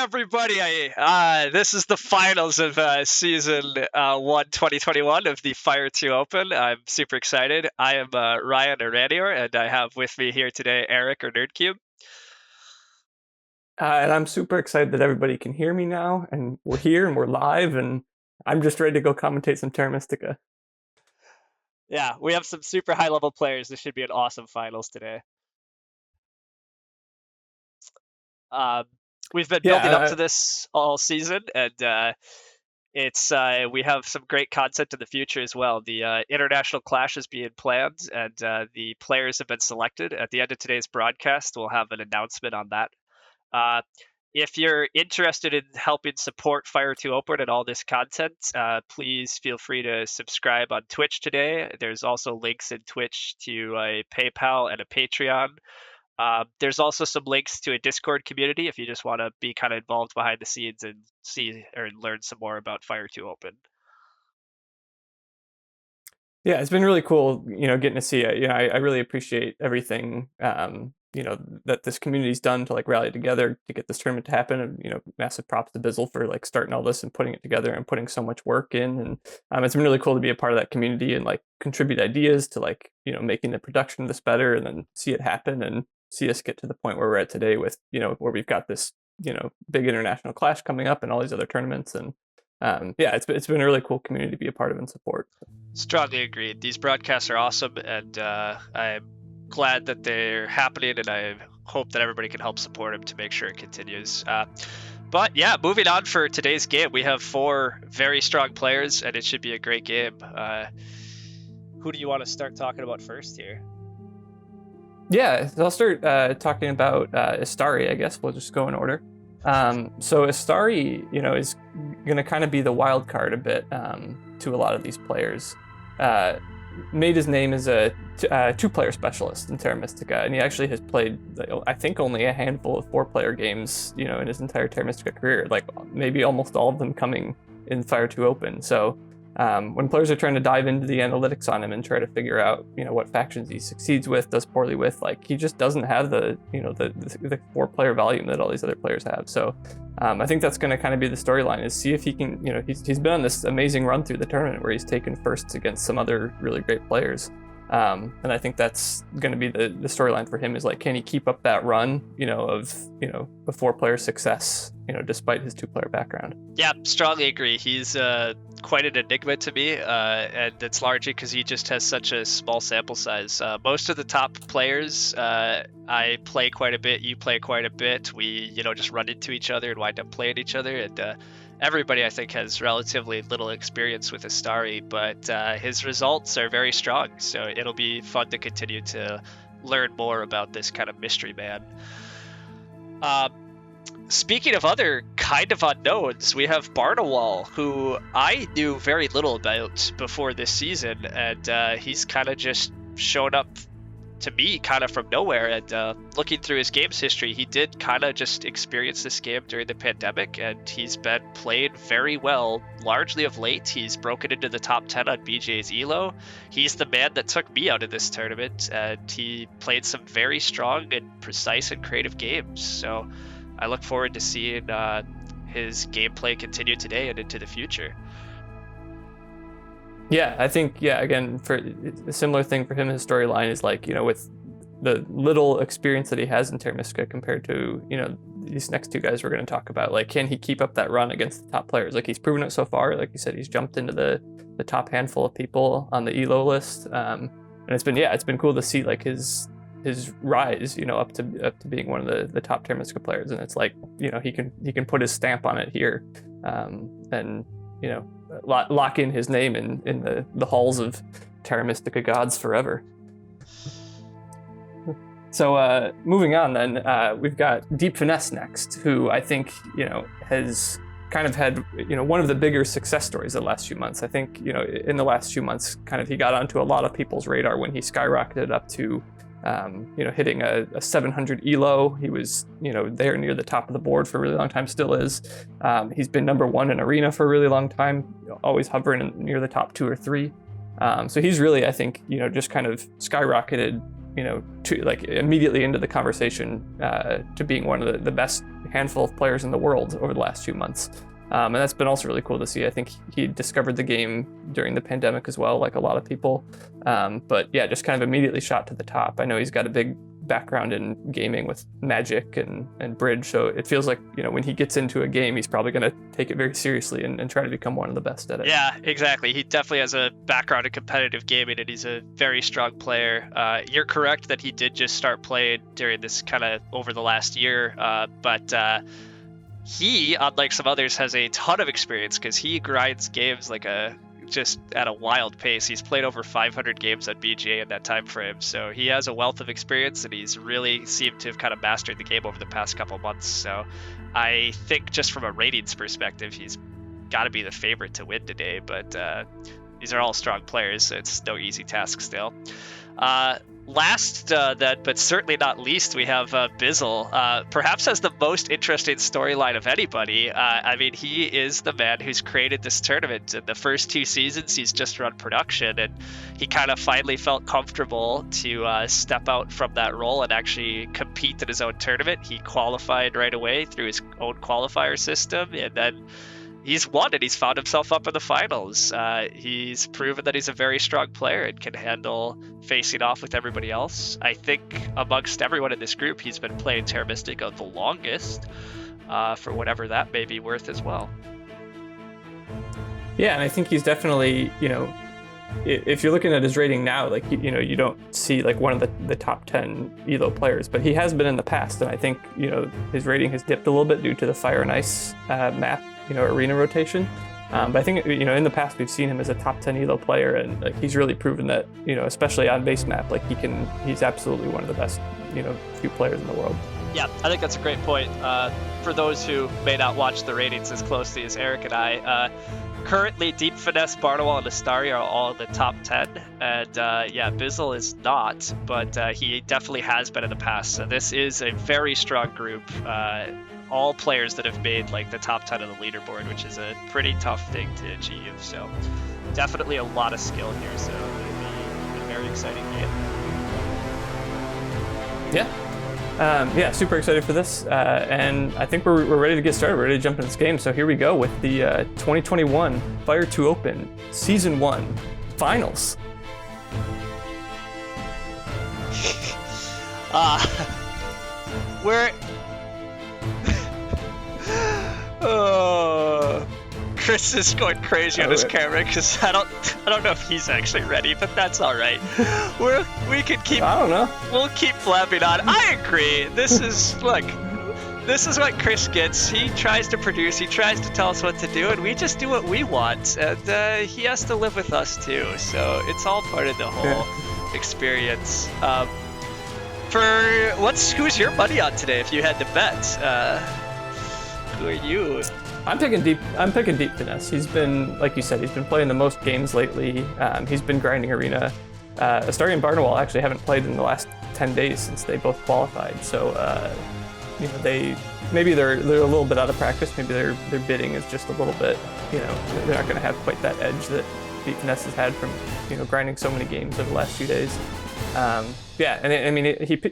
everybody. This is the finals of season 1 2021 of the Fire 2 Open. I'm super excited. I am Ryan or Ranior, and I have with me here today Eric or nerdcube. And I'm super excited that everybody can hear me now, and we're here and we're live, and I'm just ready to go commentate some Terra Mystica. Yeah, we have some super high level players. This should be an awesome finals today. We've been building up to this all season, and we have some great content in the future as well. The international clash is being planned, and the players have been selected. At the end of today's broadcast, we'll have an announcement on that. If you're interested in helping support Fire 2 Open and all this content, please feel free to subscribe on Twitch today. There's also links in Twitch to a PayPal and a Patreon. There's also some links to a Discord community if you just want to be kind of involved behind the scenes and see or learn some more about Fire 2 Open. Yeah, it's been really cool, getting to see it. I really appreciate everything, that this community's done to rally together to get this tournament to happen. And, massive props to Bizzle for starting all this and putting it together and putting so much work in. And it's been really cool to be a part of that community and contribute ideas to making the production of this better, and then see it happen and see us get to the point where we're at today with, where we've got this, big international clash coming up and all these other tournaments. And it's been a really cool community to be a part of and support. Strongly agreed. These broadcasts are awesome, and I'm glad that they're happening, and I hope that everybody can help support them to make sure it continues. But yeah, moving on for today's game, we have 4 very strong players, and it should be a great game. Who do you want to start talking about first here? Yeah, so I'll start talking about Istari, I guess. We'll just go in order. So Istari, is going to kind of be the wild card a bit to a lot of these players. Made his name as a 2-player specialist in Terra Mystica, and he actually has played, I think, only a handful of 4-player games, in his entire Terra Mystica career, maybe almost all of them coming in Fire 2 Open. So when players are trying to dive into the analytics on him and try to figure out, what factions he succeeds with, does poorly with, he just doesn't have the 4-player volume that all these other players have. So I think that's going to kind of be the storyline, is see if he can, he's been on this amazing run through the tournament where he's taken firsts against some other really great players. And I think that's going to be the storyline for him, is can he keep up that run, of a 4-player success, despite his 2-player background. Yeah, strongly agree. He's quite an enigma to me, and it's largely because he just has such a small sample size. Most of the top players, I play quite a bit, you play quite a bit. We, just run into each other and wind up playing each other, and everybody, I think, has relatively little experience with Istari, but his results are very strong, so it'll be fun to continue to learn more about this kind of mystery man. Speaking of other kind of unknowns, we have Barnawal, who I knew very little about before this season, and he's kind of just shown up to me kind of from nowhere. And looking through his games history, he did kind of just experience this game during the pandemic, and he's been played very well, largely of late. He's broken into the top 10 on BJ's ELO. He's the man that took me out of this tournament, and he played some very strong and precise and creative games. So I look forward to seeing his gameplay continue today and into the future. Yeah, I think, again, for a similar thing for him, his storyline is with the little experience that he has in Terra Mystica compared to, these next 2 guys we're going to talk about, can he keep up that run against the top players? He's proven it so far. Like you said, he's jumped into the top handful of people on the ELO list. And it's been cool to see his rise, up to being one of the top Terra Mystica players. And it's he can put his stamp on it here, and lock in his name in the halls of Terra Mystica gods forever. So moving on then, we've got Deep Finesse next, who I think, has kind of had, one of the bigger success stories of the last few months. I think, in the last few months, kind of he got onto a lot of people's radar when he skyrocketed up to hitting a 700 ELO. He was, there near the top of the board for a really long time, still is. He's been number 1 in Arena for a really long time, always hovering near the top 2 or 3. So he's really, I think, just kind of skyrocketed to like immediately into the conversation to being one of the best handful of players in the world over the last few months. And that's been also really cool to see. I think he discovered the game during the pandemic as well, like a lot of people. But yeah, just kind of immediately shot to the top. I know he's got a big background in gaming with Magic and Bridge, so it feels like, when he gets into a game, he's probably going to take it very seriously and try to become one of the best at it. Yeah, exactly. He definitely has a background in competitive gaming, and he's a very strong player. You're correct that he did just start playing during this kind of over the last year, but he, unlike some others, has a ton of experience because he grinds games just at a wild pace. He's played over 500 games on BGA in that time frame, so he has a wealth of experience, and he's really seemed to have kind of mastered the game over the past couple months. So I think just from a ratings perspective, he's got to be the favorite to win today, but these are all strong players, so it's no easy task still. Last, but certainly not least, we have Bizzle. Perhaps has the most interesting storyline of anybody. I mean, he is the man who's created this tournament. In the first 2 seasons, he's just run production, and he kind of finally felt comfortable to step out from that role and actually compete in his own tournament. He qualified right away through his own qualifier system, and then he's won and he's found himself up in the finals. He's proven that he's a very strong player and can handle facing off with everybody else. I think amongst everyone in this group, he's been playing Terra Mystica the longest, for whatever that may be worth as well. Yeah, and I think he's definitely, if you're looking at his rating now, like, you don't see like one of the top 10 ELO players, but he has been in the past. And I think, his rating has dipped a little bit due to the Fire and Ice map, arena rotation. But I think, in the past, we've seen him as a top 10 ELO player, and like he's really proven that, especially on base map, like he's absolutely one of the best, few players in the world. Yeah, I think that's a great point. For those who may not watch the ratings as closely as Eric and I, currently Deep Finesse, Barnawal, and Astari are all in the top 10, and Bizzle is not, but he definitely has been in the past. So this is a very strong group. All players that have made like the top 10 of the leaderboard, which is a pretty tough thing to achieve. So definitely a lot of skill here. So it'll be a very exciting game. Yeah, super excited for this, and I think we're ready to get started. We're ready to jump into this game. So here we go with the 2021 Fire to Open Season 1 Finals. We're Chris is going crazy on his camera because I don't know if he's actually ready, but that's all right. We can keep. I don't know. We'll keep flapping on. I agree. This is what Chris gets. He tries to produce. He tries to tell us what to do, and we just do what we want. And he has to live with us too. So it's all part of the whole experience. Who's your money on today? If you had to bet, who are you? I'm picking Deep Finesse. He's been, like you said, he's been playing the most games lately. He's been grinding arena. Astari and Barnawal actually haven't played in the last 10 days since they both qualified. So, they're a little bit out of practice. Maybe their bidding is just a little bit, they're not going to have quite that edge that Deep Finesse has had from, grinding so many games over the last few days.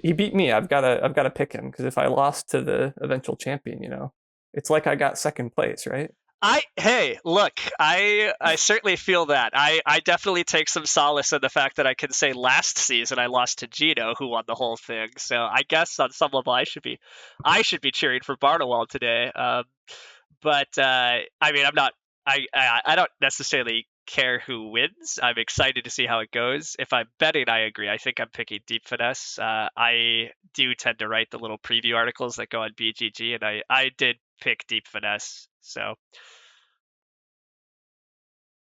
He beat me. I've got to pick him because if I lost to the eventual champion, it's like I got second place, right? I certainly feel that. I definitely take some solace in the fact that I can say last season I lost to Gino, who won the whole thing. So I guess on some level I should be cheering for Barnawal today. I don't necessarily care who wins. I'm excited to see how it goes. If I'm betting, I agree. I think I'm picking Deep Finesse. I do tend to write the little preview articles that go on BGG, and I did pick Deep Finesse. So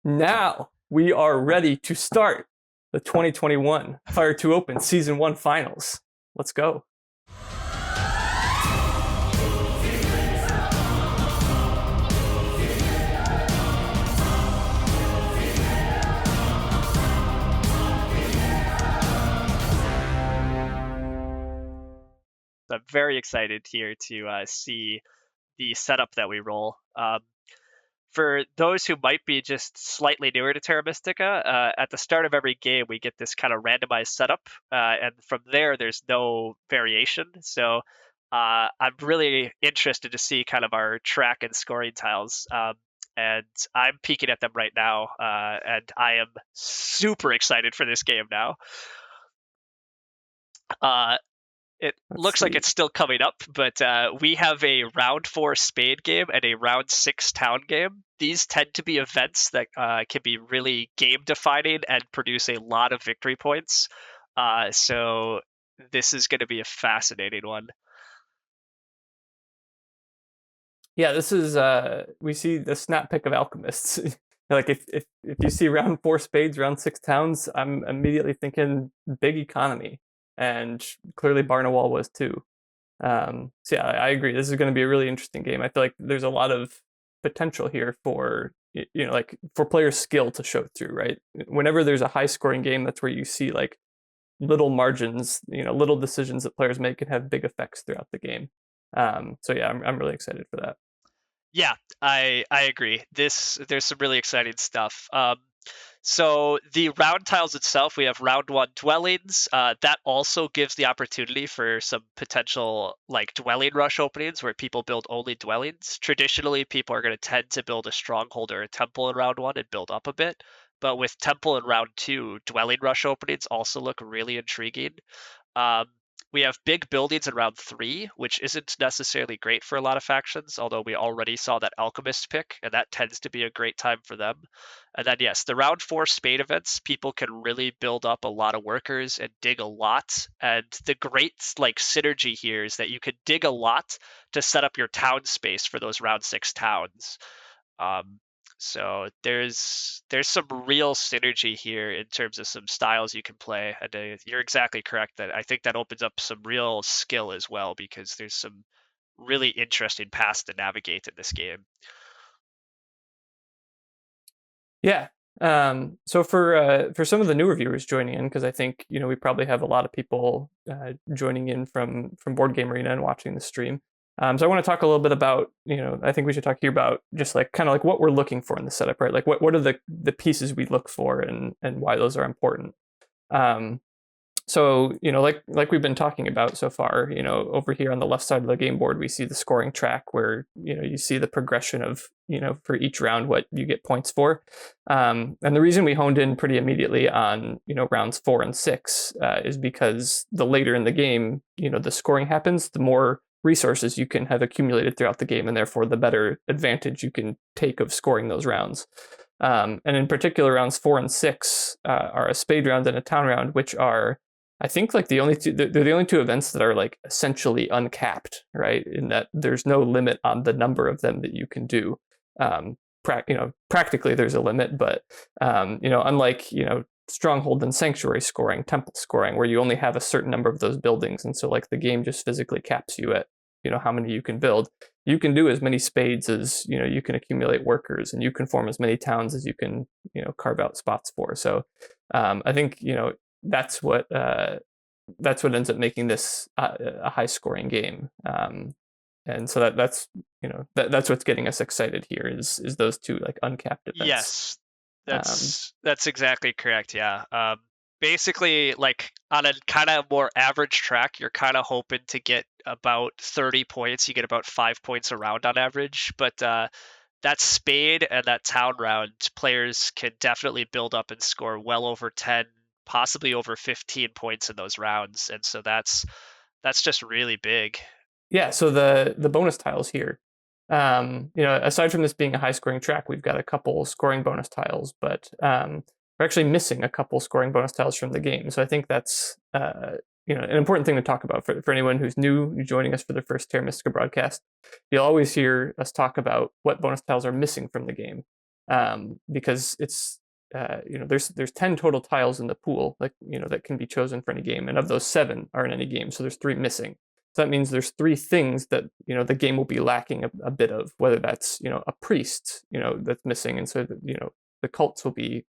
now we are ready to start the 2021 Fire to Open Season 1 Finals. Let's go. I'm very excited here to see the setup that we roll. for those who might be just slightly newer to Terra Mystica, at the start of every game, we get this kind of randomized setup, and from there, there's no variation. So I'm really interested to see kind of our track and scoring tiles. And I'm peeking at them right now, and I am super excited for this game now. It That's looks like sweet. it's still coming up, but we have a round 4 spade game and a round 6 town game. These tend to be events that can be really game defining and produce a lot of victory points. So this is going to be a fascinating one. Yeah, this is we see the snap pick of alchemists. Like if you see round 4 spades, round 6 towns, I'm immediately thinking big economy, and clearly Barnawal was too. So yeah, I agree. This is going to be a really interesting game. I feel like there's a lot of potential here for like for player skill to show through, right? Whenever there's a high scoring game, that's where you see like little margins, little decisions that players make can have big effects throughout the game. So yeah, I'm really excited for that. Yeah, I agree. There's some really exciting stuff. So the round tiles itself, we have round 1 dwellings. That also gives the opportunity for some potential like dwelling rush openings where people build only dwellings. Traditionally, people are going to tend to build a stronghold or a temple in round 1 and build up a bit. But with temple in round 2, dwelling rush openings also look really intriguing. Um, we have big buildings in round 3, which isn't necessarily great for a lot of factions, although we already saw that Alchemist pick, and that tends to be a great time for them. And then, yes, the round 4 spade events, people can really build up a lot of workers and dig a lot. And the great like synergy here is that you could dig a lot to set up your town space for those round 6 towns. Um, so there's some real synergy here in terms of some styles you can play, and you're exactly correct that I think that opens up some real skill as well because there's some really interesting paths to navigate in this game. Yeah. So for some of the newer viewers joining in, because I think we probably have a lot of people joining in from Board Game Arena and watching the stream. So I want to talk a little bit about I think we should talk here about just like kind of like what we're looking for in the setup, right? Like what are the pieces we look for and why those are important. Um, so like we've been talking about so far, over here on the left side of the game board we see the scoring track where you see the progression of for each round what you get points for, and the reason we honed in pretty immediately on rounds 4 and 6 is because the later in the game the scoring happens, the more resources you can have accumulated throughout the game, and therefore the better advantage you can take of scoring those rounds. And in particular, rounds 4 and 6 are a spade round and a town round, which are, I think, like they're the only two events that are like essentially uncapped, right? In that there's no limit on the number of them that you can do. Practically there's a limit, but unlike stronghold and sanctuary scoring, temple scoring, where you only have a certain number of those buildings, and so like the game just physically caps you at how many you can build. You can do as many spades as you can accumulate workers, and you can form as many towns as you can carve out spots for. So I think that's what ends up making this a high scoring game. And so that's that's what's getting us excited here is those two like uncapped events. Yes, that's exactly correct. Yeah. Basically, like on a kind of more average track, you're kind of hoping to get about 30 points. You get about 5 points a round on average, but that spade and that town round, players can definitely build up and score well over 10, possibly over 15 points in those rounds, and so that's just really big. Yeah, so the bonus tiles here, aside from this being a high scoring track, we've got a couple scoring bonus tiles, but we're actually missing a couple scoring bonus tiles from the game. So I think that's an important thing to talk about for anyone who's new joining us for the first Terra Mystica broadcast. You'll always hear us talk about what bonus tiles are missing from the game, because it's there's 10 total tiles in the pool, like that can be chosen for any game, and of those 7 are in any game. So there's 3 missing. So that means there's 3 things that the game will be lacking a bit of, whether that's a priest that's missing, and so the cults will be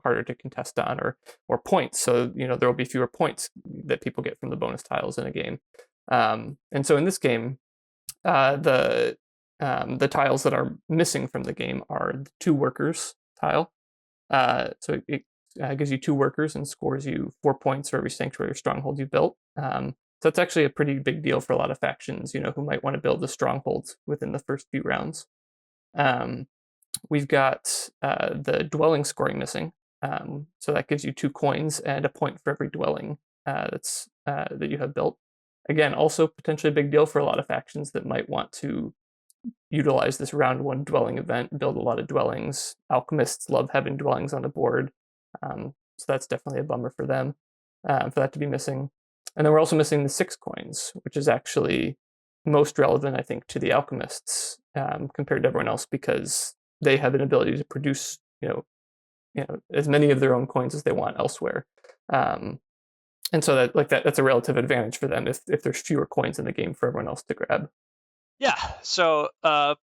harder to contest on, or points. So there will be fewer points that people get from the bonus tiles in a game. And so in this game, the The tiles that are missing from the game are the 2 workers tile. So it gives you 2 workers and scores you 4 points for every sanctuary or stronghold you built. So it's actually a pretty big deal for a lot of factions, who might want to build the strongholds within the first few rounds. We've got the dwelling scoring missing. So that gives you 2 coins and a point for every dwelling that you have built. Again, also potentially a big deal for a lot of factions that might want to utilize this round 1 dwelling event, build a lot of dwellings. Alchemists love having dwellings on the board. So that's definitely a bummer for them, for that to be missing. And then we're also missing the 6 coins, which is actually most relevant, I think, to the alchemists compared to everyone else, because they have an ability to produce, as many of their own coins as they want elsewhere. And so that's a relative advantage for them if there's fewer coins in the game for everyone else to grab. Yeah, so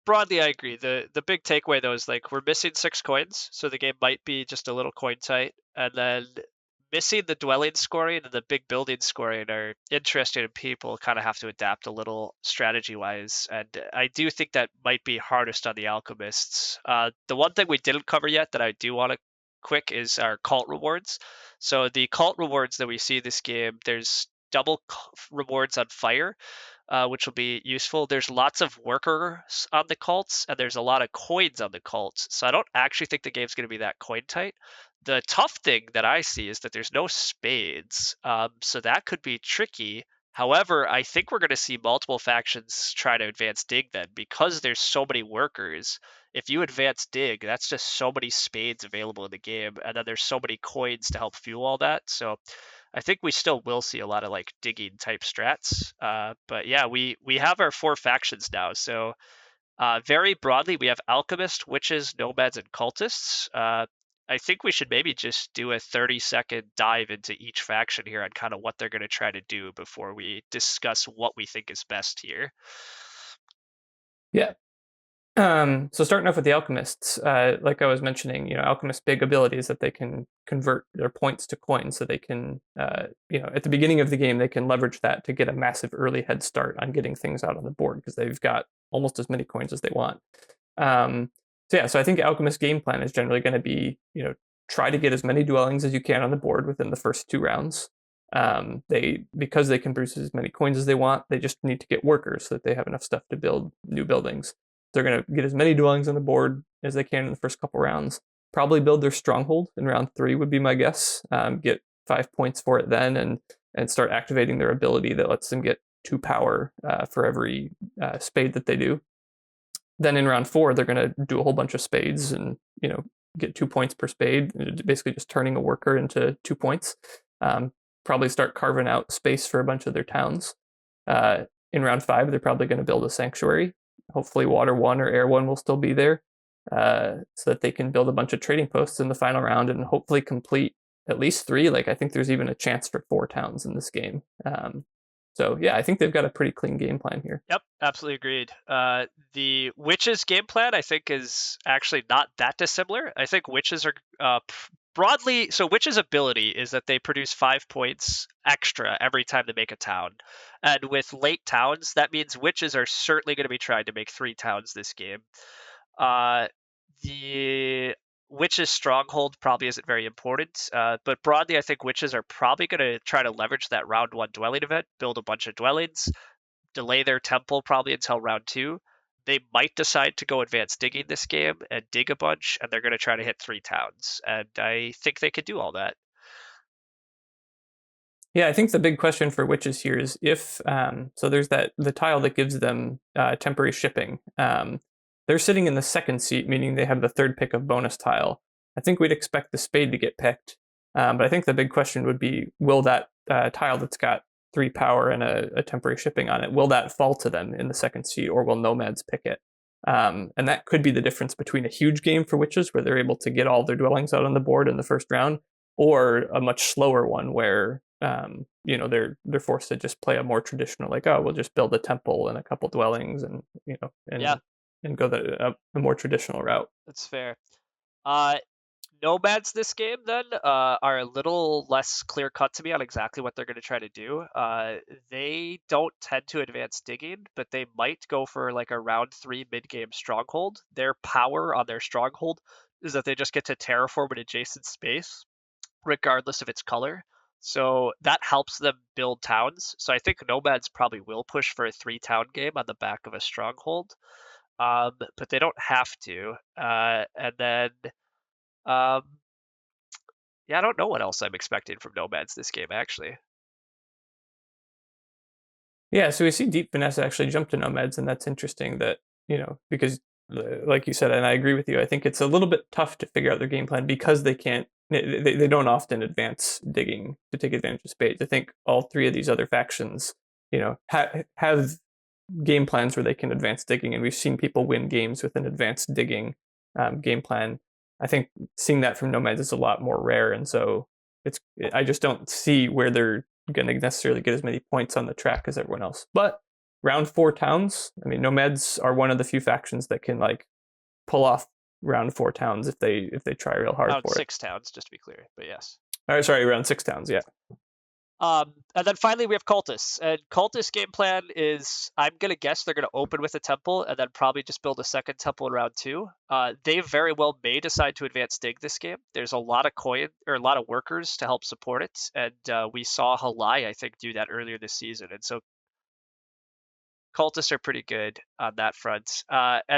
broadly I agree. The big takeaway though is like we're missing 6 coins, so the game might be just a little coin tight, and then missing the dwelling scoring and the big building scoring are interesting, and people kind of have to adapt a little strategy wise, and I do think that might be hardest on the alchemists. The one thing we didn't cover yet that I do want to quick is our cult rewards. So the cult rewards that we see this game, there's double rewards on fire, which will be useful. There's lots of workers on the cults, and there's a lot of coins on the cults. So I don't actually think the game's going to be that coin tight. The tough thing that I see is that there's no spades, so that could be tricky. However, I think we're going to see multiple factions try to advance dig then, because there's so many workers. If you advance dig, that's just so many spades available in the game, and then there's so many coins to help fuel all that. So I think we still will see a lot of like digging type strats. But yeah, we have our 4 factions now. So very broadly, we have alchemists, witches, nomads, and cultists. I think we should maybe just do a 30-second dive into each faction here on kind of what they're going to try to do before we discuss what we think is best here. Yeah. So starting off with the alchemists, like I was mentioning, alchemists' big ability is that they can convert their points to coins, so they can, at the beginning of the game, they can leverage that to get a massive early head start on getting things out on the board because they've got almost as many coins as they want. So I think alchemist game plan is generally going to be, try to get as many dwellings as you can on the board within the first 2 rounds. Because they can produce as many coins as they want, they just need to get workers so that they have enough stuff to build new buildings. They're going to get as many dwellings on the board as they can in the first couple rounds. Probably build their stronghold in round 3 would be my guess. Get 5 points for it then, and start activating their ability that lets them get 2 power for every spade that they do. Then in round 4, they're going to do a whole bunch of spades and get 2 points per spade, basically just turning a worker into 2 points. Probably start carving out space for a bunch of their towns. In round 5, they're probably going to build a sanctuary. Hopefully water 1 or air 1 will still be there, so that they can build a bunch of trading posts in the final round and hopefully complete at least 3. Like I think there's even a chance for 4 towns in this game. So yeah, I think they've got a pretty clean game plan here. Yep, absolutely agreed. The witches game plan I think is actually not that dissimilar. I think witches are broadly, so witches' ability is that they produce 5 points extra every time they make a town. And with late towns, that means witches are certainly going to be trying to make 3 towns this game. The witches' stronghold probably isn't very important, but broadly, I think witches are probably going to try to leverage that round 1 dwelling event, build a bunch of dwellings, delay their temple probably until round 2. They might decide to go advanced digging this game and dig a bunch, and they're going to try to hit 3 towns. And I think they could do all that. Yeah, I think the big question for witches here is if so there's the tile that gives them temporary shipping. They're sitting in the 2nd seat, meaning they have the 3rd pick of bonus tile. I think we'd expect the spade to get picked, but I think the big question would be, will that tile that's got 3 power and a temporary shipping on it, will that fall to them in the 2nd seat, or will nomads pick it? And that could be the difference between a huge game for witches, where they're able to get all their dwellings out on the board in the first round, or a much slower one where they're forced to just play a more traditional, like, oh, we'll just build a temple and a couple dwellings, and Yeah, and go a more traditional route. that's fair. Nomads this game then are a little less clear cut to me on exactly what they're going to try to do. They don't tend to advance digging, but they might go for like a round 3 mid game stronghold. Their power on their stronghold is that they just get to terraform an adjacent space, regardless of its color. So that helps them build towns. So I think Nomads probably will push for a 3 town game on the back of a stronghold, but they don't have to. And then um, yeah, I don't know what else I'm expecting from Nomads this game, actually. Yeah, so we see Deep Finesse actually jump to Nomads, and that's interesting that, because like you said, and I agree with you, I think it's a little bit tough to figure out their game plan because they can't, they don't often advance digging to take advantage of spades. I think all three of these other factions, have game plans where they can advance digging, and we've seen people win games with an advanced digging game plan. I think seeing that from Nomads is a lot more rare, and so I just don't see where they're going to necessarily get as many points on the track as everyone else. But round 4 towns, I mean, Nomads are one of the few factions that can like pull off round 4 towns if they try real hard Round for it. 6 towns, just to be clear, but yes. All right, sorry, round 6 towns, yeah. And then finally we have Cultists. And Cultist game plan is, I'm gonna guess they're gonna open with a temple and then probably just build a second temple in round 2. They very well may decide to advance dig this game. There's a lot of coin or a lot of workers to help support it, and we saw Halai, I think, do that earlier this season. And so Cultists are pretty good on that front. And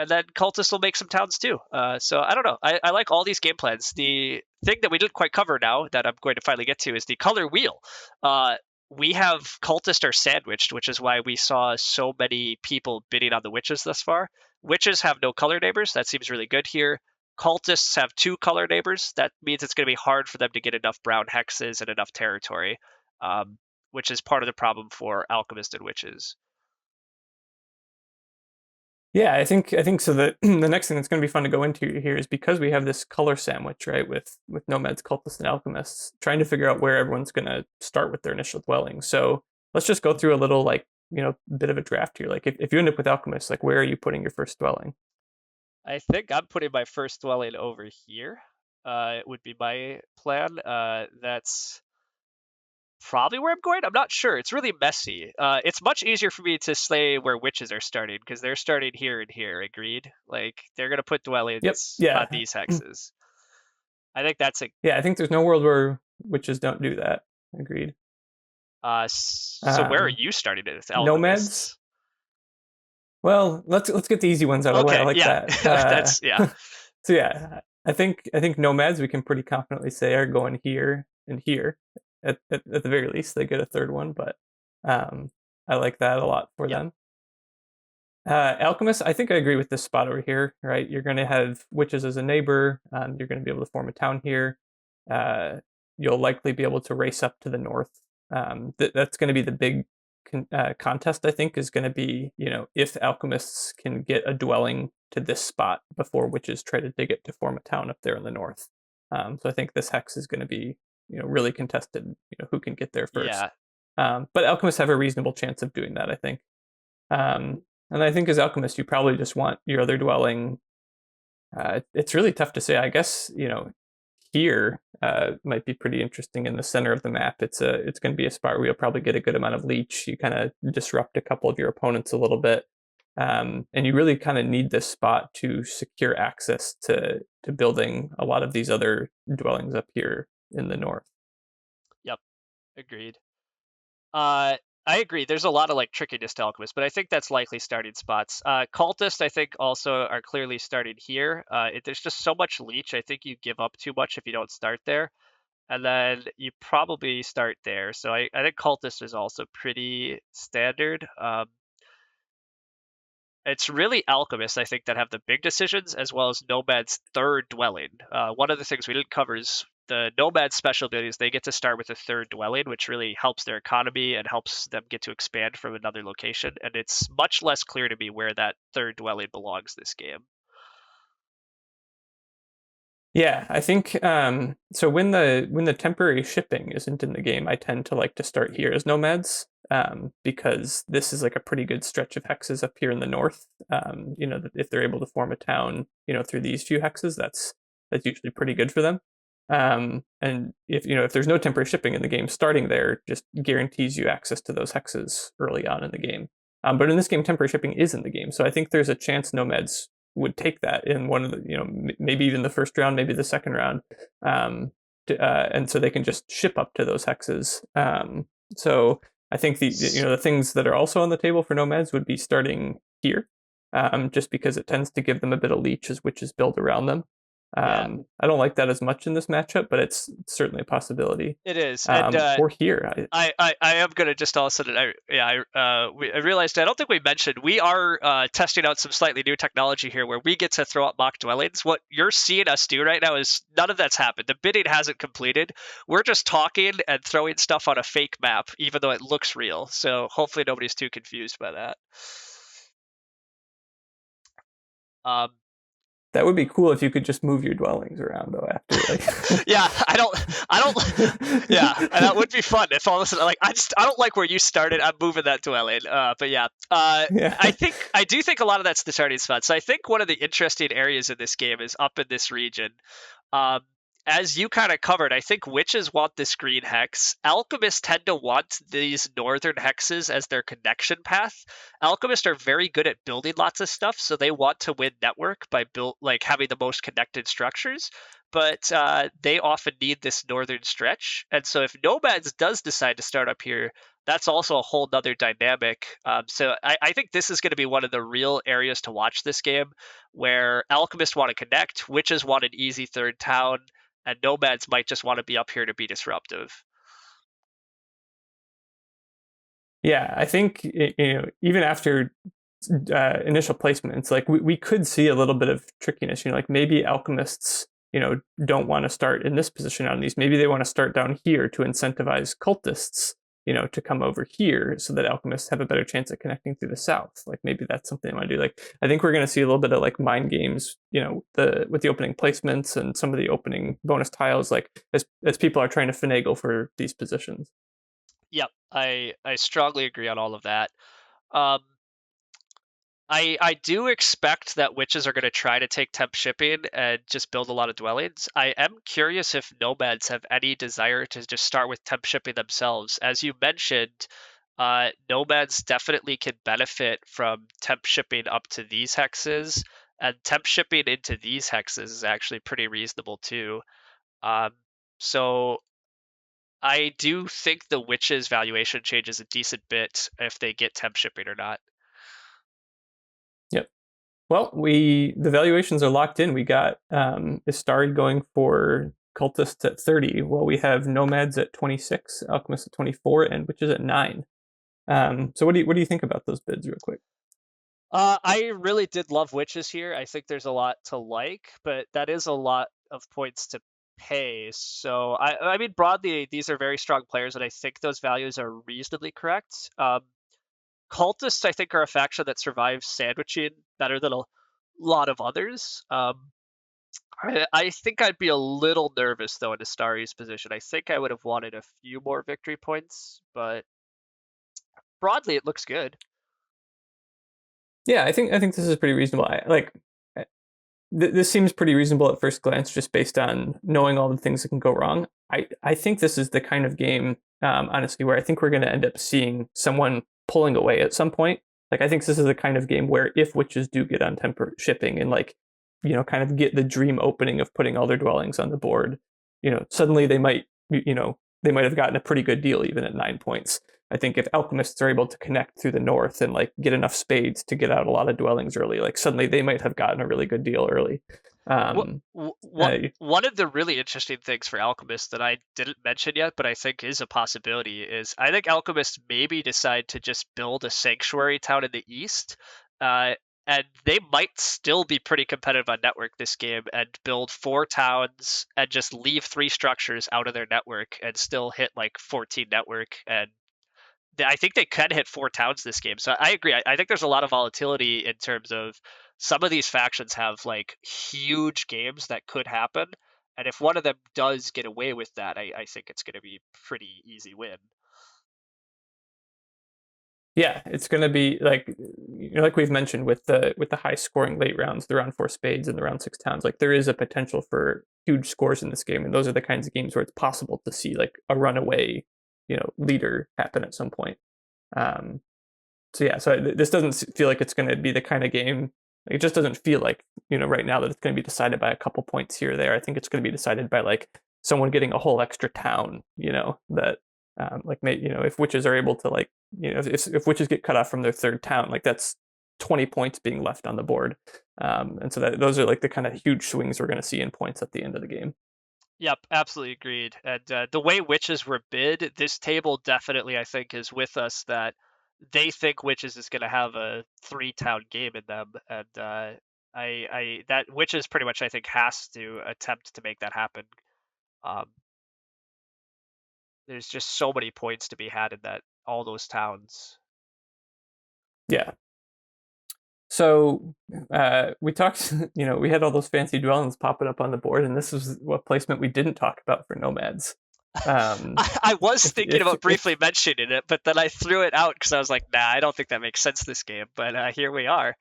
then cultists will make some towns too. So I don't know. I like all these game plans. The thing that we didn't quite cover now that I'm going to finally get to is the color wheel. We have cultists are sandwiched, which is why we saw so many people bidding on the witches thus far. Witches have no color neighbors. That seems really good here. Cultists have 2 color neighbors. That means it's going to be hard for them to get enough brown hexes and enough territory, um, which is part of the problem for alchemists and witches. Yeah, I think so. The next thing that's going to be fun to go into here is because we have this color sandwich, right, with nomads, cultists, and alchemists, trying to figure out where everyone's going to start with their initial dwelling. So let's just go through a little like bit of a draft here. Like if you end up with alchemists, like where are you putting your first dwelling? I think I'm putting my first dwelling over here. It would be my plan. That's probably where I'm going. I'm not sure. It's really messy. It's much easier for me to say where witches are starting because they're starting here and here. Agreed. Like they're gonna put Yep. dwellings on Yeah. these hexes. I think that's a. Yeah. I think there's no world where witches don't do that. Agreed. So where are you starting it with Nomads. alchemists? Well, let's get the easy ones out of the way. I Okay, like yeah, that. that's yeah. So yeah, I think nomads we can pretty confidently say are going here and here. At the very least, they get a third one, but I like that a lot for Yep. them. Alchemists, I think I agree with this spot over here. Right, you're going to have witches as a neighbor. You're going to be able to form a town here. You'll likely be able to race up to the north. That's going to be the big contest. I think is going to be if alchemists can get a dwelling to this spot before witches try to dig it to form a town up there in the north. So I think this hex is going to be really contested. Who can get there first. Yeah. But alchemists have a reasonable chance of doing that. I think. And I think as alchemist, you probably just want your other dwelling. It's really tough to say. I guess here might be pretty interesting in the center of the map. It's going to be a spot where you'll probably get a good amount of leech. You kind of disrupt a couple of your opponents a little bit, and you really kind of need this spot to secure access to building a lot of these other dwellings up here in the north. Yep. Agreed. I agree. There's a lot of like trickiness to alchemists, but I think that's likely starting spots. Cultists, I think, also are clearly starting here. There's just so much leech. I think you give up too much if you don't start there, and then you probably start there. So I think cultist is also pretty standard. It's really alchemists, I think, that have the big decisions, as well as nomad's third dwelling. One of the things we didn't cover is the nomad special abilities. They get to start with a third dwelling, which really helps their economy and helps them get to expand from another location. And it's much less clear to me where that third dwelling belongs this game. Yeah, I think so when the temporary shipping isn't in the game, I tend to like to start here as nomads, because this is like a pretty good stretch of hexes up here in the north. If they're able to form a town, through these few hexes, that's usually pretty good for them. And if there's no temporary shipping in the game, starting there just guarantees you access to those hexes early on in the game. But in this game, temporary shipping is in the game, so I think there's a chance nomads would take that in one of the, maybe even the first round, maybe the second round, and so they can just ship up to those hexes. So I think the things that are also on the table for nomads would be starting here, just because it tends to give them a bit of leech as witches build around them. Yeah. I don't like that as much in this matchup, but it's certainly a possibility. It is, and Or here, I am gonna just also I realized I don't think we mentioned we are testing out some slightly new technology here where we get to throw up mock dwellings. What you're seeing us do right now is none of that's happened. The bidding hasn't completed. We're just talking and throwing stuff on a fake map, even though it looks real. So hopefully nobody's too confused by that. Um, that would be cool if you could just move your dwellings around though after like. yeah, I don't, yeah, and that would be fun if all of a sudden, like, I don't like where you started. I'm moving that dwelling. But yeah, Yeah. I do think a lot of that's the starting spot. So I think one of the interesting areas in this game is up in this region. Um, as you kind of covered, I think witches want this green hex. Alchemists tend to want these northern hexes as their connection path. Alchemists are very good at building lots of stuff, so they want to win network by having the most connected structures. But they often need this northern stretch, and so if Nomads does decide to start up here, that's also a whole nother dynamic. So I think this is going to be one of the real areas to watch this game, where Alchemists want to connect, Witches want an easy third town, and Nomads might just want to be up here to be disruptive. Yeah, I think even after initial placements, like we could see a little bit of trickiness. Like maybe alchemists, don't want to start in this position on these. Maybe they want to start down here to incentivize cultists, to come over here so that alchemists have a better chance at connecting through the south. Like maybe that's something they want to do. Like I think we're going to see a little bit of like mind games, with the opening placements and some of the opening bonus tiles, like as people are trying to finagle for these positions. Yep, I strongly agree on all of that. Um, I do expect that witches are going to try to take temp shipping and just build a lot of dwellings. I am curious if nomads have any desire to just start with temp shipping themselves. As you mentioned, nomads definitely can benefit from temp shipping up to these hexes, and temp shipping into these hexes is actually pretty reasonable too. Um, so I do think the witches valuation changes a decent bit if they get temp shipping or not. Yep. Well, the valuations are locked in. We got Istari going for cultists at 30, while we have nomads at 26, alchemists at 24, and witches at 9. So what do you think about those bids, real quick? I really did love witches here. I think there's a lot to like, but that is a lot of points to pay. So I mean, broadly, these are very strong players, and I think those values are reasonably correct. Cultists, I think, are a faction that survives sandwiching better than a lot of others. I think I'd be a little nervous though in Astari's position. I think I would have wanted a few more victory points, but broadly, it looks good. Yeah, I think this is pretty reasonable. This seems pretty reasonable at first glance, just based on knowing all the things that can go wrong. I think this is the kind of game, honestly, where I think we're going to end up seeing someone pulling away at some point. Like I think this is the kind of game where if witches do get on temper shipping and like, kind of get the dream opening of putting all their dwellings on the board, suddenly they might have gotten a pretty good deal even at 9 points. I think if alchemists are able to connect through the north and like get enough spades to get out a lot of dwellings early, like suddenly they might have gotten a really good deal early. Um, One of the really interesting things for Alchemist that I didn't mention yet, but I think is a possibility, is I think Alchemists maybe decide to just build a sanctuary town in the east, and they might still be pretty competitive on network this game and build 4 towns and just leave 3 structures out of their network and still hit like 14 network. And I think they can hit 4 towns this game. So I agree. I think there's a lot of volatility in terms of some of these factions have like huge games that could happen, and if one of them does get away with that, I think it's going to be pretty easy win. Yeah, it's going to be like like we've mentioned with the high scoring late rounds, the round 4 spades and the round 6 towns. Like there is a potential for huge scores in this game, and those are the kinds of games where it's possible to see like a runaway, leader happen at some point. Um, so yeah, so this doesn't feel like it's going to be the kind of game. It just doesn't feel like right now that it's going to be decided by a couple points here or there. I think it's going to be decided by like someone getting a whole extra town. That like if witches are able to like if witches get cut off from their third town, like that's 20 points being left on the board. And so those are like the kind of huge swings we're going to see in points at the end of the game. Yep, absolutely agreed. And the way witches were bid, this table definitely, I think, is with us that they think witches is going to have a 3-town game in them, and that witches pretty much, I think, has to attempt to make that happen. Um, there's just so many points to be had in all those towns. Yeah. So we talked, we had all those fancy dwellings popping up on the board, and this is what placement we didn't talk about for nomads. I was thinking about briefly mentioning it, but then I threw it out because I was like, nah, I don't think that makes sense this game. But here we are.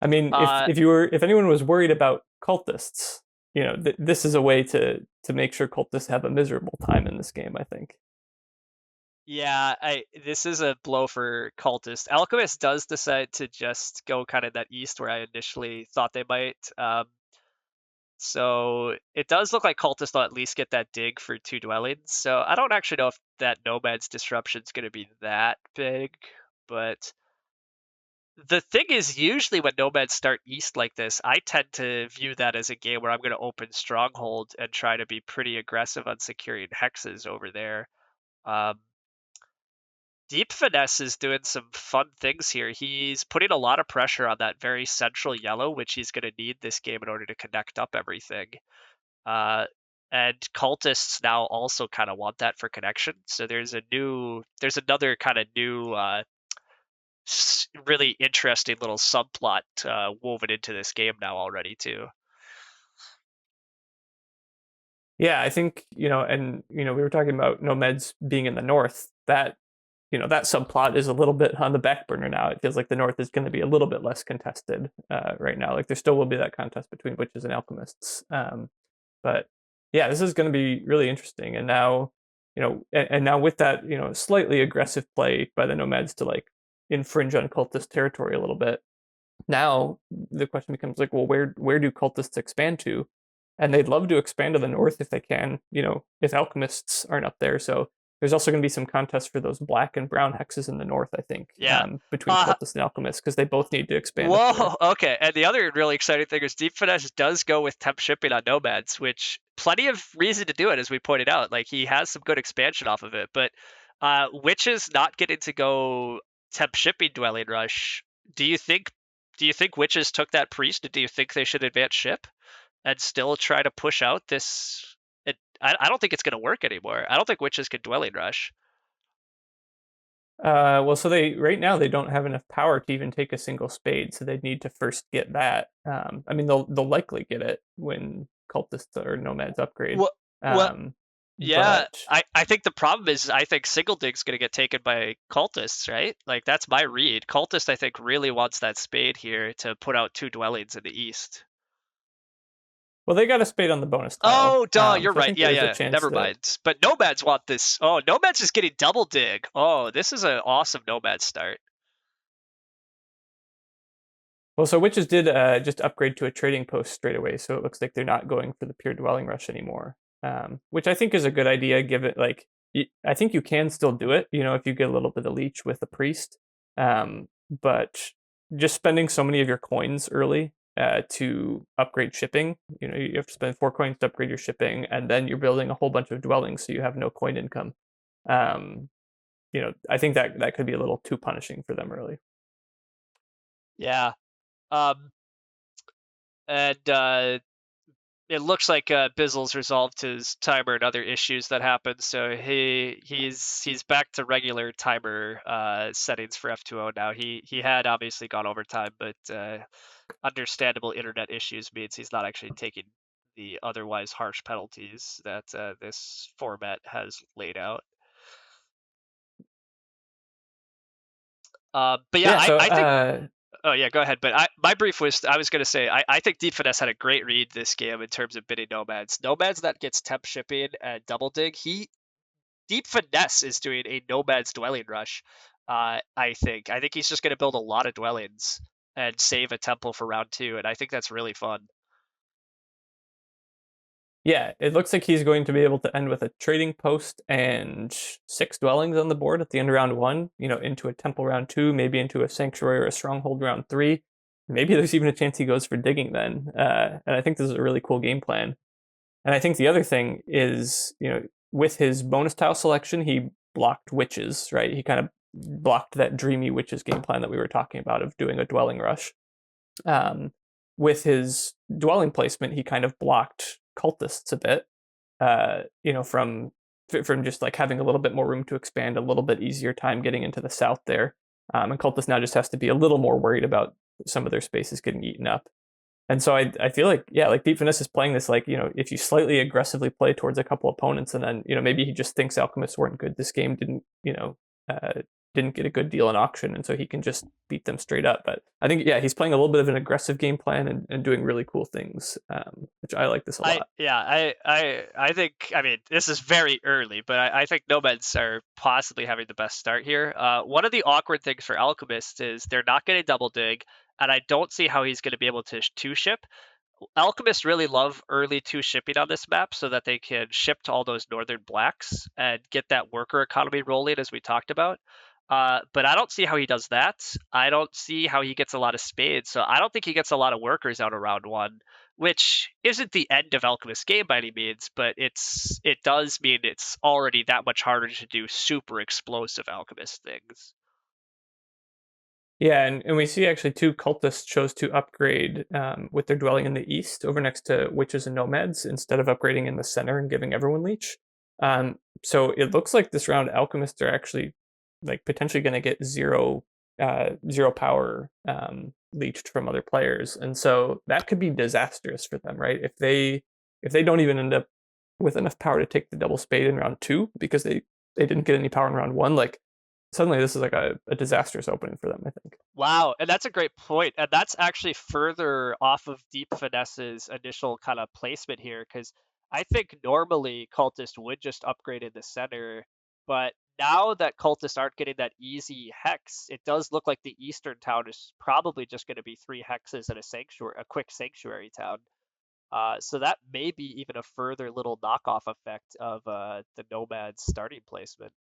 I mean, if anyone was worried about cultists, this is a way to make sure cultists have a miserable time in this game, I think. Yeah, this is a blow for Cultist. Alchemist does decide to just go kind of that east where I initially thought they might. So it does look like Cultist will at least get that dig for 2 dwellings. So I don't actually know if that Nomad's disruption is going to be that big, but the thing is, usually when Nomads start east like this, I tend to view that as a game where I'm going to open Stronghold and try to be pretty aggressive on securing hexes over there. Deep Finesse is doing some fun things here. He's putting a lot of pressure on that very central yellow, which he's going to need this game in order to connect up everything. And cultists now also kind of want that for connection. So there's another kind of new, really interesting little subplot woven into this game now already too. Yeah, I think and we were talking about nomads being in the north. That that subplot is a little bit on the back burner now. It feels like the north is going to be a little bit less contested right now. Like there still will be that contest between witches and alchemists, but yeah, this is going to be really interesting. And now, and now with that, slightly aggressive play by the nomads to like infringe on cultist territory a little bit. Now the question becomes like, well, where do cultists expand to? And they'd love to expand to the north if they can, if alchemists aren't up there. So there's also going to be some contests for those black and brown hexes in the north, I think, between cultists and alchemists, because they both need to expand. Whoa, okay. And the other really exciting thing is Deep Finesse does go with temp shipping on nomads, which plenty of reason to do it, as we pointed out. Like he has some good expansion off of it, but witches not getting to go temp shipping dwelling rush. Do you think witches took that priest, and do you think they should advance ship and still try to push out this? I don't think it's going to work anymore. I don't think witches can dwelling rush. Well, so right now they don't have enough power to even take a single spade, so they'd need to first get that. I mean, they'll likely get it when cultists or nomads upgrade. Yeah, but I think the problem is I think single dig's going to get taken by cultists, right? Like that's my read. Cultist I think really wants that spade here to put out 2 dwellings in the east. Well, they got a spade on the bonus tile. Oh, duh, you're so right. Yeah. Never mind. But nomads want this. Oh, nomads is getting double dig. Oh, this is an awesome nomad start. Well, so witches did just upgrade to a trading post straight away, so it looks like they're not going for the pure dwelling rush anymore, which I think is a good idea. Given like I think you can still do it, if you get a little bit of leech with the priest, but just spending so many of your coins early to upgrade shipping. You have to spend 4 coins to upgrade your shipping, and then you're building a whole bunch of dwellings, so you have no coin income. I think that could be a little too punishing for them early. Yeah. And it looks like Bizzle's resolved his timer and other issues that happened, so he's back to regular timer settings for F2O now. He had obviously gone overtime, but understandable internet issues means he's not actually taking the otherwise harsh penalties that this format has laid out. But yeah, Yeah, so I think. Oh yeah, go ahead. But my brief was I was gonna say I think Deep Finesse had a great read this game in terms of bidding nomads. Nomads that gets temp shipping and double dig. Deep Finesse is doing a nomads dwelling rush. I think he's just gonna build a lot of dwellings and save a temple for round 2, and I think that's really fun. yeah, it looks like he's going to be able to end with a trading post and 6 dwellings on the board at the end of round 1, into a temple round 2, maybe into a sanctuary or a stronghold round 3. Maybe there's even a chance he goes for digging then. And I think this is a really cool game plan. And I think the other thing is, with his bonus tile selection, he blocked witches, right? He kind of blocked that dreamy witches game plan that we were talking about of doing a dwelling rush. Um, with his dwelling placement, he kind of blocked cultists a bit, from just like having a little bit more room to expand, a little bit easier time getting into the south there. And cultists now just has to be a little more worried about some of their spaces getting eaten up. And so I feel like, yeah, like Deep Finesse is playing this like, if you slightly aggressively play towards a couple opponents and then, maybe he just thinks alchemists weren't good. This game didn't get a good deal in auction, and so he can just beat them straight up. But I think, yeah, he's playing a little bit of an aggressive game plan and doing really cool things, which I like this a lot. I think this is very early, but I think nomads are possibly having the best start here. One of the awkward things for alchemists is they're not going to double dig, and I don't see how he's going to be able to two ship. Alchemists really love early 2 shipping on this map so that they can ship to all those northern blacks and get that worker economy rolling as we talked about. But I don't see how he does that. I don't see how he gets a lot of spades. So I don't think he gets a lot of workers out of round 1, which isn't the end of Alchemist game by any means, but it does mean it's already that much harder to do super explosive Alchemist things. Yeah, and we see actually 2 cultists chose to upgrade with their dwelling in the east over next to witches and nomads instead of upgrading in the center and giving everyone leech. So it looks like this round alchemists are actually like potentially going to get zero power leached from other players, and so that could be disastrous for them, right? If they don't even end up with enough power to take the double spade in round 2 because they didn't get any power in round 1, like suddenly this is like a disastrous opening for them, I think. Wow, and that's a great point. And that's actually further off of Deep Finesse's initial kind of placement here, because I think normally Cultist would just upgrade in the center, but now that Cultists aren't getting that easy hex, it does look like the Eastern town is probably just going to be 3 hexes and a quick sanctuary town. So that may be even a further little knockoff effect of the Nomad's starting placement.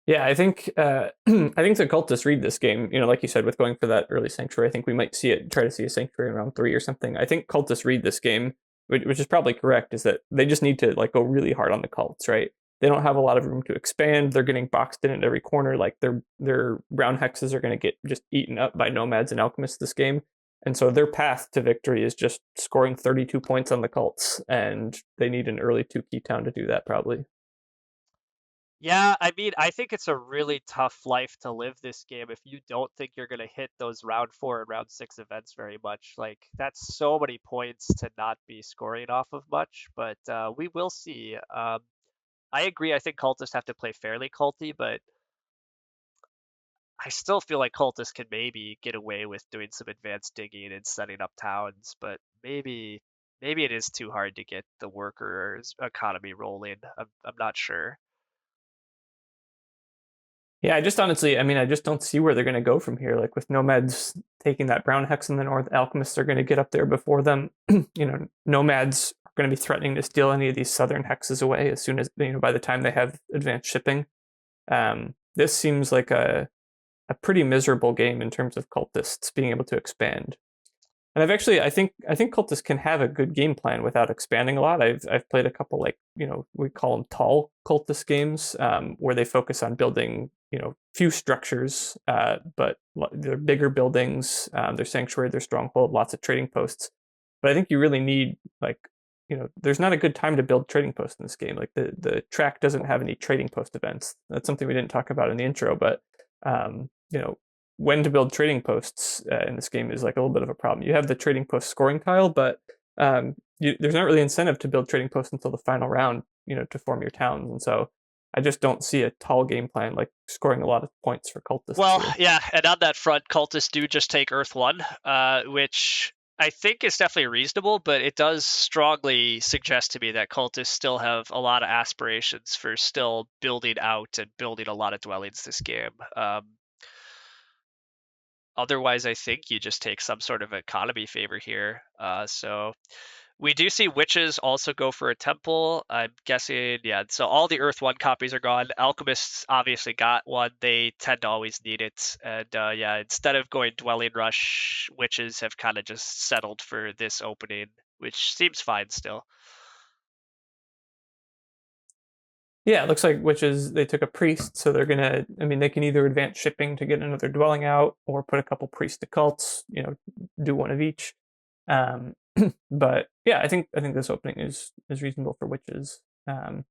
Yeah, I think I think the cultists read this game. Like you said, with going for that early sanctuary, I think we might try to see a sanctuary in round 3 or something. I think cultists read this game, which is probably correct. Is that they just need to like go really hard on the cults, right? They don't have a lot of room to expand. They're getting boxed in at every corner. Like their brown hexes are going to get just eaten up by nomads and alchemists this game. And so their path to victory is just scoring 32 points on the cults, and they need an early 2 key town to do that probably. Yeah, I think it's a really tough life to live this game if you don't think you're going to hit those round 4 and round 6 events very much. Like, that's so many points to not be scoring off of much, but we will see. I agree. I think cultists have to play fairly culty, but I still feel like cultists can maybe get away with doing some advanced digging and setting up towns, but maybe it is too hard to get the workers economy rolling. I'm not sure. Yeah, I just honestly, I just don't see where they're going to go from here. Like with nomads taking that brown hex in the north, alchemists are going to get up there before them. Nomads are going to be threatening to steal any of these southern hexes away as soon as, by the time they have advanced shipping. This seems like a pretty miserable game in terms of cultists being able to expand. And I think cultists can have a good game plan without expanding a lot. I've played a couple like we call them tall cultist games where they focus on building few structures, but they're bigger buildings, their sanctuary, their stronghold, lots of trading posts. But I think you really need like there's not a good time to build trading posts in this game. Like the track doesn't have any trading post events. That's something we didn't talk about in the intro, but when to build trading posts in this game is like a little bit of a problem. You have the trading post scoring tile, but there's not really incentive to build trading posts until the final round, to form your towns. And so I just don't see a tall game plan like scoring a lot of points for cultists Well, here. yeah, and on that front, cultists do just take Earth 1, which I think is definitely reasonable, but it does strongly suggest to me that cultists still have a lot of aspirations for still building out and building a lot of dwellings this game. Otherwise, I think you just take some sort of economy favor here. So we do see witches also go for a temple. I'm guessing, yeah. So all the Earth 1 copies are gone. Alchemists obviously got one. They tend to always need it. And yeah, instead of going Dwelling Rush, witches have kind of just settled for this opening, which seems fine still. Yeah, it looks like witches, they took a priest, so they're gonna, I mean, they can either advance shipping to get another dwelling out or put a couple priests to cults, do one of each. Um, but yeah, I think this opening is reasonable for witches. Yeah,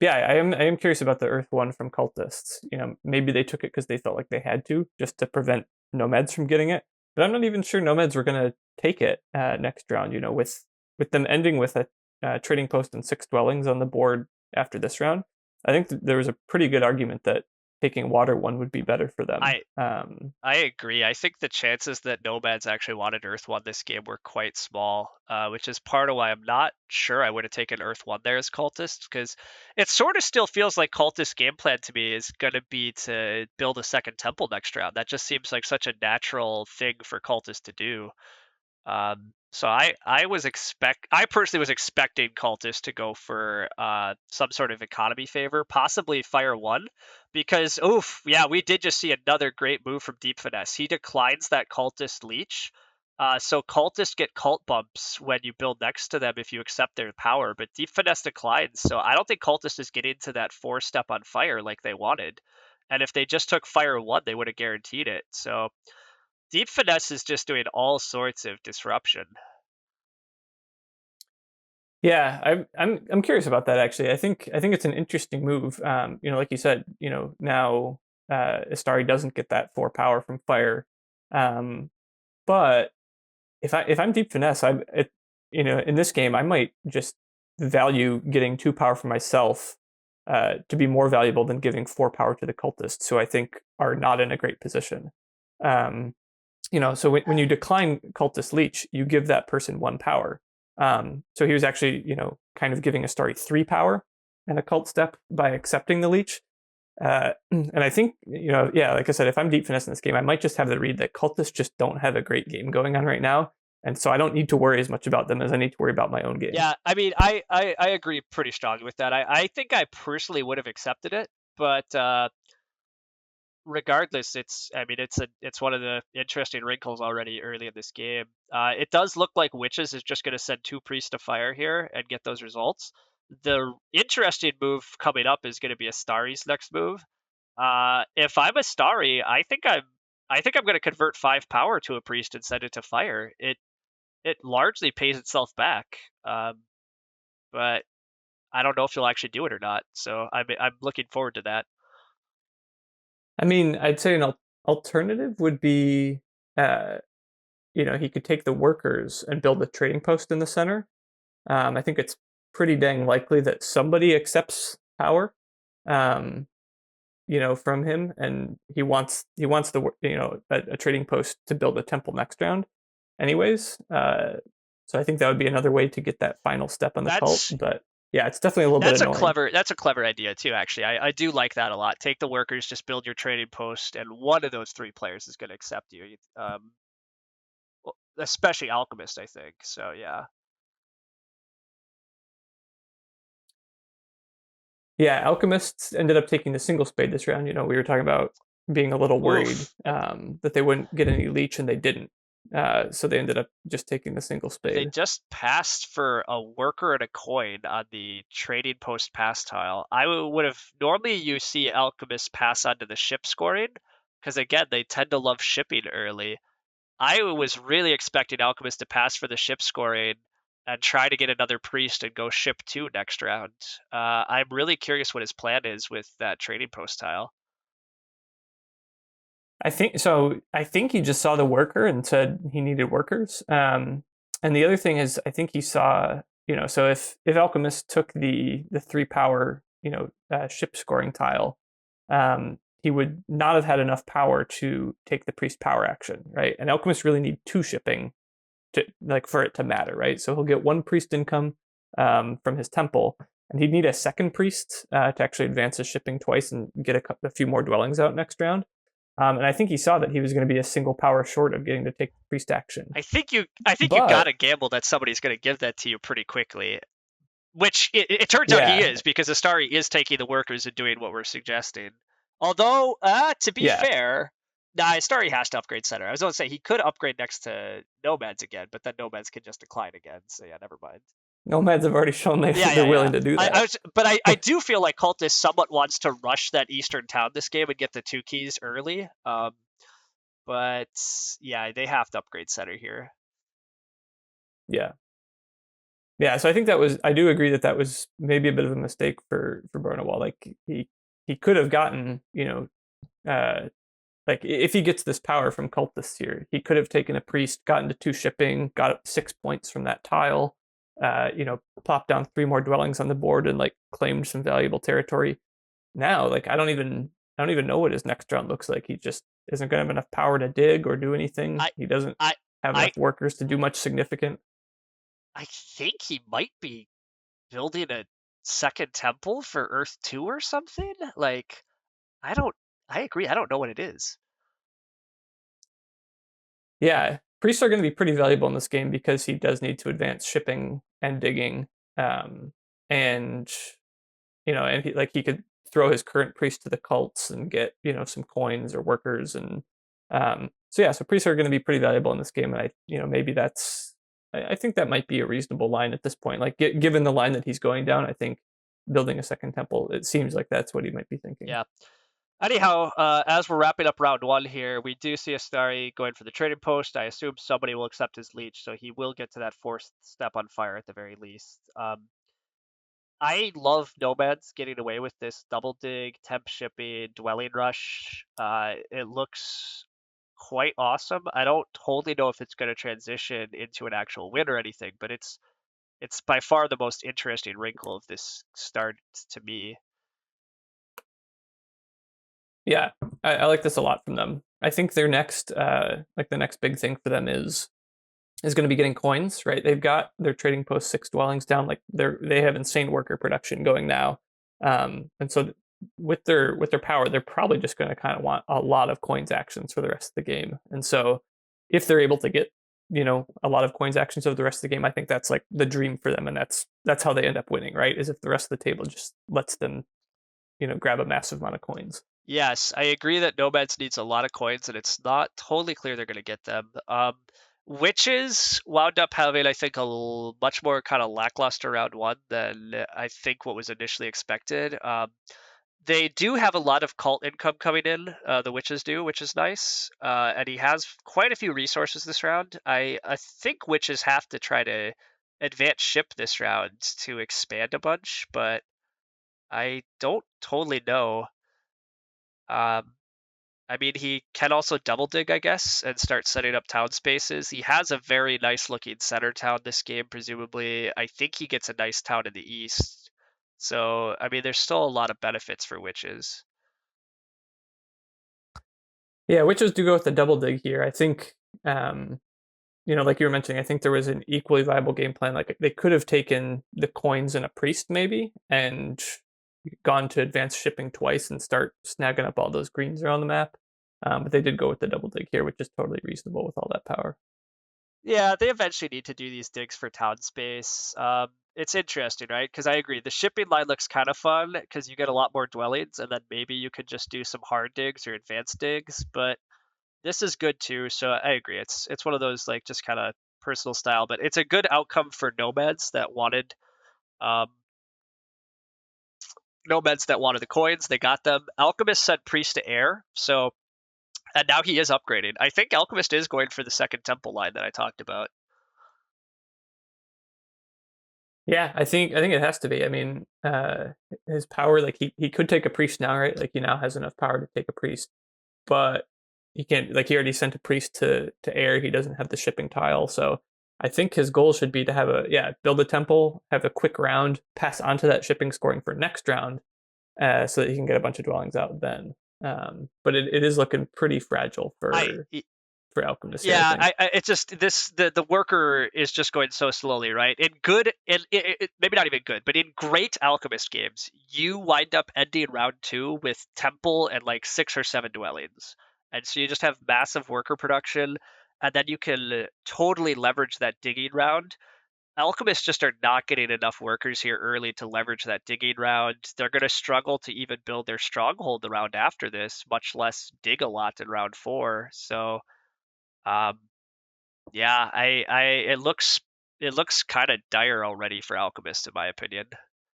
I am curious about the Earth one from cultists. Maybe they took it because they felt like they had to, just to prevent nomads from getting it. But I'm not even sure nomads were gonna take it next round. With them ending with a trading post and 6 dwellings on the board after this round. I think there was a pretty good argument that taking water one would be better for them. I agree. I think the chances that nomads actually wanted Earth 1 this game were quite small, which is part of why I'm not sure I would have taken Earth 1 there as cultist, because it sort of still feels like cultist game plan to me is going to be to build a second temple next round. That just seems like such a natural thing for cultists to do. So I personally was expecting cultists to go for some sort of economy favor, possibly fire 1, because oof, yeah, we did just see another great move from Deep Finesse. He declines that cultist leech. So cultists get cult bumps when you build next to them if you accept their power, but Deep Finesse declines. So I don't think cultist is getting to that 4-step on fire like they wanted. And if they just took fire 1, they would have guaranteed it. So Deep Finesse is just doing all sorts of disruption. Yeah, I'm curious about that actually. I think it's an interesting move. Like you said, now Astari doesn't get that 4 power from fire, but if I'm deep finesse, in this game I might just value getting 2 power for myself to be more valuable than giving 4 power to the cultists, who I think are not in a great position. Um, so when you decline cultist leech, you give that person 1 power. So he was actually, kind of giving Astari 3 power and a cult step by accepting the leech. And I think, yeah, like I said, if I'm deep finesse in this game, I might just have the read that cultists just don't have a great game going on right now. And so I don't need to worry as much about them as I need to worry about my own game. Yeah, I mean, I agree pretty strongly with that. I think I personally would have accepted it, but regardless, it's one of the interesting wrinkles already early in this game. It does look like Witches is just going to send 2 priests to fire here and get those results. The interesting move coming up is going to be Astari's next move. If I'm Astari, I think I'm going to convert 5 power to a priest and send it to fire. It largely pays itself back, but I don't know if you'll actually do it or not. So I'm looking forward to that. I mean, I'd say an alternative would be, he could take the workers and build a trading post in the center. I think it's pretty dang likely that somebody accepts power. Um, from him, and he wants a trading post to build a temple next round, anyways. So I think that would be another way to get that final step on the cult. That's But yeah, it's definitely a little bit annoying. that's a clever idea too. Actually, I do like that a lot. Take the workers, just build your trading post, and one of those 3 players is going to accept you. Well, especially alchemist, I think. So yeah. Yeah, alchemists ended up taking the single spade this round. We were talking about being a little worried Oof. that they wouldn't get any leech, and they didn't. So they ended up just taking the single They spade. just passed for a worker and a coin on the trading post pass tile. I would have normally you see alchemists pass onto the ship scoring because again they tend to love shipping early. I was really expecting Alchemist to pass for the ship scoring and try to get another priest and go ship 2 next round. I'm really curious what his plan is with that trading post tile. I think so. I think he just saw the worker and said he needed workers. And the other thing is, I think he saw, so if Alchemist took the 3 power, ship scoring tile, he would not have had enough power to take the priest power action, right? And Alchemists really need 2 shipping to for it to matter, right? So he'll get 1 priest income from his temple, and he'd need a second priest to actually advance his shipping twice and get a few more dwellings out next round. And I think he saw that he was going to be a single power short of getting to take priest action. I think you But got to gamble that somebody's going to give that to you pretty quickly, which it turns out he is, because Astari is taking the workers and doing what we're suggesting. Although, to be fair, Astari has to upgrade center. I was going to say he could upgrade next to Nomads again, but then Nomads can just decline again. So yeah, never mind. Nomads have already shown they're willing to do that. I do feel like Cultist somewhat wants to rush that eastern town this game and get the 2 keys early. But yeah, they have to upgrade center here. Yeah. Yeah, so I think I do agree that was maybe a bit of a mistake for Bernawal. Like he could have gotten, like if he gets this power from Cultists here, he could have taken a priest, gotten to 2 shipping, got up 6 points from that tile, plopped down 3 more dwellings on the board and claimed some valuable territory. Now, I don't even know what his next round looks like. He just isn't going to have enough power to dig or do anything. He doesn't have enough workers to do much significant. I think he might be building a second temple for Earth 2 or something. I agree. I don't know what it is. Yeah, priests are going to be pretty valuable in this game because he does need to advance shipping and digging. And and he could throw his current priest to the cults and get some coins or workers, and so priests are going to be pretty valuable in this game. And maybe I think that might be a reasonable line at this point. Given the line that he's going down, I think building a second temple, it seems like that's what he might be thinking. Yeah. Anyhow, as we're wrapping up round 1 here, we do see Astari going for the trading post. I assume somebody will accept his leech, so he will get to that 4th step on fire at the very least. I love Nomads getting away with this double dig, temp shipping, dwelling rush. It looks quite awesome. I don't totally know if it's going to transition into an actual win or anything, but it's by far the most interesting wrinkle of this start to me. Yeah, I like this a lot from them. I think their next, the next big thing for them is going to be getting coins, right? They've got their trading post 6 dwellings down. They have insane worker production going now, and so with their power, they're probably just going to kind of want a lot of coins actions for the rest of the game. And so if they're able to get a lot of coins actions over the rest of the game, I think that's the dream for them, and that's how they end up winning, right? Is if the rest of the table just lets them grab a massive amount of coins. Yes, I agree that Nomads needs a lot of coins, and it's not totally clear they're going to get them. Witches wound up having, I think, a much more kind of lackluster round 1 than I think what was initially expected. They do have a lot of cult income coming in, the Witches do, which is nice. And he has quite a few resources this round. I think Witches have to try to advance ship this round to expand a bunch, but I don't totally know. I mean, he can also double dig, I guess, and start setting up town spaces. He has a very nice looking center town this game, presumably. I think he gets a nice town in the east. So, I mean, there's still a lot of benefits for Witches. Yeah, Witches do go with the double dig here. I think, like you were mentioning, I think there was an equally viable game plan. They could have taken the coins and a priest maybe and gone to advanced shipping twice and start snagging up all those greens around the map. But they did go with the double dig here, which is totally reasonable with all that power. Yeah, they eventually need to do these digs for town space. It's interesting, right? Because I agree, the shipping line looks kind of fun because you get a lot more dwellings, and then maybe you could just do some hard digs or advanced digs. But this is good too, so I agree. It's one of those just kind of personal style, but it's a good outcome for Nomads that wanted the coins. They got them. Alchemist sent priest to air, so And now he is upgrading. I think Alchemist is going for the second temple line that I talked about. Yeah, I think it has to be. I mean, his power, like he could take a priest now, right? Like he now has enough power to take a priest, but he can't. Like he already sent a priest to air. He doesn't have the shipping tile, so I think his goal should be to have a build a temple, have a quick round, pass onto that shipping scoring for next round, so that he can get a bunch of dwellings out then. But it is looking pretty fragile I for Alchemist here, I Yeah, think. it's just the worker is just going so slowly, right? In good, maybe not even good, but in great alchemist games, you wind up ending round two with temple and like 6 or 7 dwellings, and so you just have massive worker production, and then you can totally leverage that digging round. Alchemists just are not getting enough workers here early to leverage that digging round. They're going to struggle to even build their stronghold around after this, much less dig a lot in round four. So. Um, yeah, I it looks kind of dire already for Alchemist in my opinion,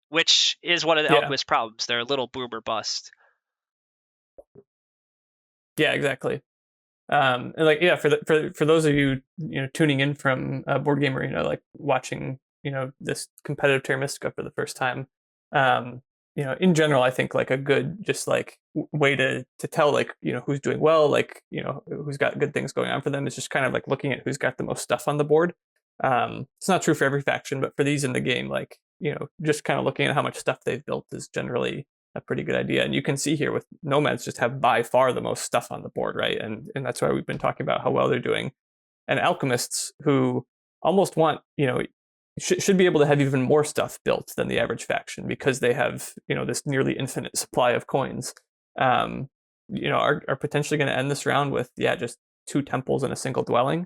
which is one of the Yeah, Alchemist problems. They're a little boomer bust. yeah, exactly. And like for those of you tuning in from Board Game Arena, like watching this competitive Terra Mystica for the first time, um, in general, I think like a good just like way to tell like who's doing well, like who's got good things going on for them is just kind of like looking at who's got the most stuff on the board. It's not true for every faction, but for these in the game, like just kind of looking at how much stuff they've built is generally a pretty good idea. And you can see here with Nomads just have by far the most stuff on the board, right? And that's why we've been talking about how well they're doing. And Alchemists who almost want, should be able to have even more stuff built than the average faction because they have, this nearly infinite supply of coins. Um, are potentially going to end this round with, just 2 temples and a single dwelling.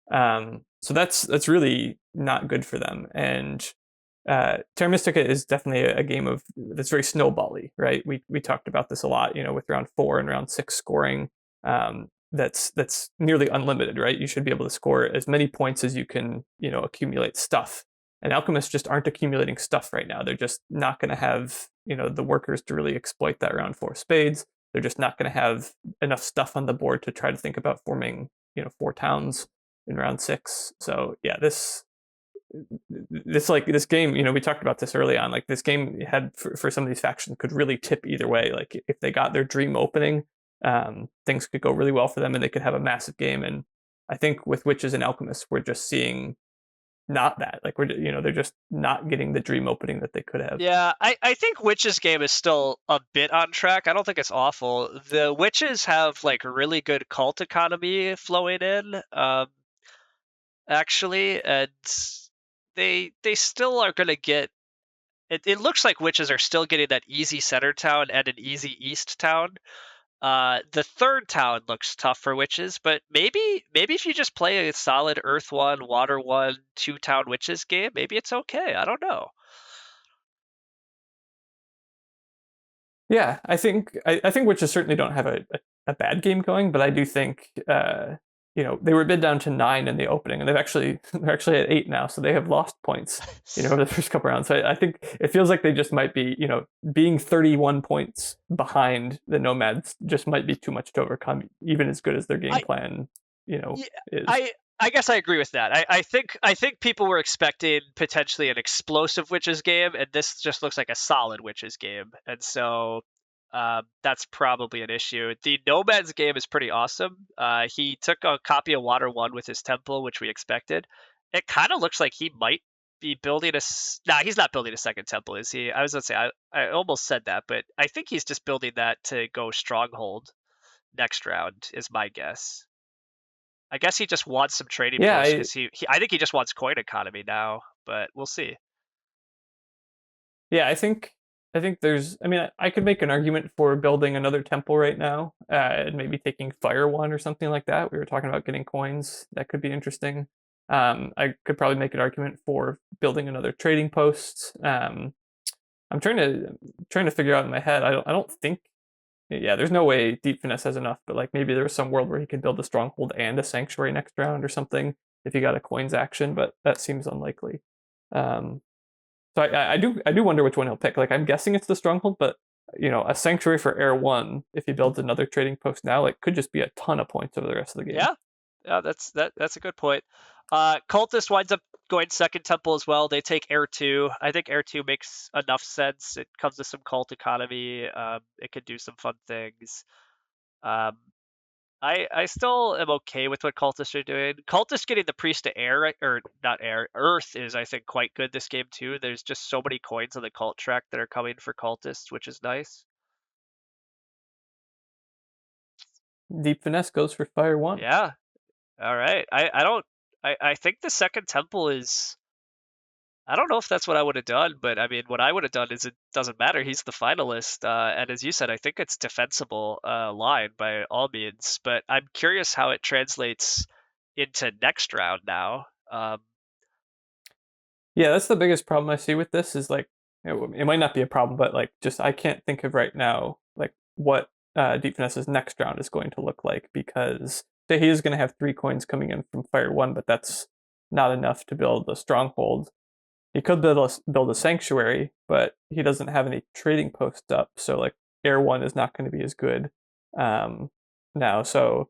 So that's really not good for them. And Terra Mystica is definitely a game of that's very snowbally, right? We talked about this a lot, with round 4 and round 6 scoring. That's nearly unlimited, right? You should be able to score as many points as you can, accumulate stuff. And alchemists just aren't accumulating stuff right now. They're just not going to have, the workers to really exploit that round 4 spades. They're just not going to have enough stuff on the board to try to think about forming, 4 towns in round 6. So yeah, this game, we talked about this early on, like this game had for some of these factions could really tip either way. Like if they got their dream opening, things could go really well for them and they could have a massive game. And I think with Witches and Alchemists we're just seeing not that, like they're just not getting the dream opening that they could have. Yeah, I think Witch's game is still a bit on track. I don't think it's awful. The Witches have like really good cult economy flowing in, actually, and they still are gonna get. It looks like Witches are still getting that easy center town and an easy east town. The third town looks tough for witches, but maybe if you just play a solid Earth 1, Water 1, 2 town witches game, maybe it's okay. I don't know. Yeah, I think Witches certainly don't have a bad game going, but I do think they were bid down to 9 in the opening, and they're actually at 8 now, so they have lost points, over the first couple rounds. So I think it feels like they just might be, being 31 points behind the Nomads just might be too much to overcome, even as good as their game I plan, yeah, is. I guess I agree with that. I think people were expecting potentially an explosive witches game, and this just looks like a solid witches game, and so that's probably an issue. The Nomads game is pretty awesome. He took a copy of Water One with his temple, which we expected. It kind of looks like he might be building Nah, he's not building a second temple, is he? I was gonna say I almost said that, but I think he's just building that to go stronghold next round, is my guess. I guess he just wants some trading Yeah, posts because I think he just wants coin economy now, but we'll see. yeah, I think there's. I mean, I could make an argument for building another temple right now, and maybe taking Fire One or something like that. We were talking about getting coins. That could be interesting. I could probably make an argument for building another trading post. I'm trying to figure out in my head. I don't think. Yeah, there's no way Deep Finesse has enough, but like maybe there's some world where he could build a stronghold and a sanctuary next round or something if he got a coins action, but that seems unlikely. Um, so I do wonder which one he'll pick. Like I'm guessing it's the stronghold, but a sanctuary for Air 1, if he builds another trading post now, like could just be a ton of points over the rest of the game. Yeah, yeah, that's a good point. Cultist winds up going second temple as well. They take Air 2. I think Air 2 makes enough sense. It comes with some cult economy. It could do some fun things. Um, I still am okay with what cultists are doing. Cultists getting the priest to air, or not air, earth is I think quite good this game too. There's just so many coins on the cult track that are coming for cultists, which is nice. Deep Finesse goes for Fire 1. Yeah. All right. I don't. I think the second temple is. I don't know if that's what I would have done, but I mean, what I would have done is it doesn't matter. He's the finalist, and as you said, I think it's defensible line by all means. But I'm curious how it translates into next round now. Yeah, that's the biggest problem I see with this is like it might not be a problem, but like just I can't think of right now like what Deep Finesse's next round is going to look like because say he is going to have 3 coins coming in from Fire 1, but that's not enough to build a stronghold. He could build a sanctuary, but he doesn't have any trading posts up, so like Air 1 is not going to be as good um, now. So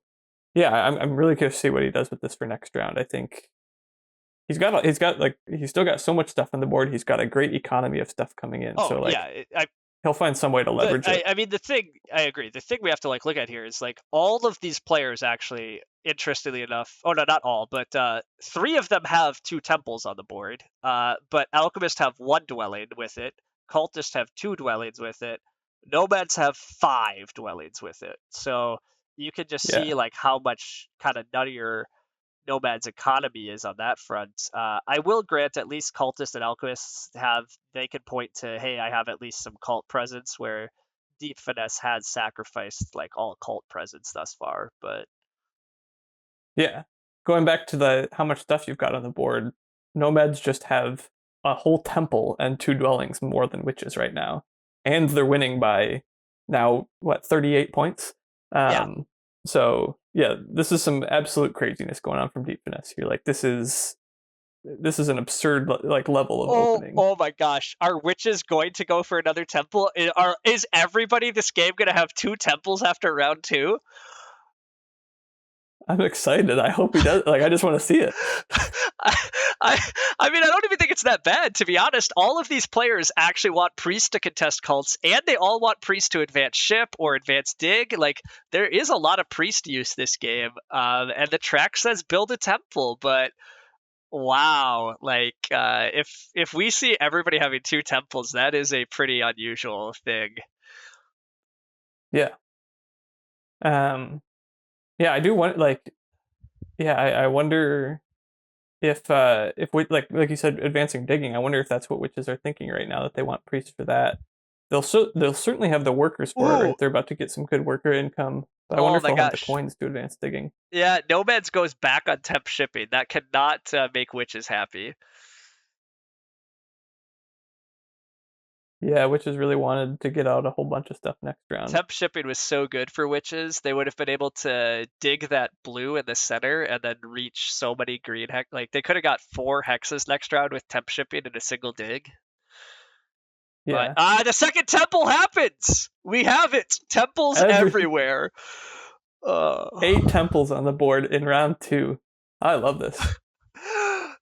yeah, I'm really curious to see what he does with this for next round. I think he's still got so much stuff on the board. He's got a great economy of stuff coming in. Oh So yeah, like he'll find some way to leverage it. I mean, the thing I agree. The thing we have to like look at here is like all of these players actually, interestingly enough, oh no, not all, but 3 of them have 2 temples on the board. But alchemists have 1 dwelling with it. Cultists have 2 dwellings with it. Nomads have 5 dwellings with it. So you can just see Yeah. like how much kind of nuttier Nomad's economy is on that front. I will grant at least cultists and alchemists they can point to, hey, I have at least some cult presence where Deep Finesse has sacrificed like all cult presence thus far. But Yeah. Going back to the how much stuff you've got on the board, nomads just have a whole temple and 2 dwellings more than witches right now. And they're winning by now, what, 38 points? yeah. So yeah, this is some absolute craziness going on from Deep Finesse here. Like this is an absurd like level of opening. Oh my gosh. Are witches going to go for another temple? Is everybody this game gonna have 2 temples after round 2? I'm excited. I hope he does. Like, I just want to see it. I, I mean, I don't even think it's that bad, to be honest. All of these players actually want priests to contest cults, and they all want priests to advance ship or advance dig. Like, there is a lot of priest use this game, and the track says build a temple, but wow, like, if we see everybody having 2 temples, that is a pretty unusual thing. Yeah. Yeah, I do want like, yeah, I wonder if we like you said, advancing digging. I wonder if that's what witches are thinking right now that they want priests for that. They'll certainly have the workers for Ooh, it. They're about to get some good worker income, but I wonder oh if my they'll have the gosh. coins to advance digging. Yeah, Nomads goes back on temp shipping. That cannot make witches happy. Yeah, witches really wanted to get out a whole bunch of stuff next round. Temp shipping was so good for witches. They would have been able to dig that blue in the center and then reach so many green hex. Like they could have got 4 hexes next round with temp shipping in a single dig. But Yeah, the second temple happens. We have it. Temples every everywhere. 8 temples on the board in round 2. I love this.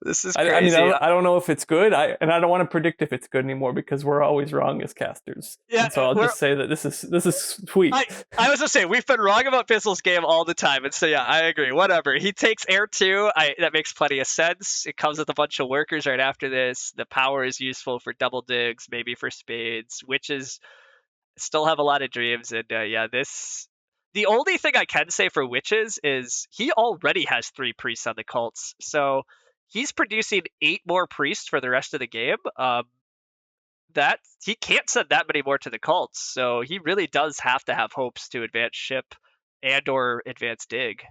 This is I mean, crazy. I don't know if it's good. I don't want to predict if it's good anymore because we're always wrong as casters. Yeah, And so I'll just say that this is sweet. I was gonna say we've been wrong about Fizzle's game all the time, and so yeah, I agree. Whatever. He takes Air 2. That makes plenty of sense. It comes with a bunch of workers right after this. The power is useful for double digs, maybe for spades. Witches still have a lot of dreams, and yeah, this. The only thing I can say for witches is he already has 3 priests on the cults, so he's producing 8 more priests for the rest of the game. That he can't send that many more to the cults, so he really does have to have hopes to advance ship and or advance dig.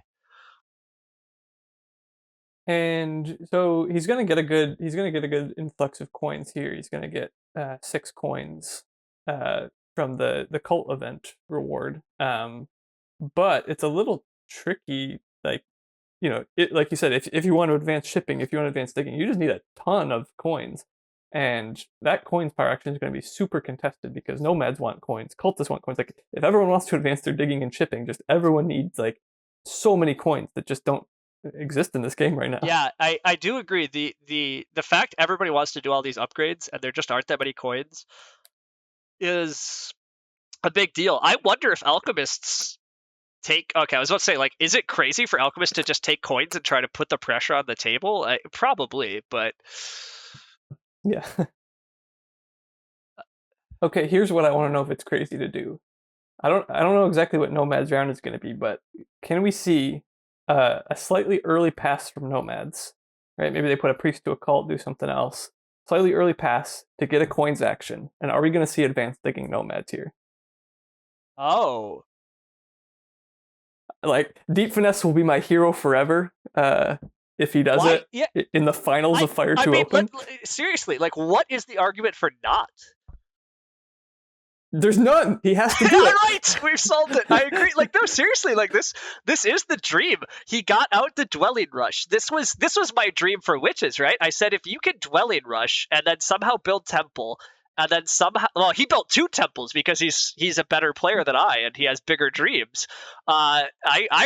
And so he's gonna get a good influx of coins here. He's gonna get 6 coins from the cult event reward. But it's a little tricky, like it like you said, if you want to advance shipping, if you want to advance digging, you just need a ton of coins. And that coins power action is going to be super contested because nomads want coins, cultists want coins. Like if everyone wants to advance their digging and shipping, just everyone needs like so many coins that just don't exist in this game right now. Yeah, I do agree. The fact everybody wants to do all these upgrades and there just aren't that many coins is a big deal. I wonder if alchemists take. Okay, I was about to say, like, is it crazy for alchemists to just take coins and try to put the pressure on the table? Probably, but Yeah. Okay, here's what I want to know if it's crazy to do. I don't know exactly what Nomad's round is going to be, but can we see a slightly early pass from Nomads? Right? Maybe they put a priest to a cult, do something else. Slightly early pass to get a coins action. And are we going to see advanced digging Nomads here? oh, Like Deep Finesse will be my hero forever if he does why? it Yeah, in the finals of Fire 2 I mean, Open. seriously, like, what is the argument for not? There's none. He has to do All it. right, we've solved it. I agree. Like, no, seriously, like this is the dream. He got out the dwelling rush. This was my dream for witches, right? I said if you can dwelling rush and then somehow build temple, and then somehow, well, he built 2 temples because he's a better player than I, and he has bigger dreams. I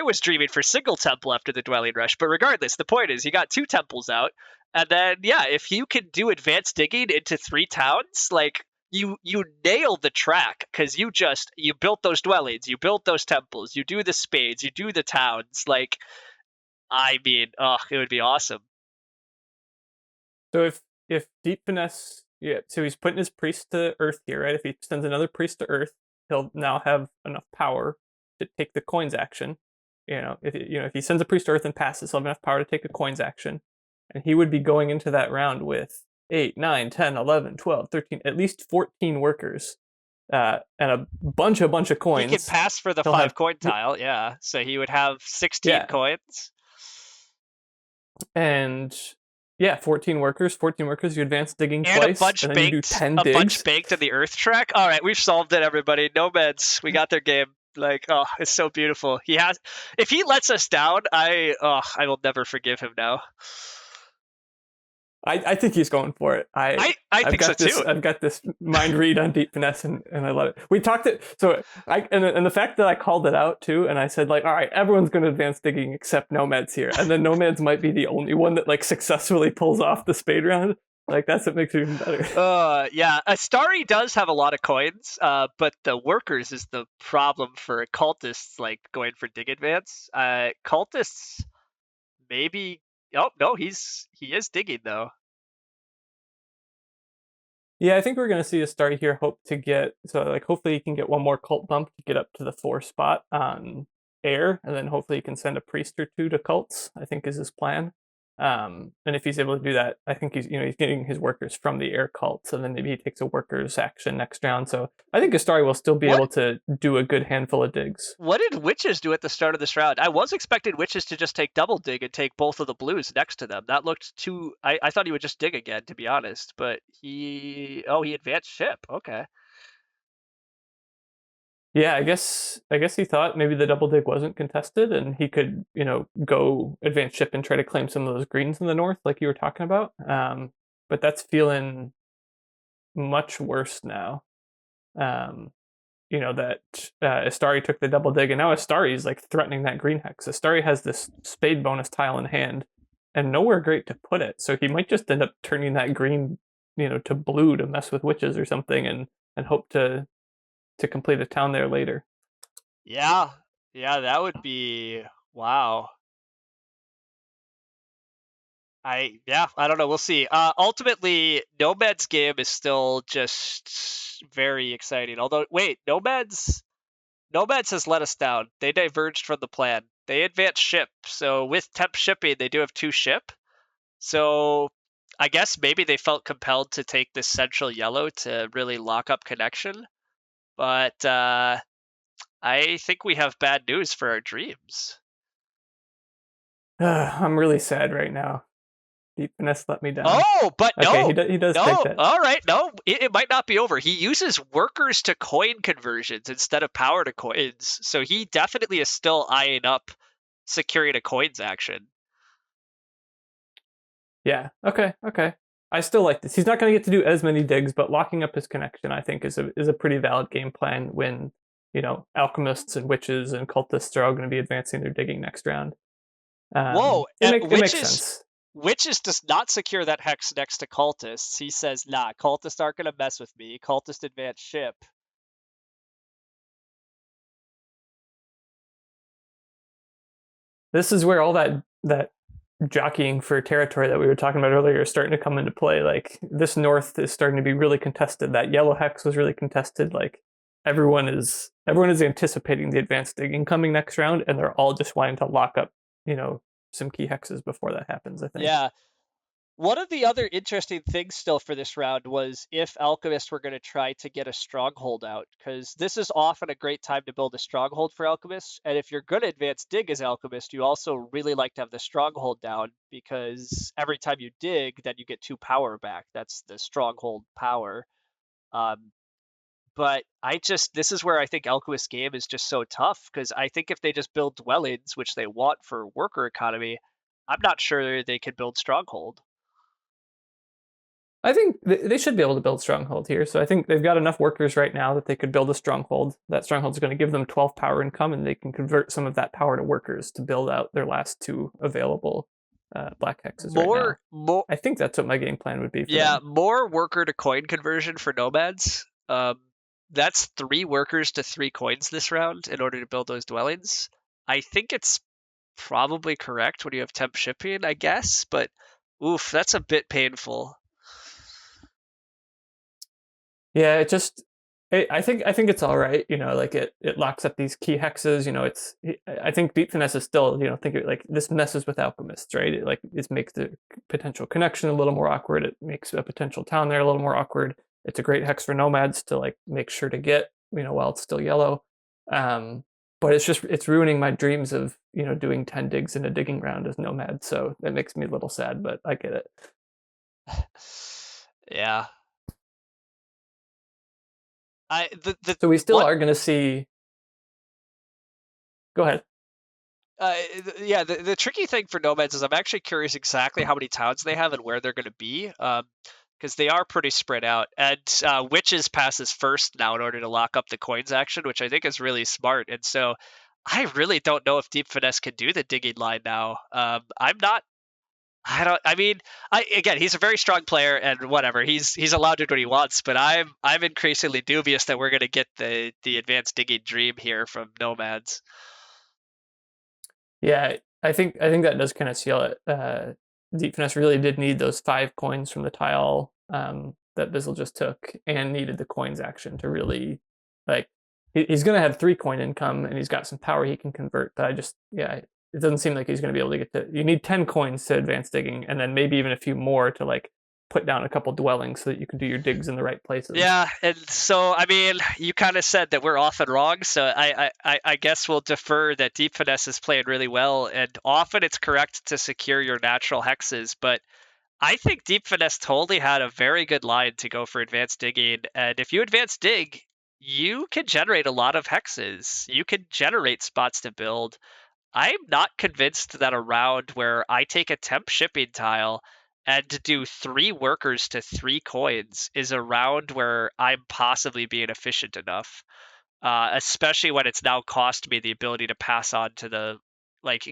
was dreaming for single temple after the dwelling rush, but regardless, the point is he got 2 temples out, and then yeah, if you can do advanced digging into 3 towns, like you nail the track because you built those dwellings, you built those temples, you do the spades, you do the towns. Like, I mean, it would be awesome. So if Deep Finesse, yeah, so he's putting his priest to Earth here, right? If he sends another priest to Earth, he'll now have enough power to take the coins action. If he sends a priest to Earth and passes, he'll have enough power to take a coins action, and he would be going into that round with 8, 9, 10, 11, 12, 13, at least 14 workers, and a bunch of coins. He could pass for the 5 coin tile, yeah. So he would have 16 coins. And yeah, 14 workers, you advance digging and twice, a bunch and then baked, you do 10 digs. A bunch baked in the earth track. All right, we've solved it, everybody. Nomads, we got their game. Like, oh, it's so beautiful. If he lets us down, I will never forgive him now. I think he's going for it. I think so too. I've got this mind read on Deep Finesse, and I love it. We talked it, and the fact that I called it out too, and I said like, all right, everyone's going to advance digging except Nomads here, and then Nomads might be the only one that like successfully pulls off the spade round. Like that's what makes it even better. Yeah, Astari does have a lot of coins, but the workers is the problem for cultists. Like going for dig advance, cultists maybe. Oh no, he is digging though. Yeah, I think we're going to see Astari here hope to get, so like hopefully he can get one more cult bump to get up to the 4 spot on air, and then hopefully he can send a priest or 2 to cults, I think is his plan. And if he's able to do that, I think he's getting his workers from the air cults, and then maybe he takes a workers action next round. So I think Astari will still be able to do a good handful of digs. What did witches do at the start of this round? I was expecting witches to just take double dig and take both of the blues next to them. That looked too. I thought he would just dig again, to be honest. But he advanced ship. Okay. Yeah, I guess he thought maybe the double dig wasn't contested and he could, go advance ship and try to claim some of those greens in the north like you were talking about. But that's feeling much worse now. That Astari took the double dig, and now Astari is like threatening that green hex. Astari has this spade bonus tile in hand and nowhere great to put it. So he might just end up turning that green, to blue to mess with witches or something and hope to complete a town there later. Yeah, that would be wow. I don't know. We'll see. Ultimately, Nomad's game is still just very exciting. Although, wait, Nomads has let us down. They diverged from the plan. They advanced ship. So with temp shipping, they do have 2 ship. So I guess maybe they felt compelled to take this central yellow to really lock up connection. But I think we have bad news for our dreams. I'm really sad right now. Deep Finesse let me down. Oh, but no. Okay, he does no. take that. All right, no, it might not be over. He uses workers to coin conversions instead of power to coins. So he definitely is still eyeing up securing a coins action. Yeah, okay. I still like this. He's not going to get to do as many digs, but locking up his connection, I think, is a pretty valid game plan when alchemists and witches and cultists are all going to be advancing their digging next round. Whoa, It makes sense. Witches does not secure that hex next to cultists. He says, nah, cultists aren't gonna mess with me. Cultist advanced ship. This is where all that jockeying for territory that we were talking about earlier is starting to come into play. Like this north is starting to be really contested. That yellow hex was really contested. Like everyone is anticipating the advanced digging coming next round, and they're all just wanting to lock up, some key hexes before that happens, I think. Yeah. One of the other interesting things still for this round was if Alchemists were going to try to get a stronghold out, because this is often a great time to build a stronghold for Alchemists. And if you're going to advance dig as Alchemist, you also really like to have the stronghold down, because every time you dig, then you get 2 power back. That's the stronghold power. But this is where I think Alchemist game is just so tough, because I think if they just build dwellings, which they want for worker economy, I'm not sure they could build stronghold. I think they should be able to build stronghold here. So I think they've got enough workers right now that they could build a stronghold. That stronghold is going to give them 12 power income, and they can convert some of that power to workers to build out their last 2 available black hexes right now. I think that's what my game plan would be for them. More worker to coin conversion for nomads. That's 3 workers to 3 coins this round in order to build those dwellings. I think it's probably correct when you have temp shipping, I guess, but oof, that's a bit painful. Yeah, I think it's all right. Like it locks up these key hexes. I think Deep Finesse is still, think of it like this messes with alchemists, right? It makes the potential connection a little more awkward. It makes a potential town there a little more awkward. It's a great hex for nomads to like make sure to get, while it's still yellow. But it's ruining my dreams of, doing 10 digs in a digging round as nomad. So that makes me a little sad, but I get it. Yeah. So we still are going to see. Go ahead. Yeah, the tricky thing for nomads is I'm actually curious exactly how many towns they have and where they're going to be, because they are pretty spread out. And witches passes first now in order to lock up the coins action, which I think is really smart. And so I really don't know if Deep Finesse can do the digging line now. I'm not. I don't. I mean, again, he's a very strong player, and whatever. He's allowed to do what he wants. But I'm increasingly dubious that we're going to get the advanced digging dream here from nomads. Yeah, I think that does kind of seal it. Deep Finesse really did need those 5 coins from the tile that Bizzle just took, and needed the coins action to really, like, he's going to have 3 coin income, and he's got some power he can convert. But it doesn't seem like he's going to be able to get to. You need 10 coins to advance digging, and then maybe even a few more to like put down a couple dwellings so that you can do your digs in the right places. Yeah, and so I mean, you kind of said that we're often wrong, so I guess we'll defer that Deep Finesse is playing really well, and often it's correct to secure your natural hexes, but I think Deep Finesse totally had a very good line to go for advanced digging, and if you advance dig, you can generate a lot of hexes. You can generate spots to build. I'm not convinced that a round where I take a temp shipping tile and do 3 workers to 3 coins is a round where I'm possibly being efficient enough, especially when it's now cost me the ability to pass on to the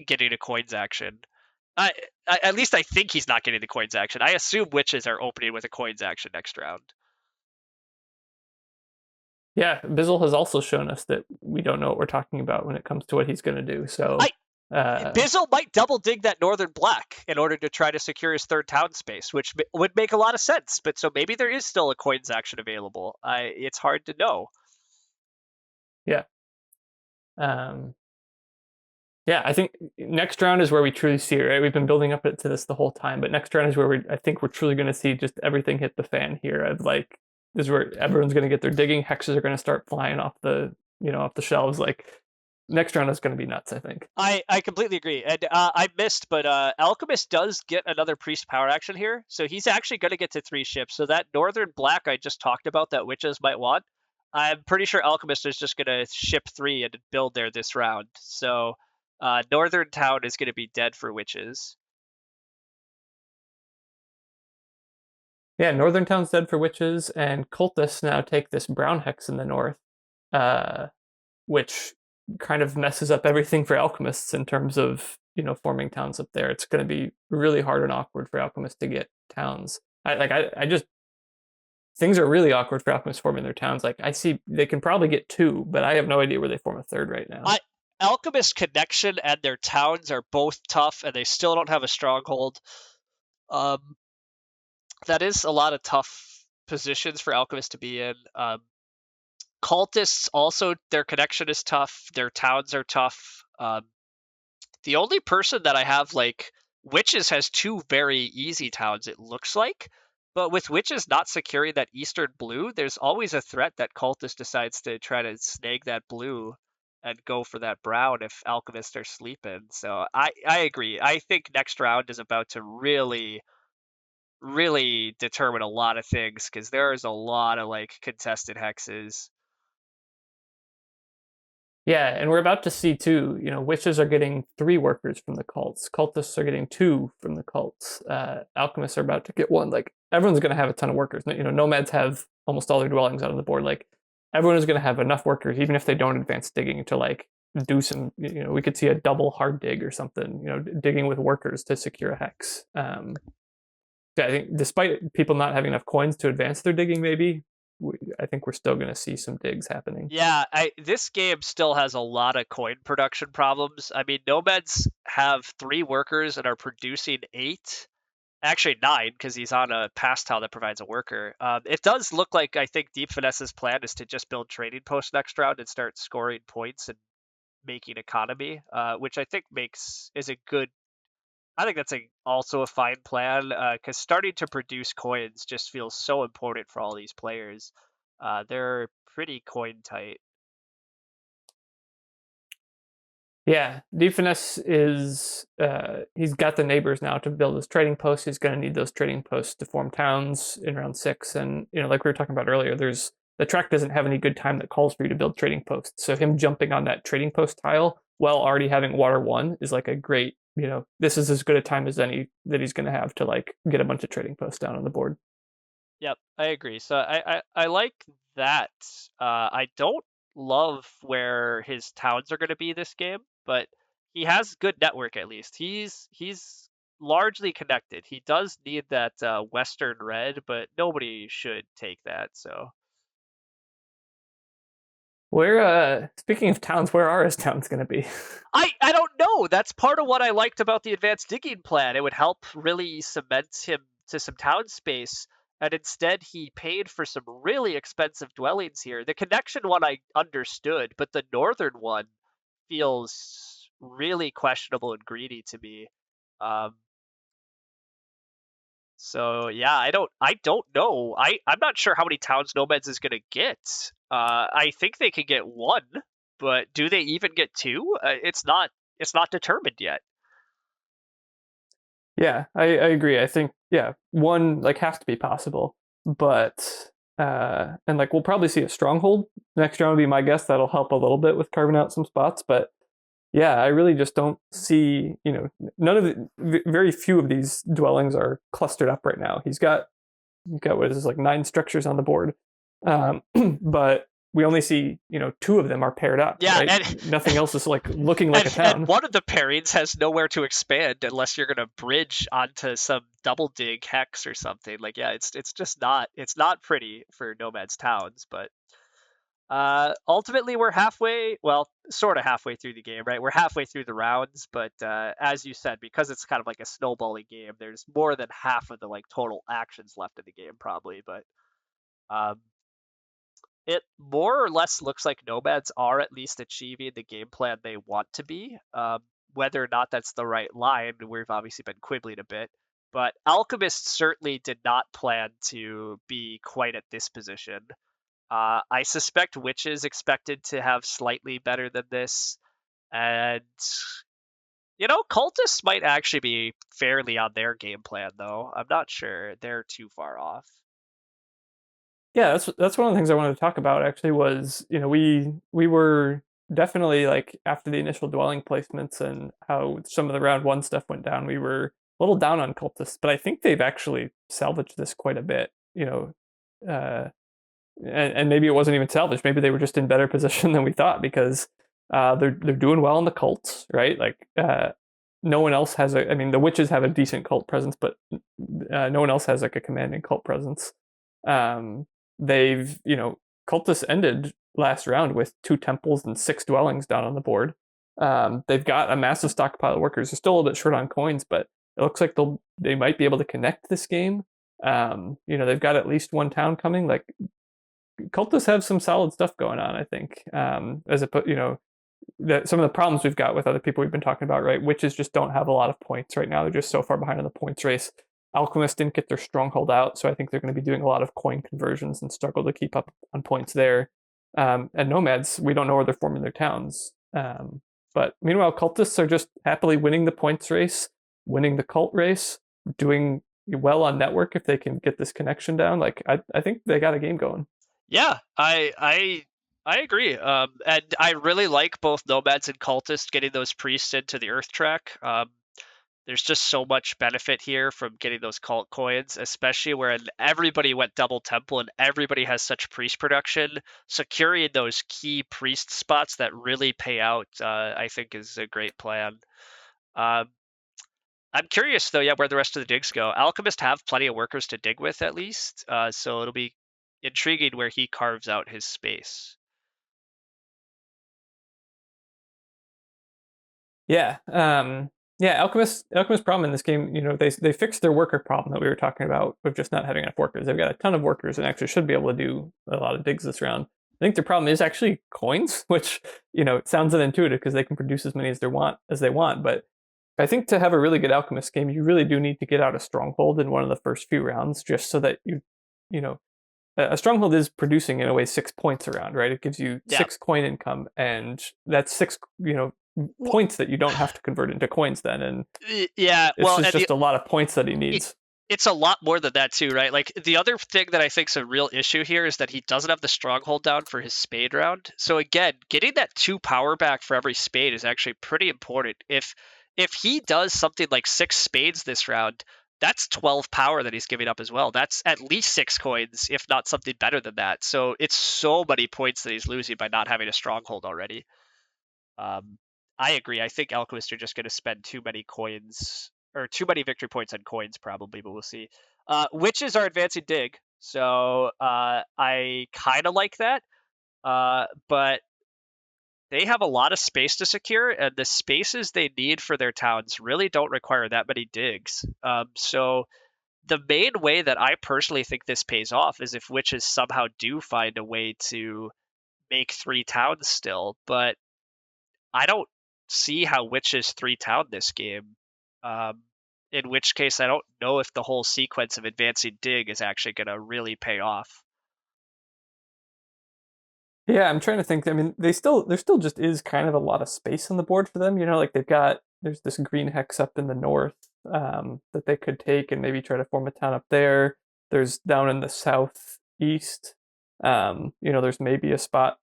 getting a coins action. At least I think he's not getting the coins action. I assume witches are opening with a coins action next round. Yeah, Bizzle has also shown us that we don't know what we're talking about when it comes to what he's going to do. So Bizzle might double dig that northern black in order to try to secure his 3rd town space, which would make a lot of sense. But so maybe there is still a coins action available. It's hard to know. Yeah. Yeah, I think next round is where we truly see it, right? We've been building up to this the whole time, but next round is where I think we're truly going to see just everything hit the fan here. Of like, this is where everyone's going to get their digging. Hexes are going to start flying off the shelves. Like, next round is going to be nuts, I think. I completely agree. And I missed, but Alchemist does get another priest power action here. So he's actually going to get to 3 ships. So that northern black I just talked about that witches might want, I'm pretty sure Alchemist is just going to ship 3 and build there this round. So northern town is going to be dead for witches. Yeah, Northern Town's dead for witches, and cultists now take this brown hex in the north, uh, which kind of messes up everything for alchemists in terms of forming towns up there. It's going to be really hard and awkward for alchemists to get towns. I just things are really awkward for alchemists forming their towns. Like I see they can probably get two, but I have no idea where they form a third right now. Alchemist Connection and their towns are both tough, and they still don't have a stronghold. That is a lot of tough positions for alchemists to be in. Cultists also, their connection is tough. Their towns are tough. The only person that I have like Witches has two very easy towns, it looks like. But with Witches not securing that eastern blue, there's always a threat that Cultist decides to try to snag that blue and go for that brown if Alchemists are sleeping. So I agree. I think next round is about to really, really determine a lot of things because there's a lot of like contested hexes. Yeah, and we're about to see too. Witches are getting 3 workers from the cults. Cultists are getting 2 from the cults. Alchemists are about to get 1. Like everyone's going to have a ton of workers. Nomads have almost all their dwellings out on the board. Like everyone is going to have enough workers, even if they don't advance digging, to like do some. We could see a double hard dig or something. Digging with workers to secure a hex. I think despite people not having enough coins to advance their digging, maybe I think we're still going to see some digs happening. Yeah, this game still has a lot of coin production problems. I mean, Nomads have 3 workers and are producing 8. Actually, 9, because he's on a pass tile that provides a worker. It does look like I think Deep Finesse's plan is to just build trading posts next round and start scoring points and making economy, which I think is a good. I think that's also a fine plan because starting to produce coins just feels so important for all these players. They're pretty coin tight. Yeah, Deep Finesse is he's got the neighbors now to build his trading posts. He's going to need those trading posts to form towns in round 6, and like we were talking about earlier, the track doesn't have any good time that calls for you to build trading posts. So him jumping on that trading post tile while already having water 1 is like a great, this is as good a time as any that he's going to have to like get a bunch of trading posts down on the board. Yep, I agree. So I like that. I don't love where his towns are going to be this game, but he has good network at least. He's largely connected. He does need that Western red, but nobody should take that. So Where speaking of towns, where are his towns going to be? I don't know. That's part of what I liked about the advanced digging plan. It would help really cement him to some town space. And instead, he paid for some really expensive dwellings here. The connection one I understood, but the northern one feels really questionable and greedy to me. Um, so yeah, I don't know. I'm not sure how many towns Nomads is gonna get. I think they could get 1, but do they even get 2? It's not determined yet. Yeah, I agree. I think 1 like has to be possible, but and like we'll probably see a stronghold next round would be my guess. That'll help a little bit with carving out some spots, but yeah, I really just don't see none of very few of these dwellings are clustered up right now. You've got what is this, like 9 structures on the board, but we only see 2 of them are paired up. Yeah, right? and Nothing else is like looking like a town. and one of the pairings has nowhere to expand unless you're gonna bridge onto some double dig hex or something. Like yeah, it's just not pretty for Nomad's towns, but ultimately we're sort of halfway through the game, right? We're halfway through the rounds, but as you said, because it's kind of like a snowballing game, there's more than half of the like total actions left in the game probably, but um, it more or less looks like Nomads are at least achieving the game plan they want to be. Whether or not that's the right line, we've obviously been quibbling a bit. But Alchemist certainly did not plan to be quite at this position. I suspect Witches expected to have slightly better than this. And, Cultists might actually be fairly on their game plan, though. I'm not sure. They're too far off. Yeah, that's one of the things I wanted to talk about actually was, we were definitely like after the initial dwelling placements and how some of the round 1 stuff went down, we were little down on cultists, but I think they've actually salvaged this quite a bit. You know, uh, and maybe it wasn't even salvaged. Maybe they were just in better position than we thought because they're doing well in the cults, right? Like no one else has a. I mean, the witches have a decent cult presence, but no one else has like a commanding cult presence. They've cultists ended last round with 2 temples and 6 dwellings down on the board. They've got a massive stockpile of workers. They're still a little bit short on coins, but it looks like they might be able to connect this game. They've got at least 1 town coming. Like cultists have some solid stuff going on, I think. As a some of the problems we've got with other people we've been talking about, right? Witches just don't have a lot of points right now. They're just so far behind in the points race. Alchemists didn't get their stronghold out, so I think they're going to be doing a lot of coin conversions and struggle to keep up on points there. And nomads, we don't know where they're forming their towns. But meanwhile, cultists are just happily winning the points race, winning the cult race, doing well on network if they can get this connection down. Like I think they got a game going. Yeah, I agree. And I really like both nomads and cultists getting those priests into the earth track. There's just so much benefit here from getting those cult coins, especially when everybody went double temple and everybody has such priest production. Securing those key priest spots that really pay out, I think, is a great plan. I'm curious, though, where the rest of the digs go. Alchemists have plenty of workers to dig with, at least, so it'll be intriguing where he carves out his space. Yeah. Alchemist problem in this game, they fixed their worker problem that we were talking about with just not having enough workers. They've got a ton of workers and actually should be able to do a lot of digs this round. I think their problem is actually coins, which, it sounds unintuitive because they can produce as many as they want. But I think to have a really good alchemist game, you really do need to get out a stronghold in one of the first few rounds, just so that a stronghold is producing in a way 6 points around, right? It gives you 6 coin income, and that's 6, points that you don't have to convert into coins then. And it's just a lot of points that he needs. It's a lot more than that too, right? Like the other thing that I think is a real issue here is that he doesn't have the stronghold down for his spade round. So again, getting that 2 power back for every spade is actually pretty important. If he does something like 6 spades this round, that's 12 power that he's giving up as well. That's at least 6 coins, if not something better than that. So it's so many points that he's losing by not having a stronghold already. I agree. I think alchemists are just going to spend too many coins, or too many victory points on coins probably, but we'll see. Witches are advancing dig, so I kind of like that. But they have a lot of space to secure, and the spaces they need for their towns really don't require that many digs. So the main way that I personally think this pays off is if witches somehow do find a way to make 3 towns still, but I don't see how witches 3 town this game. In which case, I don't know if the whole sequence of advancing dig is actually going to really pay off. Yeah, I'm trying to think. I mean, there still just is kind of a lot of space on the board for them. Like there's this green hex up in the north that they could take and maybe try to form a town up there. There's down in the southeast. There's maybe a spot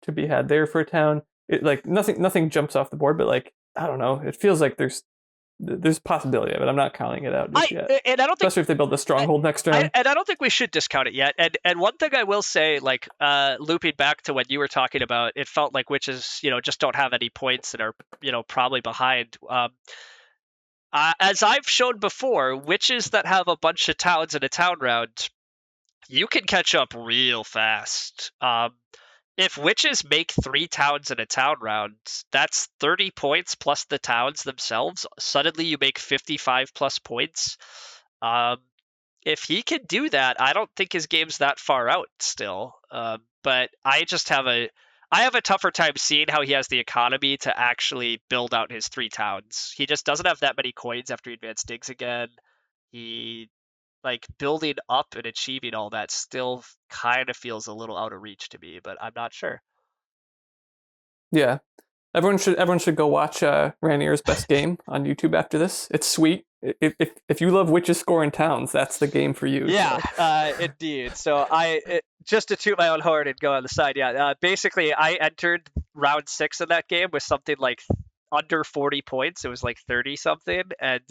to be had there for a town. Nothing jumps off the board, but I don't know. It feels like there's possibility of it. I'm not counting it out just yet. And I don't think, especially if they build the stronghold next round. And I don't think we should discount it yet. And one thing I will say, looping back to when you were talking about, it felt like witches, just don't have any points and are, probably behind. As I've shown before, witches that have a bunch of towns in a town round, you can catch up real fast. If witches make 3 towns in a town round, that's 30 points plus the towns themselves. Suddenly you make 55 plus points. If he can do that, I don't think his game's that far out still. But I just have a tougher time seeing how he has the economy to actually build out his 3 towns. He just doesn't have that many coins after he advanced digs again. He building up and achieving all that still kind of feels a little out of reach to me, but I'm not sure. Yeah. Everyone should go watch Ranior's best game on YouTube after this. It's sweet. If you love witches scoring towns, that's the game for you. Yeah, so. Indeed. So just to toot my own horn and go on the side, basically I entered round 6 of that game with something like under 40 points. It was 30 something, and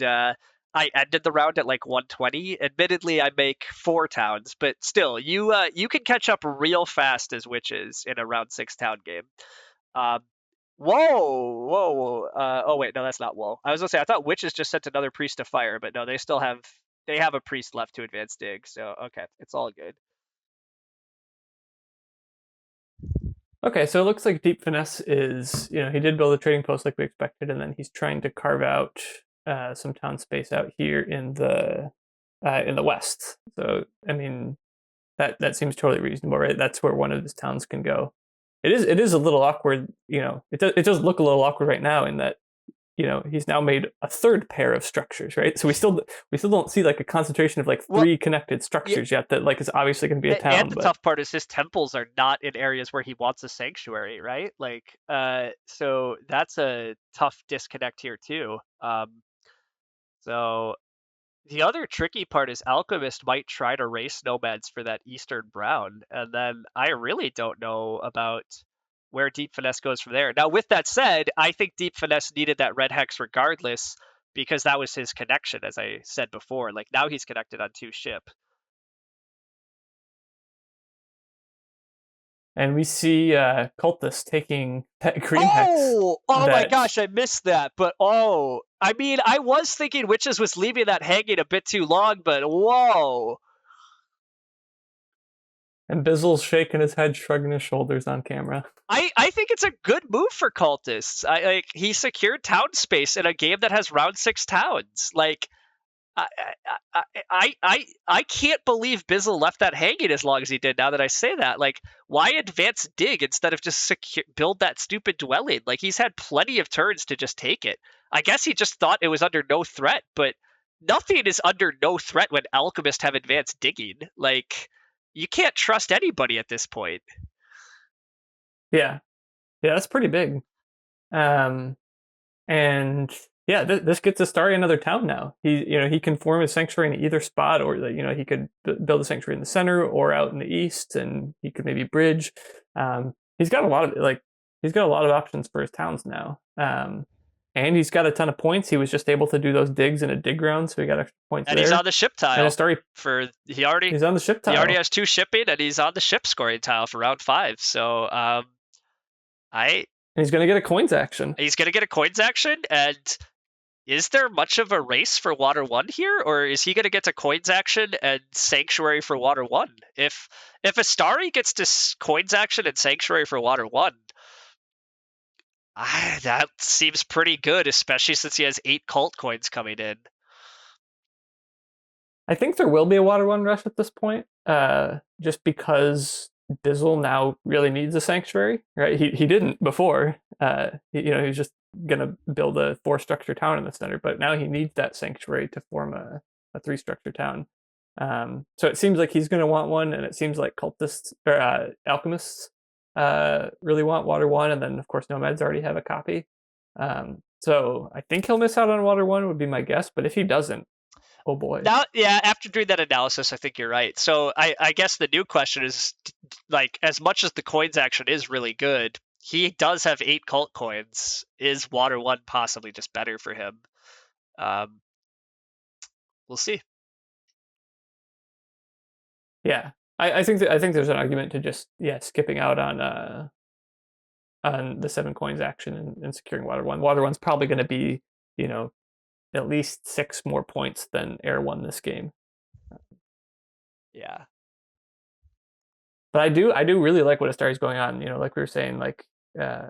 I ended the round at like 120. Admittedly, I make 4 towns, but still, you can catch up real fast as witches in a round 6 town game. Um, whoa. Oh wait, no, that's not whoa. I was gonna say I thought witches just sent another priest to fire, but no, they have a priest left to advance dig. So okay, it's all good. Okay, so it looks like Deep Finesse is, he did build a trading post like we expected, and then he's trying to carve out some town space out here in the west. So I mean, that seems totally reasonable, right? That's where one of his towns can go. It is a little awkward, it does look a little awkward right now in that he's now made a third pair of structures, right? So we still don't see like a concentration of like 3 connected structures yet that like is obviously going to be a town. And the tough part is his temples are not in areas where he wants a sanctuary, right? Like, so that's a tough disconnect here too. So the other tricky part is Alchemist might try to race Nomads for that Eastern Brown, and then I really don't know about where Deep Finesse goes from there. Now, with that said, I think Deep Finesse needed that Red Hex regardless, because that was his connection, as I said before. Like, now he's connected on 2 ship. And we see Cultist taking that green hex. Oh my gosh, I missed that. But I mean, I was thinking Witches was leaving that hanging a bit too long, but whoa. And Bizzle's shaking his head, shrugging his shoulders on camera. I think it's a good move for Cultists. He secured town space in a game that has round 6 towns. Like, I can't believe Bizzle left that hanging as long as he did. Now that I say that, like, why advance dig instead of just build that stupid dwelling? Like, he's had plenty of turns to just take it. I guess he just thought it was under no threat, but nothing is under no threat when Alchemists have advanced digging. Like, you can't trust anybody at this point. Yeah, that's pretty big. And yeah, this gets Astari another town now. He can form a sanctuary in either spot, or he could build a sanctuary in the center or out in the east, and he could maybe bridge. He's got a lot of options for his towns now. And he's got a ton of points. He was just able to do those digs in a dig ground, so he got extra points. And there. He's on the ship tile. And Astari, he's on the ship tile. He already has 2 shipping, and he's on the ship scoring tile for round 5. So he's going to get a coins action. He's going to get a coins action, and is there much of a race for Water 1 here, or is he going to get to coins action and Sanctuary for Water 1? If Astari gets to coins action and Sanctuary for Water 1, that seems pretty good, especially since he has 8 cult coins coming in. I think there will be a Water 1 rush at this point, just because Bizzle now really needs a sanctuary, right? He didn't before. He's just gonna build a 4-structure town in the center, but now he needs that sanctuary to form a 3-structure town. So it seems like he's gonna want one, and it seems like cultists or alchemists really want Water 1, and then of course Nomads already have a copy. So I think he'll miss out on Water 1 would be my guess, but if he doesn't, oh boy. Now, yeah, after doing that analysis, I think you're right. So I guess the new question is, like, as much as the coins action is really good, he does have 8 cult coins. Is Water 1 possibly just better for him? We'll see. Yeah, I think there's an argument to just skipping out on the 7 coins action and securing Water 1. Water 1's probably going to be at least 6 more points than Air 1 this game. Yeah. But I do really like what Astari's going on. Like we were saying, like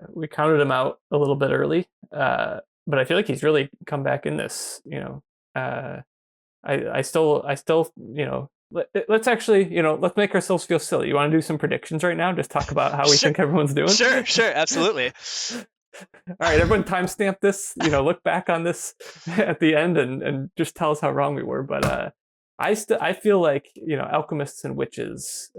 we counted him out a little bit early, but I feel like he's really come back in this. I still let's actually let's make ourselves feel silly. You want to do some predictions right now? Just talk about how we think everyone's doing. Sure, absolutely. All right, everyone timestamp this, look back on this at the end and just tell us how wrong we were. But I feel like, alchemists and witches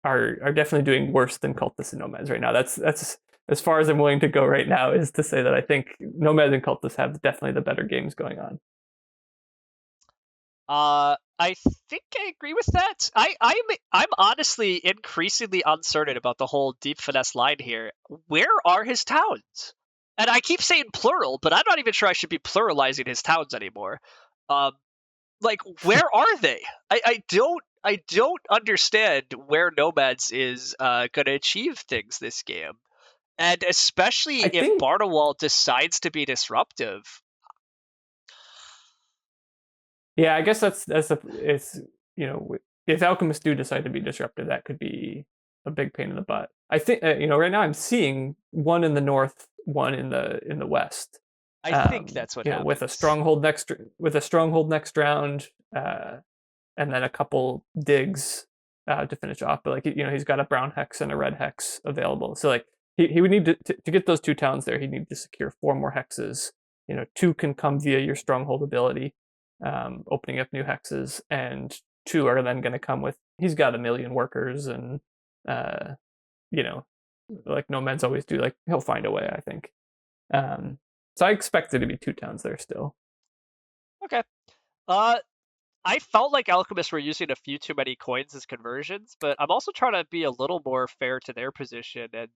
are definitely doing worse than cultists and nomads right now. That's as far as I'm willing to go right now, is to say that I think nomads and cultists have definitely the better games going on. I think I agree with that. I'm honestly increasingly uncertain about the whole Deep Finesse line here. Where are his towns? And I keep saying plural, but I'm not even sure I should be pluralizing his towns anymore. Um, like, where are they? I don't understand where Nomads is going to achieve things this game, and especially I if think, Barnawal decides to be disruptive. yeah, I guess it's, you know, if alchemists do decide to be disruptive, that could be a big pain in the butt. I think, you know, right now I'm seeing one in the north, one in the west. I think that's what You know, happens. with a stronghold next round, and then a couple digs to finish off. But like, you know, he's got a brown hex and a red hex available. So like he would need to get those 2 towns there. He'd need to secure 4 more hexes. You know, 2 can come via your stronghold ability, opening up new hexes, and 2 are then going to come with. He's got a million workers, and uh, you know, like nomads always do. Like he'll find a way, I think. Um, so I expect there to be 2 towns there still. Okay. Uh, I felt like alchemists were using a few too many coins as conversions, but I'm also trying to be a little more fair to their position. And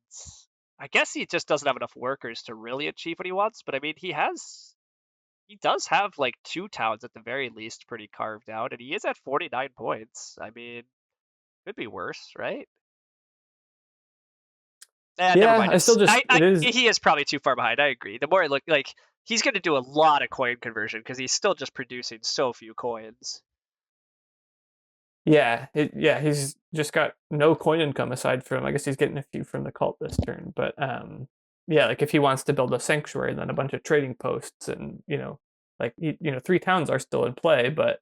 I guess he just doesn't have enough workers to really achieve what he wants. But I mean, he does have like 2 towns at the very least pretty carved out, and he is at 49 points. I mean, could be worse, right? Never Yeah, mind. I still just it is. He is probably too far behind. I agree. The more I look, like he's going to do a lot of coin conversion because he's still just producing so few coins. Yeah, he's just got no coin income aside from, I guess he's getting a few from the cult this turn, but yeah, like if he wants to build a sanctuary, then a bunch of trading posts, and you know, like you know, 3 towns are still in play, but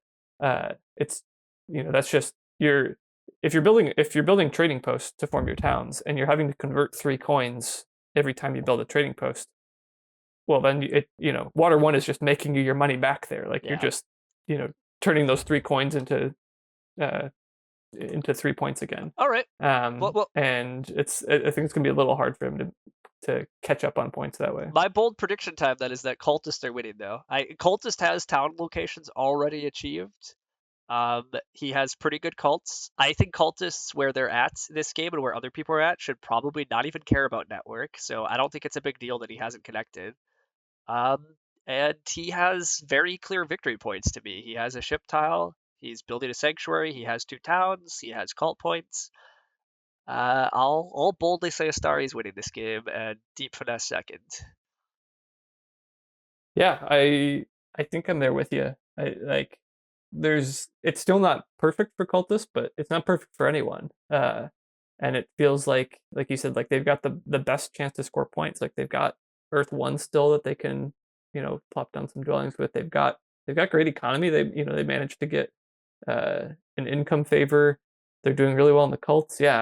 it's, you know, that's just your, if you're building trading posts to form your towns and you're having to convert 3 coins every time you build a trading post, well then you know, water one is just making you your money back there, like you're Yeah. just, you know, turning those 3 coins uh, into 3 points again. All right. Well, And I think it's gonna be a little hard for him to catch up on points that way. my bold prediction time then is that Cultist are winning though. Cultist has town locations already achieved. He has pretty good cults. I think cultists where they're at this game and where other people are at should probably not even care about network. So I don't think it's a big deal that he hasn't connected. Um, and he has very clear victory points to me. He has a ship tile. He's building a sanctuary. He has 2 towns. He has cult points. I'll boldly say Astari's winning this game and Deep Finesse second. Yeah, I think I'm there with you. I like, there's, it's still not perfect for cultists, but it's not perfect for anyone. And it feels like you said, like they've got the best chance to score points. Like they've got Earth One still that they can, you know, plop down some dwellings with. They've got great economy. They managed to get an income favor. They're doing really well in the cults. Yeah,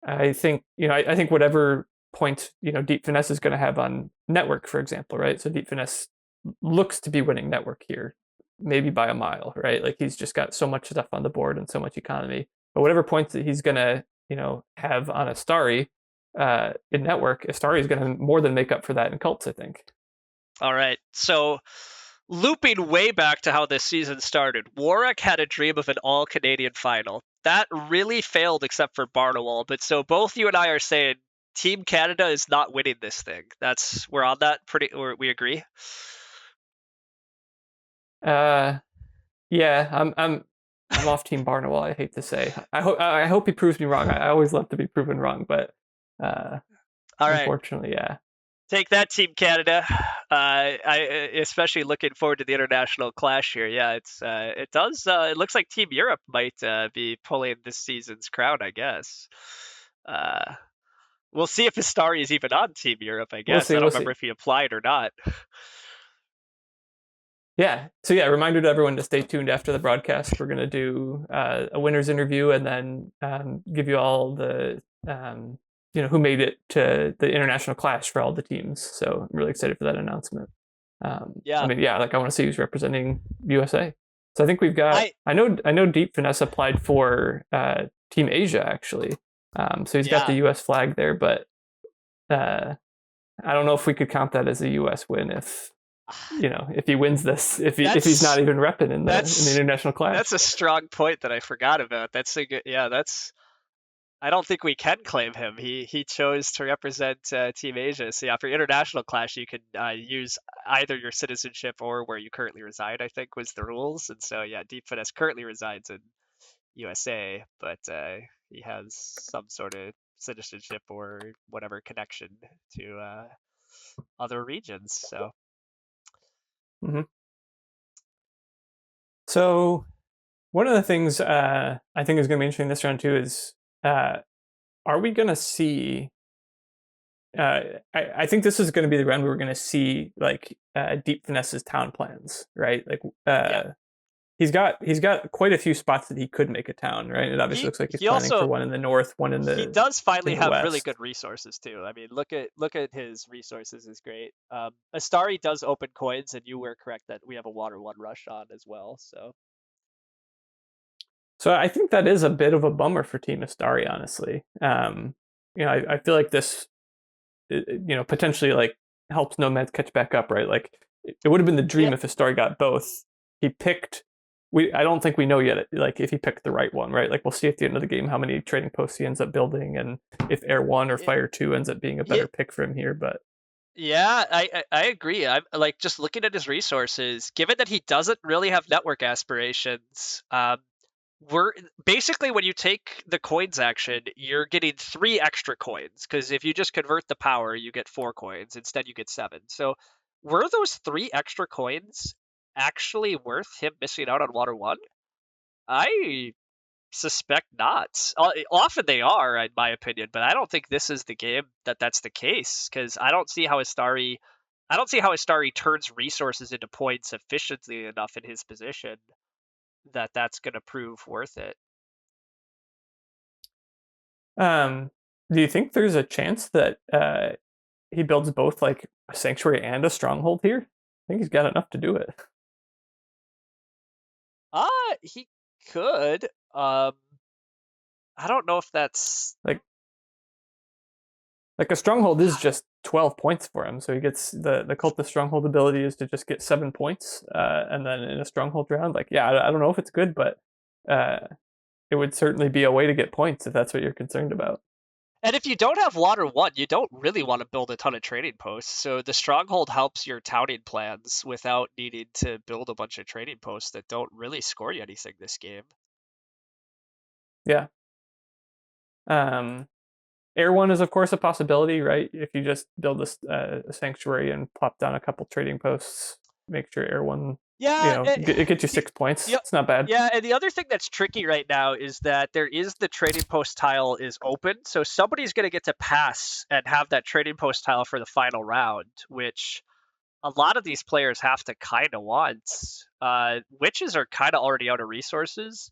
I think, you know, I think whatever point, you know, Deep Finesse is going to have on network, for example, right? So Deep Finesse looks to be winning network here, maybe by a mile, right? Like he's just got so much stuff on the board and so much economy. But whatever points that he's going to, you know, have on Astari in network, Astari is going to more than make up for that in cults, I think. All right. So, looping way back to how this season started, Warwick had a dream of an all Canadian final. That really failed except for Barnawal. But so both you and I are saying Team Canada is not winning this thing. We're on that we agree. Uh, yeah, I'm off Team Barnawal. I hate to say. I hope he proves me wrong. I always love to be proven wrong, but All right. unfortunately, yeah. Take that, Team Canada. I especially looking forward to the international clash here. Yeah, it does. It looks like Team Europe might be pulling this season's crown. I guess. Uh, we'll see if Astari is even on Team Europe. I We'll guess see. I We'll don't remember see. if he applied or not. Yeah. So yeah, reminder to everyone to stay tuned after the broadcast. We're gonna do a winners interview and then give you all the you know, who made it to the international clash for all the teams. So I'm really excited for that announcement. I Yeah, mean, yeah, like I want to see who's representing USA. So I think we've got. I I know Deep Finesse applied for Team Asia actually. So he's got yeah. the US flag there, but uh, I don't know if we could count that as a US win if, you know, if he wins this, if he's not That's even repping in the that's international clash. that's a strong point that I forgot about. That's a good. Yeah, that's I don't think we can claim him. He chose to represent Team Asia. So yeah, for international clash, you can use either your citizenship or where you currently reside. I think was the rules. And so yeah, Deep Finesse currently resides in USA, but he has some sort of citizenship or whatever connection to other regions. So Hmm. So one of the things I think is going to be interesting this round too is are we going to see? I think this is going to be the round where we're going to see like Deep Finesse's town plans, right? Like yeah, he's got quite a few spots that he could make a town, right? It obviously he looks like he's he planning for also one in the north, one he does in finally the have really west. good resources too. I mean, look at his resources is great. Astari does open coins, and you were correct that we have a water one rush on as well. So So I think that is a bit of a bummer for Team Astari, honestly. I feel like this, potentially like helps Nomads catch back up, right? Like it would have been the yeah, dream if Astari got both. He picked. I don't think we know yet, like if he picked the right one, right? Like we'll see at the end of the game how many trading posts he ends up building, and if Air One or yeah, Fire Two ends up being a yeah, better pick for him here. But yeah. I agree. I'm like just looking at his resources. Given that he doesn't really have network aspirations, we're basically when you take the coins action, you're getting 3 extra coins because if you just convert the power, you get 4 coins. Instead, you get 7. So, were those 3 extra coins actually worth him missing out on Water One? I suspect not. Often they are, in my opinion, but I don't think this is the game that's the case because I don't see how Astari turns resources into points efficiently enough in his position that that's going to prove worth it. um, do you think there's a chance that he builds both like a sanctuary and a stronghold here? I think he's got enough to do it. He could. I don't know if that's. Like a stronghold is just 12 points for him, so he gets the cultist stronghold ability is to just get 7 points, and then in a stronghold round, like yeah, I don't know if it's good, but uh, it would certainly be a way to get points if that's what you're concerned about. And if you don't have Water 1, you don't really want to build a ton of trading posts. So the Stronghold helps your touting plans without needing to build a bunch of trading posts that don't really score you anything this game. Yeah. Um, Air One is of course a possibility, right? If you just build a sanctuary and plop down a couple trading posts, make sure Air One, Yeah, it gets you the, 6 points. the, It's not bad. yeah, and the other thing that's tricky right now is that there is the trading post tile is open, so somebody's going to get to pass and have that trading post tile for the final round, which a lot of these players have to kind of want. Witches are kind of already out of resources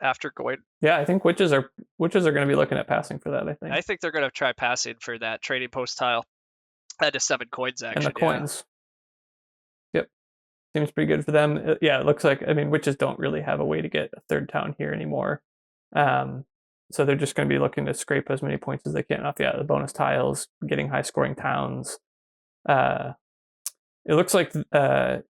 after going. Yeah, I think witches are going to be looking at passing for that. I think, I think they're going to try passing for that trading post tile. That is 7 coins and the action, yeah. coins. Yep, seems pretty good for them. Yeah, it looks like, I mean, witches don't really have a way to get a third town here anymore. Um, so they're just going to be looking to scrape as many points as they can off, the bonus tiles, getting high scoring towns. Uh, it looks like there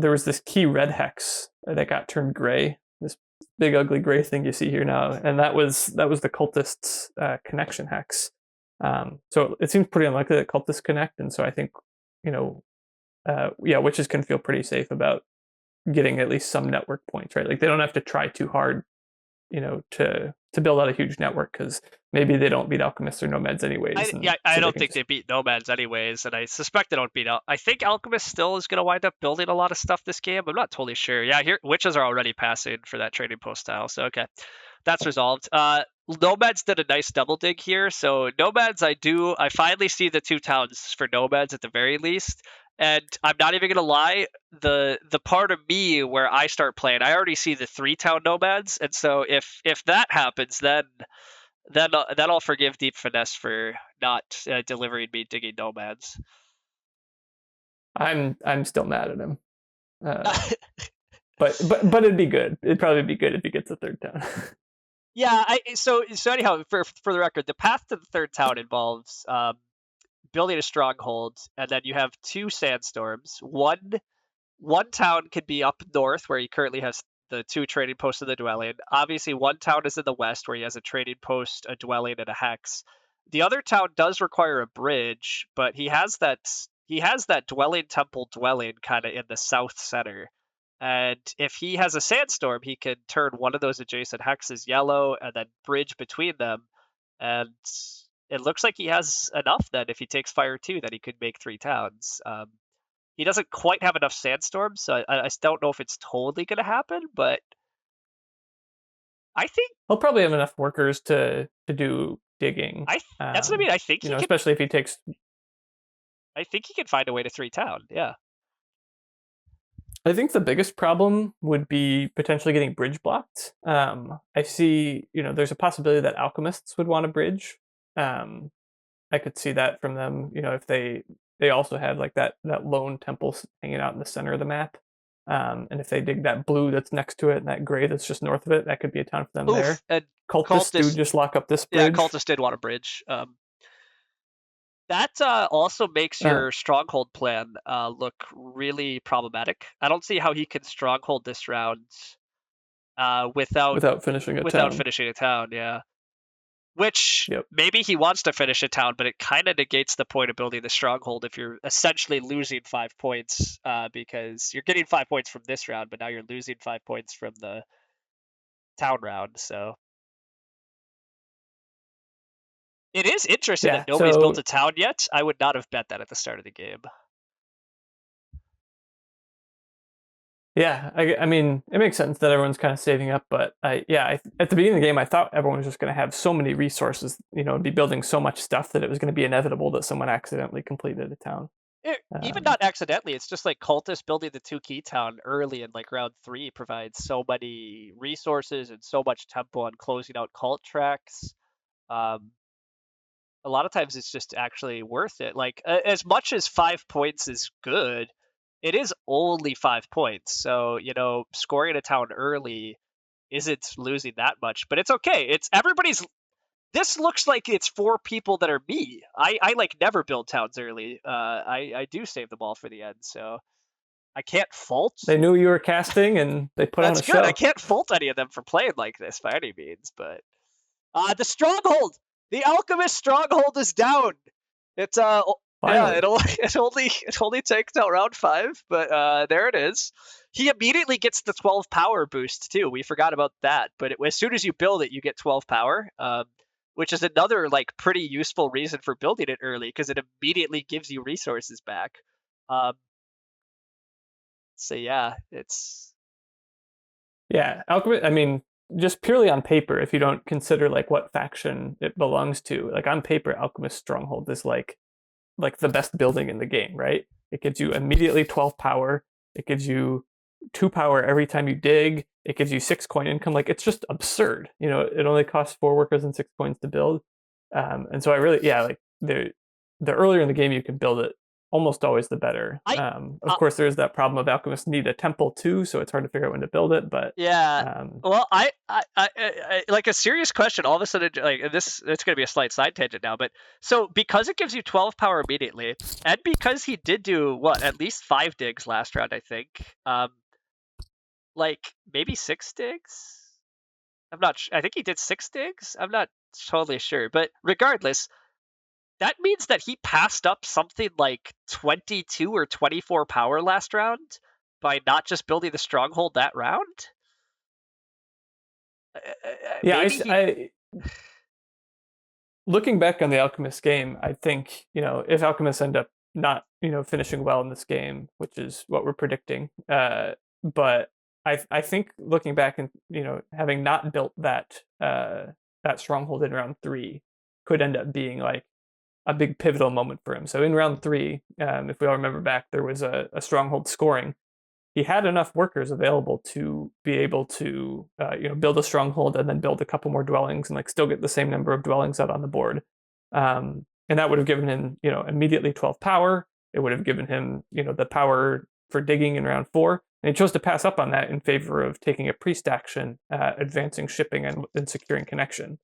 was this key red hex that got turned gray. This big ugly gray thing you see here now, and that was the cultists' connection hex. So it seems pretty unlikely that cultists connect, and so I think witches can feel pretty safe about getting at least some network points, right? Like they don't have to try too hard, to build out a huge network because maybe they don't beat alchemists or nomads anyways. I So don't think they beat nomads anyways, and I suspect they don't beat. I think alchemist still is going to wind up building a lot of stuff this game. I'm not totally sure. Yeah, here witches are already passing for that trading post tile, so okay, that's resolved. Nomads did a nice double dig here, so nomads I finally see the 2 towns for nomads at the very least. And I'm not even gonna lie, the part of me where I start playing, I already see the 3 town nomads, and so if that happens, then I'll forgive Deep Finesse for not delivering me digging nomads. I'm still mad at him. But it'd be good. It'd probably be good if he gets a third town. Yeah, so anyhow, for the record, the path to the 3rd town involves building a stronghold, and then you have 2 sandstorms. One town could be up north where he currently has the 2 trading posts of the dwelling. Obviously, one town is in the west where he has a trading post, a dwelling, and a hex. The other town does require a bridge, but he has that dwelling temple dwelling kind of in the south center. And if he has a sandstorm, he can turn one of those adjacent hexes yellow and then bridge between them. And it looks like he has enough then if he takes fire too that he could make 3 towns. He doesn't quite have enough sandstorms, so I don't know if it's totally going to happen, but I think he'll probably have enough workers to do digging. That's what I mean. I think especially if he takes. I think he can find a way to 3 town. Yeah. I think the biggest problem would be potentially getting bridge blocked. I see, there's a possibility that alchemists would want a bridge. I could see that from them, if they also have like that lone temple hanging out in the center of the map. And if they dig that blue that's next to it and that gray that's just north of it, that could be a town for them there. And cultists do just lock up this bridge. Yeah, cultists did want a bridge. That also makes your stronghold plan look really problematic. I don't see how he can stronghold this round without finishing a town. Yeah. Which maybe he wants to finish a town, but it kind of negates the point of building the stronghold if you're essentially losing 5 points because you're getting 5 points from this round, but now you're losing 5 points from the town round. So it is interesting that nobody's built a town yet. I would not have bet that at the start of the game. Yeah, I mean, it makes sense that everyone's kind of saving up, but at the beginning of the game, I thought everyone was just going to have so many resources, be building so much stuff that it was going to be inevitable that someone accidentally completed a town. Even not accidentally, it's just like cultists building the 2 key town early in like round 3 provides so many resources and so much tempo on closing out cult tracks. A lot of times it's just actually worth it. Like as much as 5 points is good, it is only 5 points. So, scoring a town early isn't losing that much, but it's okay. This looks like it's for people that are me. I like never build towns early. I do save them all for the end, so I can't fault. They knew you were casting and they put on a show. That's good. I can't fault any of them for playing like this by any means, but the stronghold, the alchemist stronghold is down. It's Finally. Yeah, it only takes out round 5, but there it is. He immediately gets the 12 power boost too. We forgot about that, but as soon as you build it, you get 12 power, which is another like pretty useful reason for building it early because it immediately gives you resources back. So yeah, alchemist. I mean, just purely on paper, if you don't consider like what faction it belongs to, like on paper, alchemist stronghold is like the best building in the game, right? It gives you immediately 12 power. It gives you 2 power every time you dig. It gives you 6 coin income. Like it's just absurd. It only costs 4 workers and 6 coins to build. And so I really, like the earlier in the game you can build it, almost always the better. Of course, there's that problem of alchemists need a temple too, so it's hard to figure out when to build it. But well, I like a serious question. All of a sudden, like it's going to be a slight side tangent now, but so because it gives you 12 power immediately, and because he did do at least 5 digs last round, I think, like maybe 6 digs. I think he did 6 digs. I'm not totally sure, but regardless. That means that he passed up something like 22 or 24 power last round by not just building the stronghold that round. Looking back on the Alchemist game, I think, if Alchemists end up not, finishing well in this game, which is what we're predicting, but I think looking back and, having not built that stronghold in round 3 could end up being like a big pivotal moment for him. So in round 3, if we all remember back, there was a stronghold scoring. He had enough workers available to be able to, build a stronghold and then build a couple more dwellings and like still get the same number of dwellings out on the board. And that would have given him, immediately 12 power. It would have given him, the power for digging in round 4. And he chose to pass up on that in favor of taking a priest action, advancing shipping and securing connection.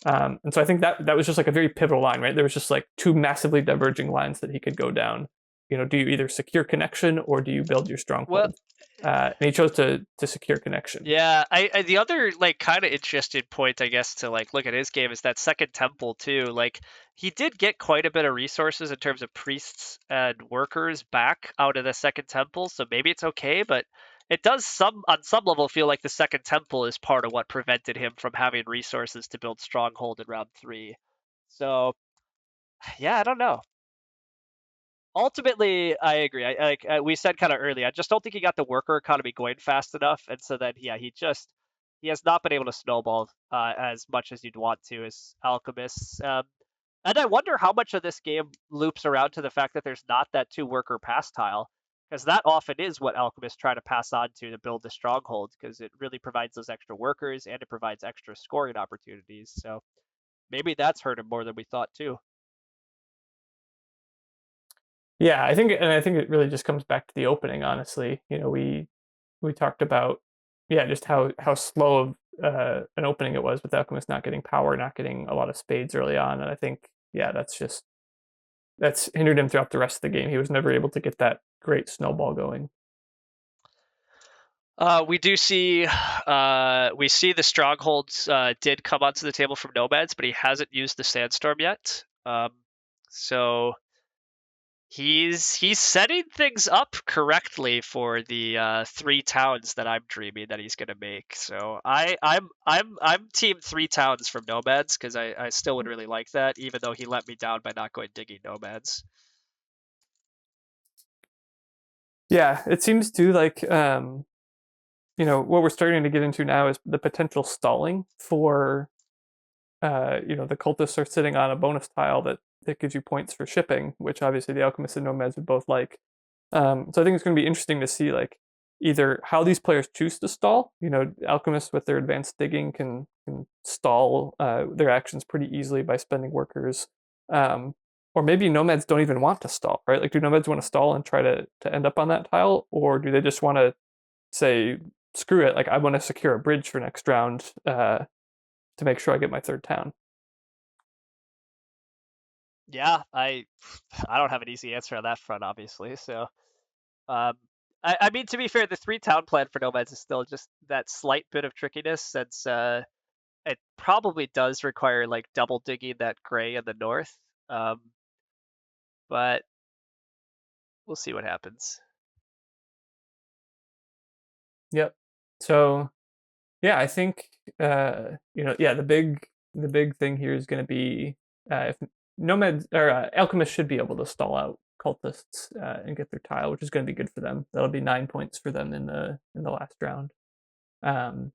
And so I think that was just like a very pivotal line, right? There was just like 2 massively diverging lines that he could go down. do you either secure connection or do you build your Well, stronghold? And he chose to secure connection. yeah, I the other like kind of interesting point, I guess, to like look at his game is that second temple too. Like he did get quite a bit of resources in terms of priests and workers back out of the second temple, so maybe it's okay, but it does on some level feel like the second temple is part of what prevented him from having resources to build stronghold in round 3. So yeah, I don't know. Ultimately, I agree. Like we said kind of early, I just don't think he got the worker economy going fast enough, and so then yeah, he has not been able to snowball as much as you'd want to as alchemists. And I wonder how much of this game loops around to the fact that there's not that 2 worker pass tile, because that often is what alchemists try to pass on to build the stronghold, because it really provides those extra workers and it provides extra scoring opportunities. So maybe that's hurt him more than we thought too. Yeah, I think it really just comes back to the opening. Honestly, we talked about, yeah, just how slow of an opening it was with Alchemist not getting power, not getting a lot of spades early on, and I think, yeah, that's hindered him throughout the rest of the game. He was never able to get that great snowball going. We do see we see the strongholds did come onto the table from Nomads, but he hasn't used the Sandstorm yet. So he's setting things up correctly for the 3 towns that I'm dreaming that he's gonna make. So I'm team 3 towns from Nomads, because I still would really like that, even though he let me down by not going digging Nomads. Yeah, it seems to like what we're starting to get into now is the potential stalling for the cultists are sitting on a bonus tile that gives you points for shipping, which obviously the alchemists and nomads would both like. So I think it's going to be interesting to see like either how these players choose to stall. Alchemists with their advanced digging can stall their actions pretty easily by spending workers. Or maybe nomads don't even want to stall, right? Like, do nomads want to stall and try to end up on that tile, or do they just want to say, screw it, like I want to secure a bridge for next round to make sure I get my 3rd town? Yeah, I don't have an easy answer on that front, obviously. So Um, I mean, to be fair, the 3 town plan for Nomads is still just that slight bit of trickiness, since it probably does require like double digging that gray in the north. Um, but we'll see what happens. Yep. So yeah, I think yeah, the big thing here is going to be if nomads or alchemists should be able to stall out cultists and get their tile, which is going to be good for them. That'll be 9 points for them in the last round. Um,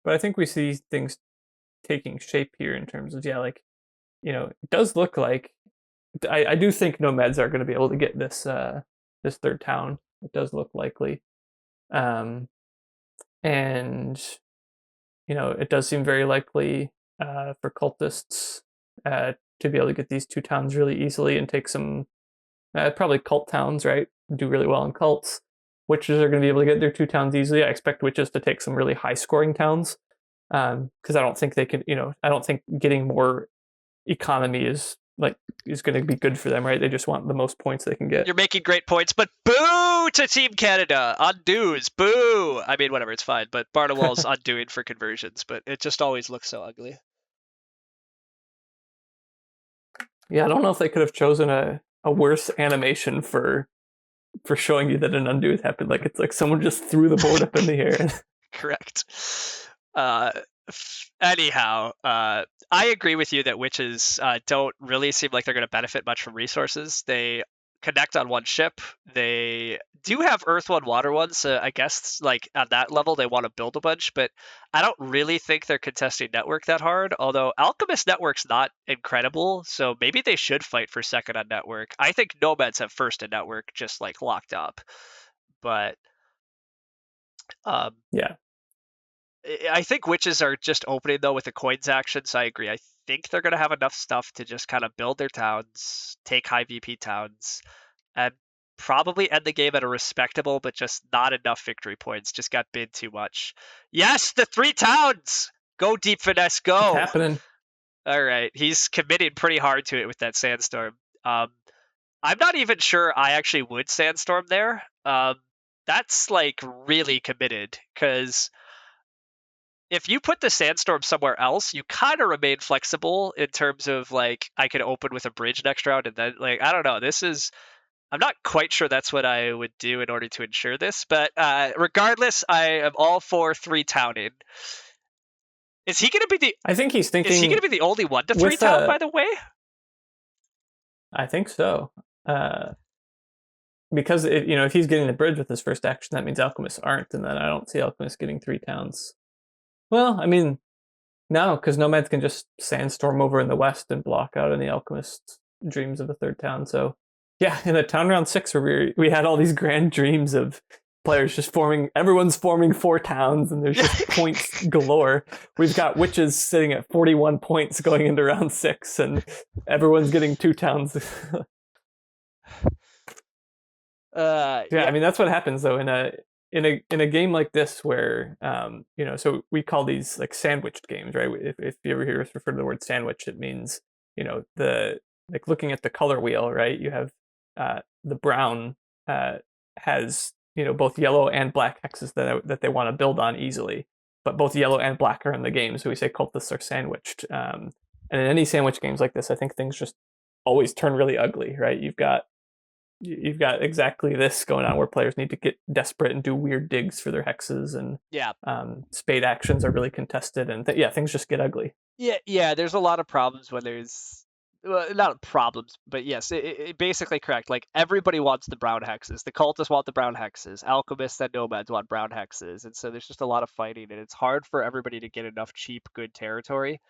but I think we see things taking shape here in terms of, yeah, like, it does look like I do think nomads are going to be able to get this 3rd town. It does look likely. Um, and it does seem very likely for cultists to be able to get these 2 towns really easily and take some probably cult towns, right? Do really well in cults. Witches are going to be able to get their 2 towns easily. I expect witches to take some really high scoring towns because I don't think they can. I don't think getting more economy is going to be good for them, right? They just want the most points they can get. You're making great points, but boo to Team Canada. Undoes. Boo. I mean, whatever, it's fine. But Barnawall's undoing for conversions, but it just always looks so ugly. Yeah, I don't know if they could have chosen a worse animation for showing you that an undo has happened. Like, it's like someone just threw the board up in the air. Correct. Anyhow, I agree with you that witches don't really seem like they're going to benefit much from resources. They connect on 1 ship. They do have Earth 1, Water 1, so I guess like on that level they want to build a bunch, but I don't really think they're contesting network that hard, although Alchemist network's not incredible, so maybe they should fight for 2nd on network. I think Nomads have 1st in network just like locked up, but Yeah. I think witches are just opening though with the coins action, so I agree. I think they're gonna have enough stuff to just kind of build their towns, take high VP towns, and probably end the game at a respectable but just not enough victory points. Just got bid too much. Yes, the 3 towns! Go deep finesse, It's go! happening. All right, he's committing pretty hard to it with that sandstorm. I'm not even sure I actually would sandstorm there. That's like really committed because if you put the sandstorm somewhere else, you kind of remain flexible in terms of like I could open with a bridge next round and then like I don't know. I'm not quite sure that's what I would do in order to ensure this, but regardless, I am all for three towning. Is he gonna be the I think he's is he thinking gonna be the only one to three with town, by the way? I think so. Because if he's getting the bridge with his first action, that means alchemists aren't, and then I don't see alchemists getting 3 towns. Well, I mean, no, because nomads can just sandstorm over in the west and block out any alchemist's dreams of a third town. So, yeah, in a town round 6 where we had all these grand dreams of players just everyone's forming 4 towns, and there's just points galore. We've got witches sitting at 41 points going into round 6, and everyone's getting 2 towns. Yeah, I mean that's what happens though in a game like this where so we call these like sandwiched games, right? If you ever hear us refer to the word sandwich, it means the like looking at the color wheel, right? You have the brown has both yellow and black hexes that they want to build on easily, but both yellow and black are in the game, so we say cultists are sandwiched. And in any sandwich games like this, I think things just always turn really ugly, right? You've got exactly this going on where players need to get desperate and do weird digs for their hexes, and Yeah. spade actions are really contested, and things just get ugly. Yeah. There's a lot of problems when there's not problems, but yes, it basically correct. Like everybody wants the brown hexes. The cultists want the brown hexes. Alchemists and nomads want brown hexes, and so there's just a lot of fighting, and it's hard for everybody to get enough cheap, good territory.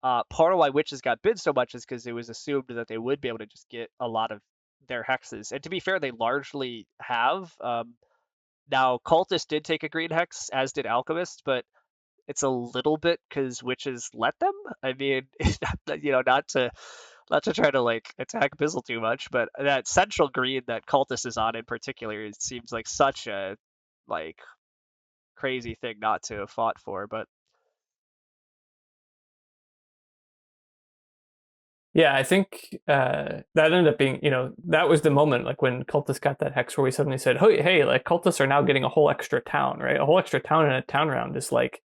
Part of why witches got bid so much is because it was assumed that they would be able to just get a lot of their hexes, and to be fair, they largely have. Now, cultists did take a green hex, as did alchemists, but it's a little bit because witches let them. I mean, not to try to like attack Bizzle too much, but that central green that Cultist is on in particular, it seems like such a like crazy thing not to have fought for. But Yeah, I think that ended up being, that was the moment like when cultists got that hex where we suddenly said, hey, like cultists are now getting a whole extra town, right? A whole extra town in a town round is like,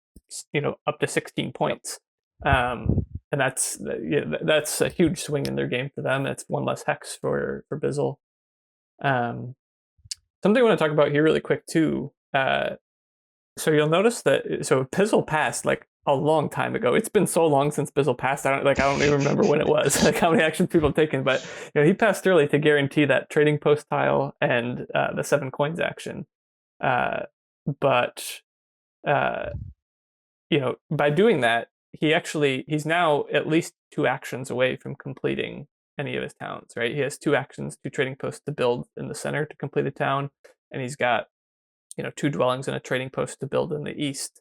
up to 16 points. And that's a huge swing in their game for them. It's one less hex for Bizzle. Something I want to talk about here really quick too. So you'll notice that Bizzle passed like a long time ago. It's been so long since Bizzle passed. I don't even remember when it was, like how many actions people have taken. But he passed early to guarantee that trading post tile and the 7 coins action. But by doing that, he's now at least 2 actions away from completing any of his towns. Right, he has 2 actions, 2 trading posts to build in the center to complete a town, and he's got 2 dwellings and a trading post to build in the east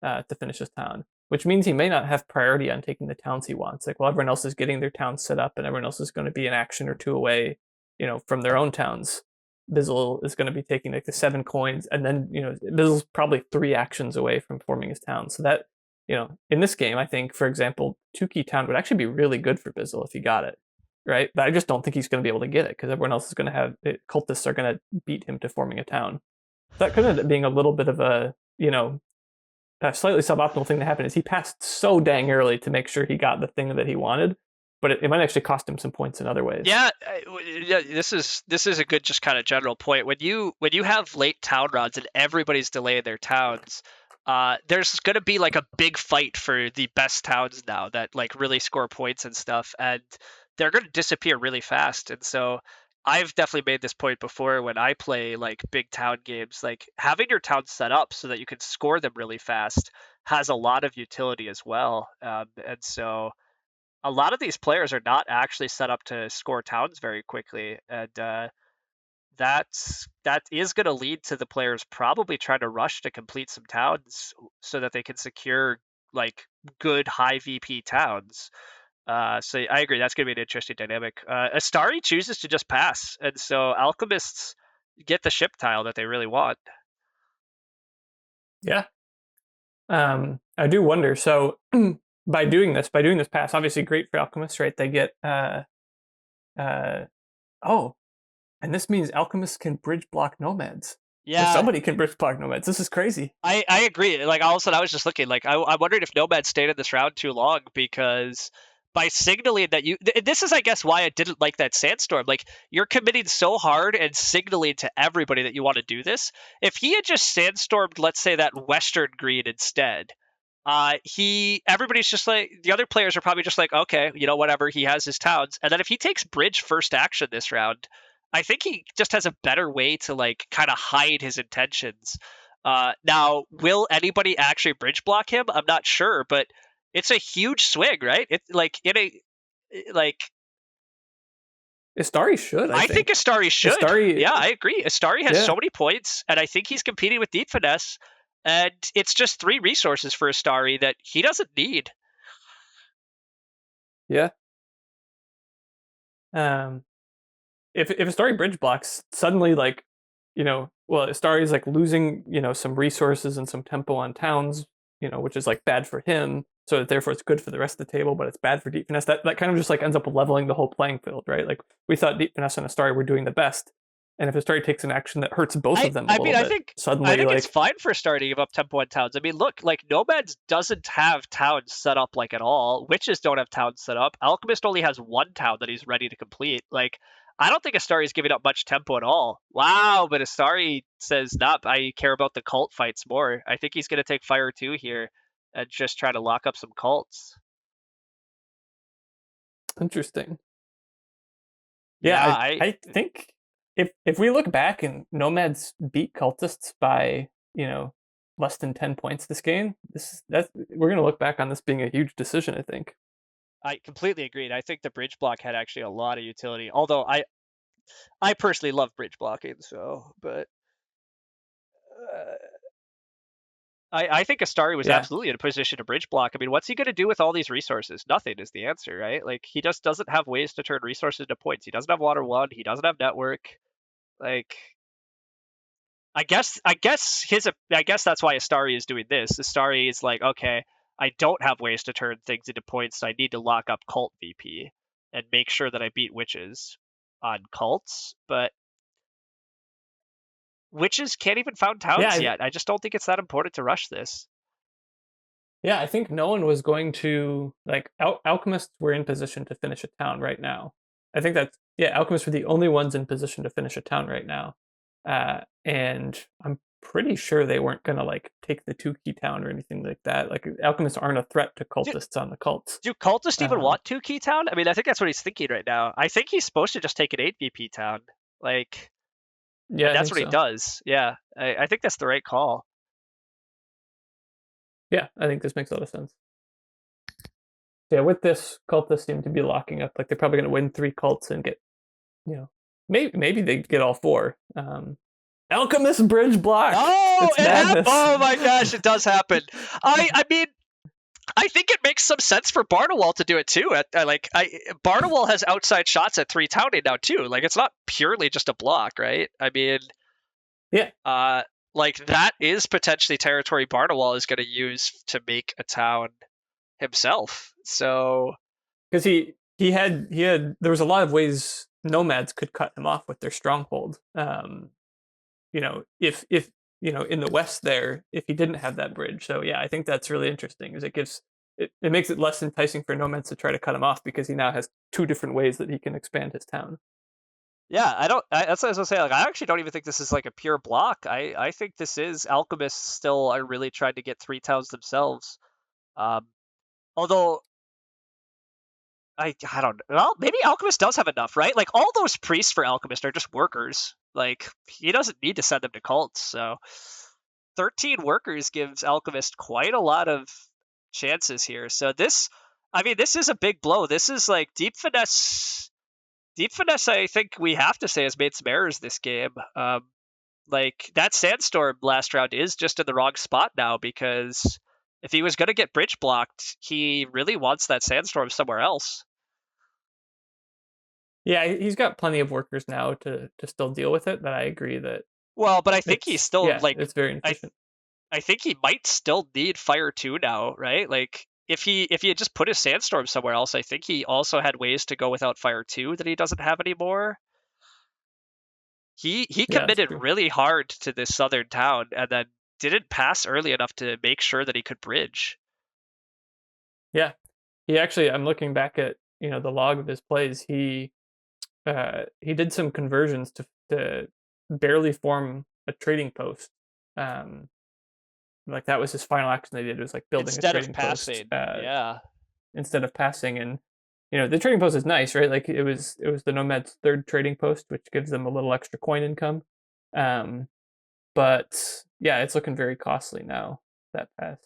to finish his town, which means he may not have priority on taking the towns he wants. Like, well, everyone else is getting their towns set up and everyone else is going to be an action or 2 away, from their own towns. Bizzle is going to be taking like the 7 coins, and then, Bizzle's probably 3 actions away from forming his town. So that, in this game, I think, for example, Tukey Town would actually be really good for Bizzle if he got it, right? But I just don't think he's going to be able to get it because everyone else is going to have it. Cultists are going to beat him to forming a town. That could end up being a little bit of a slightly suboptimal thing to happen. Is he passed so dang early to make sure he got the thing that he wanted, but it might actually cost him some points in other ways. Yeah, this is a good just kind of general point. When you have late town rounds and everybody's delaying their towns, there's going to be like a big fight for the best towns now that like really score points and stuff, and they're going to disappear really fast. And so I've definitely made this point before when I play like big town games, like having your town set up so that you can score them really fast has a lot of utility as well. And so a lot of these players are not actually set up to score towns very quickly, and that is going to lead to the players probably trying to rush to complete some towns so that they can secure like good high VP towns. So I agree, that's going to be an interesting dynamic. Astari chooses to just pass, and so alchemists get the ship tile that they really want. Yeah. I do wonder. So by doing this pass, obviously great for alchemists, right? They get oh, And this means alchemists can bridge block nomads. Or Yeah, somebody can bridge block nomads. This is crazy. I agree. Like all of a sudden, I was just looking. Like I wondered if Nomad stayed in this round too long because by signaling that this is, I guess, why I didn't like that Sandstorm. Like you're committing so hard and signaling to everybody that you want to do this. If he had just Sandstormed, let's say that Western Green instead, everybody's just like the other players are probably just like, okay, whatever. He has his towns, and then if he takes Bridge first action this round, I think he just has a better way to like kind of hide his intentions. Now, will anybody actually bridge block him? I'm not sure, but it's a huge swing, right? It's like Istari should, I I think think. Astari should. Istari, Yeah, I agree. Astari has yeah, so many points, and I think he's competing with Deep Finesse, and it's just 3 resources for Astari that he doesn't need. yeah. Um, if Astari bridge blocks, suddenly like, well, Astari is like losing, some resources and some tempo on towns, which is like bad for him. So therefore it's good for the rest of the table, but it's bad for Deep Finesse. That kind of just like ends up leveling the whole playing field, right? Like we thought Deep Finesse and Astari were doing the best. And if Astari takes an action that hurts both of them a I little mean, bit, I suddenly think it's like, fine for Astari to give up tempo on towns. I mean, look, like Nomads doesn't have towns set up like at all. Witches don't have towns set up. Alchemist only has 1 town that he's ready to complete. Like, I don't think Astari is giving up much tempo at all. Wow, but Astari says, "Nope, I care about the cult fights more." I think he's going to take Fire 2 here and just try to lock up some cults. interesting. Yeah, Yeah, I think if we look back and Nomads beat cultists by, less than 10 points this game, that's we're gonna look back on this being a huge decision, I think. I completely agreed. I think the bridge block had actually a lot of utility. Although I personally love bridge blocking, so but uh, I think Astari was Yeah. absolutely in a position to bridge block. I mean, what's he going to do with all these resources? Nothing is the answer, right? Like he just doesn't have ways to turn resources into points. He doesn't have water one. He doesn't have network. Like I guess that's why Astari is doing this. Astari is like, okay, I don't have ways to turn things into points, so I need to lock up cult VP and make sure that I beat witches on cults. But witches can't even found Yeah, towns yet. I just don't think it's that important to rush this. yeah, I think no one was going to like alchemists were in position to finish a town right now. I think that's yeah, alchemists were the only ones in position to finish a town right now. And I'm pretty sure they weren't gonna like take the 2 key town or anything like that. Like alchemists aren't a threat to Do, cultists on the cults. do cultists even Um, want 2 key town? I mean, I think that's what he's thinking right now. I think he's supposed to just take an 8 VP town. Like, yeah, and I that's think what he so. does. Yeah, I think that's the right call. Yeah, I think this makes a lot of sense. Yeah, with this, cultists seem to be locking up. Like they're probably going to win 3 cults and get, maybe they get all 4. Alchemist bridge block. Oh, It's madness. oh my gosh, it does happen. I mean, I think it makes some sense for Barnawall to do it too. Barnawall has outside shots at 3 towning now too. Like it's not purely just a block, right? I mean, Yeah, uh, like that is potentially territory Barnawall is going to use to make a town himself. So because he had there was a lot of ways nomads could cut him off with their stronghold. If in the west there, if he didn't have that bridge. So yeah, I think that's really interesting. Is it makes it less enticing for nomads to try to cut him off because he now has 2 different ways that he can expand his town. yeah, that's what I was gonna say. Like, I actually don't even think this is like a pure block. I think this is alchemists still are really trying to get 3 towns themselves. Um, although I don't know. Well, maybe Alchemist does have enough, right? Like all those priests for Alchemist are just workers. Like he doesn't need to send them to cults. So 13 workers gives Alchemist quite a lot of chances here. So I mean, this is a big blow. This is like Deep Finesse. Deep Finesse, I think we have to say, has made some errors this game. Like that Sandstorm last round is just in the wrong spot now because if he was going to get bridge blocked, he really wants that Sandstorm somewhere else. Yeah, he's got plenty of workers now to still deal with it. But I agree that Well, but I think he's still like it's very I inefficient. I think he might still need Fire 2 now, right? Like if he had just put his Sandstorm somewhere else, I think he also had ways to go without Fire 2 that he doesn't have anymore. He Yeah, that's committed true. really hard to this southern town and then didn't pass early enough to make sure that he could bridge. Yeah, he actually. I'm looking back at the log of his plays. He did some conversions to barely form a trading post. Um, like that was his final action they did, was like building a Instead of trading post passing. Yeah. instead of passing. And the trading post is nice, right? Like it was the Nomad's third trading post, which gives them a little extra coin income. Um, but yeah, it's looking very costly now, that pass.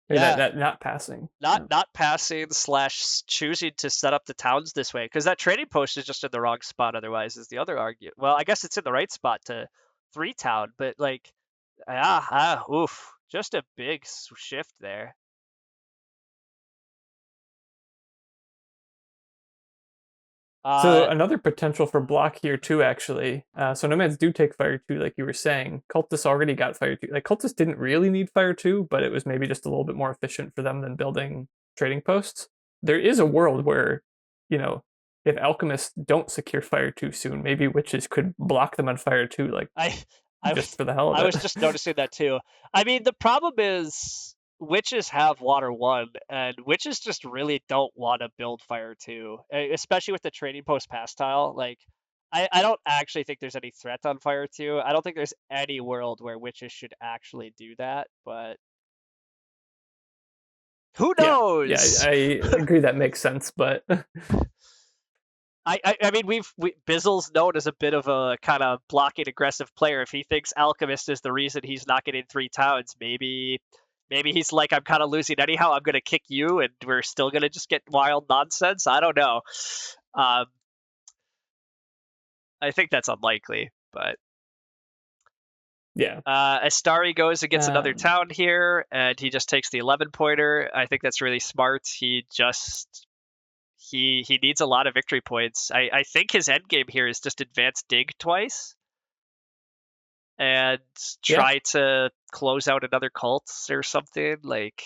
Or that Yeah. that not passing. Not passing / choosing to set up the towns this way, because that trading post is just in the wrong spot otherwise is the other argument. Well, I guess it's in the right spot to 3 town, but like oof, just a big shift there. So Uh another potential for block here too, actually. So nomads do take fire two, like you were saying. Cultists already got fire two. Like cultists didn't really need fire two, but it was maybe just a little bit more efficient for them than building trading posts. There is a world where, you know, if alchemists don't secure fire two soon, maybe witches could block them on fire two, like I I just was for the hell of I was it. just noticing that too. I mean, the problem is witches have water 1, and witches just really don't want to build fire 2, especially with the trading post pass tile. Like, I don't actually think there's any threat on fire 2. I don't think there's any world where witches should actually do that, but who Yeah, yeah, knows? I agree that makes sense, but I mean, Bizzle's known as a bit of a kind of blocking aggressive player. If he thinks Alchemist is the reason he's not getting 3 towns, maybe he's like, I'm kind of losing anyhow. I'm gonna kick you, and we're still gonna just get wild nonsense. I don't know. Um, I think that's unlikely, but yeah. Astari goes and gets another Um, town here, and he just takes the 11 pointer. I think that's really smart. He needs a lot of victory points. I think his end game here is just advance dig twice and yeah. try to close out another cult or something. Like,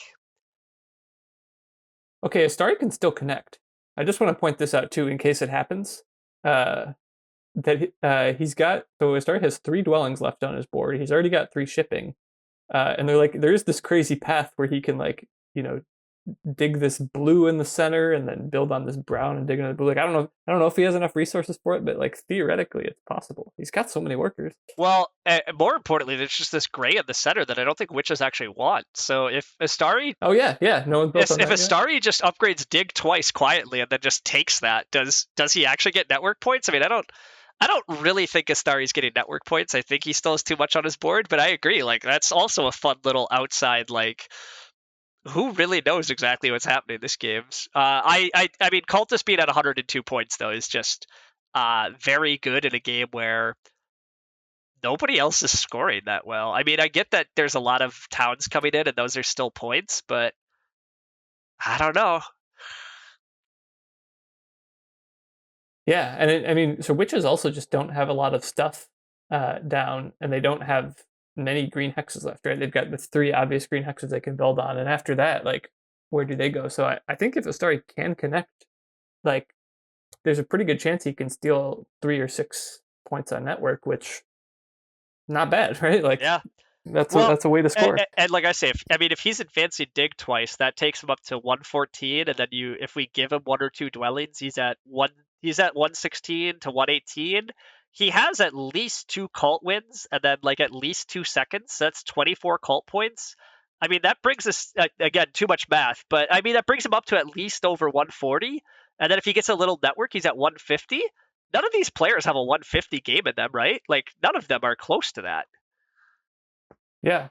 Okay, Astari can still connect. I just want to point this out too, in case it happens. That he's got, so Astari has 3 dwellings left on his board. He's already got 3 shipping, and they're like, there is this crazy path where he can like dig this blue in the center and then build on this brown and dig another blue. Like I don't know if he has enough resources for it, but like theoretically, it's possible. He's got so many workers. well, more importantly, there's just this gray in the center that I don't think witches actually want. So if Astari Oh yeah, yeah. No one's built on if that yet. Astari just upgrades dig twice quietly and then just takes that, does he actually get network points? I mean, I don't really think Astari's getting network points. I think he still has too much on his board, but I agree. Like, that's also a fun little outside, like, who really knows exactly what's happening in this game? I mean, Cultist being at 102 points though is just very good in a game where nobody else is scoring that well. I mean, I get that there's a lot of towns coming in and those are still points, but I don't know. Yeah, and I mean, so witches also just don't have a lot of stuff down, and they don't have many green hexes left, right? They've got the 3 obvious green hexes they can build on, and after that, like, where do they go? So I think if Astari can connect, like, there's a pretty good chance he can steal 3 or 6 points on network, which not bad, right? Like, Yeah. that's a Well, that's a way to score. and like I say, if he's advancing dig twice, that takes him up to 114, and then if we give him 1 or 2 dwellings, he's at 116 to 118. He has at least 2 cult wins, and then like at least 2 seconds. So that's 24 cult points. I mean, that brings us again, too much math, but I mean that brings him up to at least over 140. And then if he gets a little network, he's at 150. None of these players have a 150 game in them, right? Like, none of them are close to that. Yeah,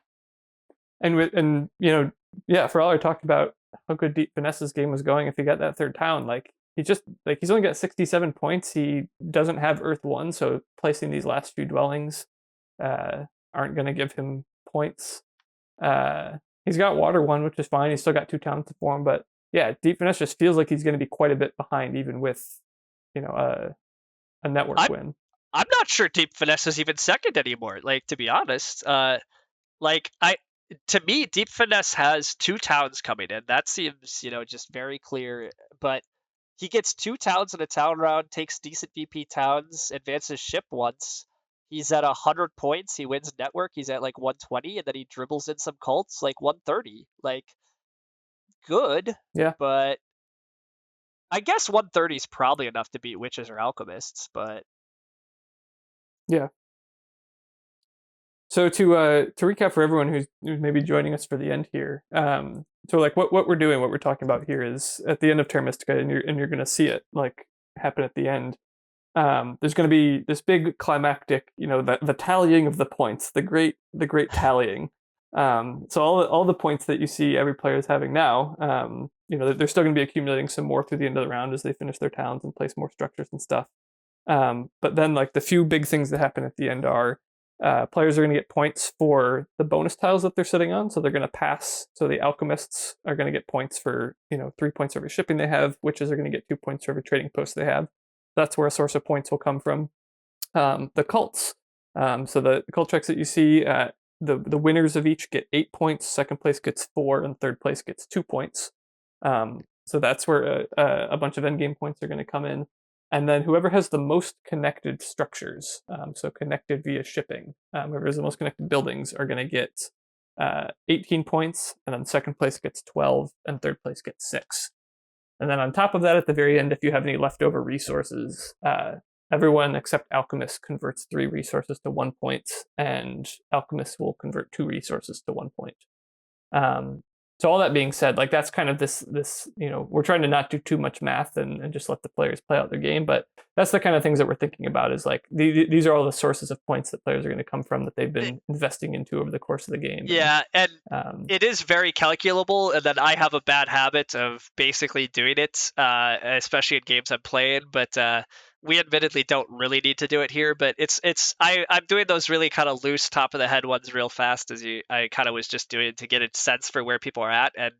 and yeah, for all I talked about how good Deep Finesse's game was going, if he got that third town, like he's only got 67 points. He doesn't have Earth One, so placing these last few dwellings aren't going to give him points. He's got Water One, which is fine. He's still got 2 towns to form, but yeah, Deep Finesse just feels like he's going to be quite a bit behind, even with you know a network I'm win. I'm not sure Deep Finesse is even second anymore. Like, to be honest, like to me, Deep Finesse has 2 towns coming in. That seems just very clear. But he gets 2 towns in a town round, takes decent VP towns, advances ship once. He's at 100 points. He wins network. He's at like 120, and then he dribbles in some cults like 130. Like good, Yeah, but I guess 130 is probably enough to beat witches or alchemists. But yeah. So to recap for everyone who's maybe joining us for the end here, so like what we're doing, what we're talking about here is at the end of Terra Mystica, and you're going to see it like happen at the end. There's going to be this big climactic, the tallying of the points, the great tallying. So all the points that you see every player is having now, they're still going to be accumulating some more through the end of the round as they finish their towns and place more structures and stuff. But then like the few big things that happen at the end are players are going to get points for the bonus tiles that they're sitting on. So they're going to pass. So the alchemists are going to get points for 3 points for every shipping they have. Witches are going to get 2 points for every trading post they have. That's where a source of points will come from. The cults. So the cult treks that you see, the winners of each get 8 points. Second place gets 4, and third place gets 2 points. So that's where a bunch of endgame points are going to come in. And then whoever has the most connected structures, so connected via shipping, whoever has the most connected buildings are going to get 18 points, and then second place gets 12, and third place gets 6. And then on top of that, at the very end, if you have any leftover resources, everyone except Alchemist converts 3 resources to 1 point, and Alchemist will convert 2 resources to 1 point. So all that being said, like that's kind of this we're trying to not do too much math and just let the players play out their game, but that's the kind of things that we're thinking about is like these are all the sources of points that players are going to come from that they've been investing into over the course of the game. Yeah, and it is very calculable, and then I have a bad habit of basically doing it, especially in games I'm playing, but we admittedly don't really need to do it here, but I'm doing those really kind of loose top of the head ones real fast I kind of was just doing to get a sense for where people are at. And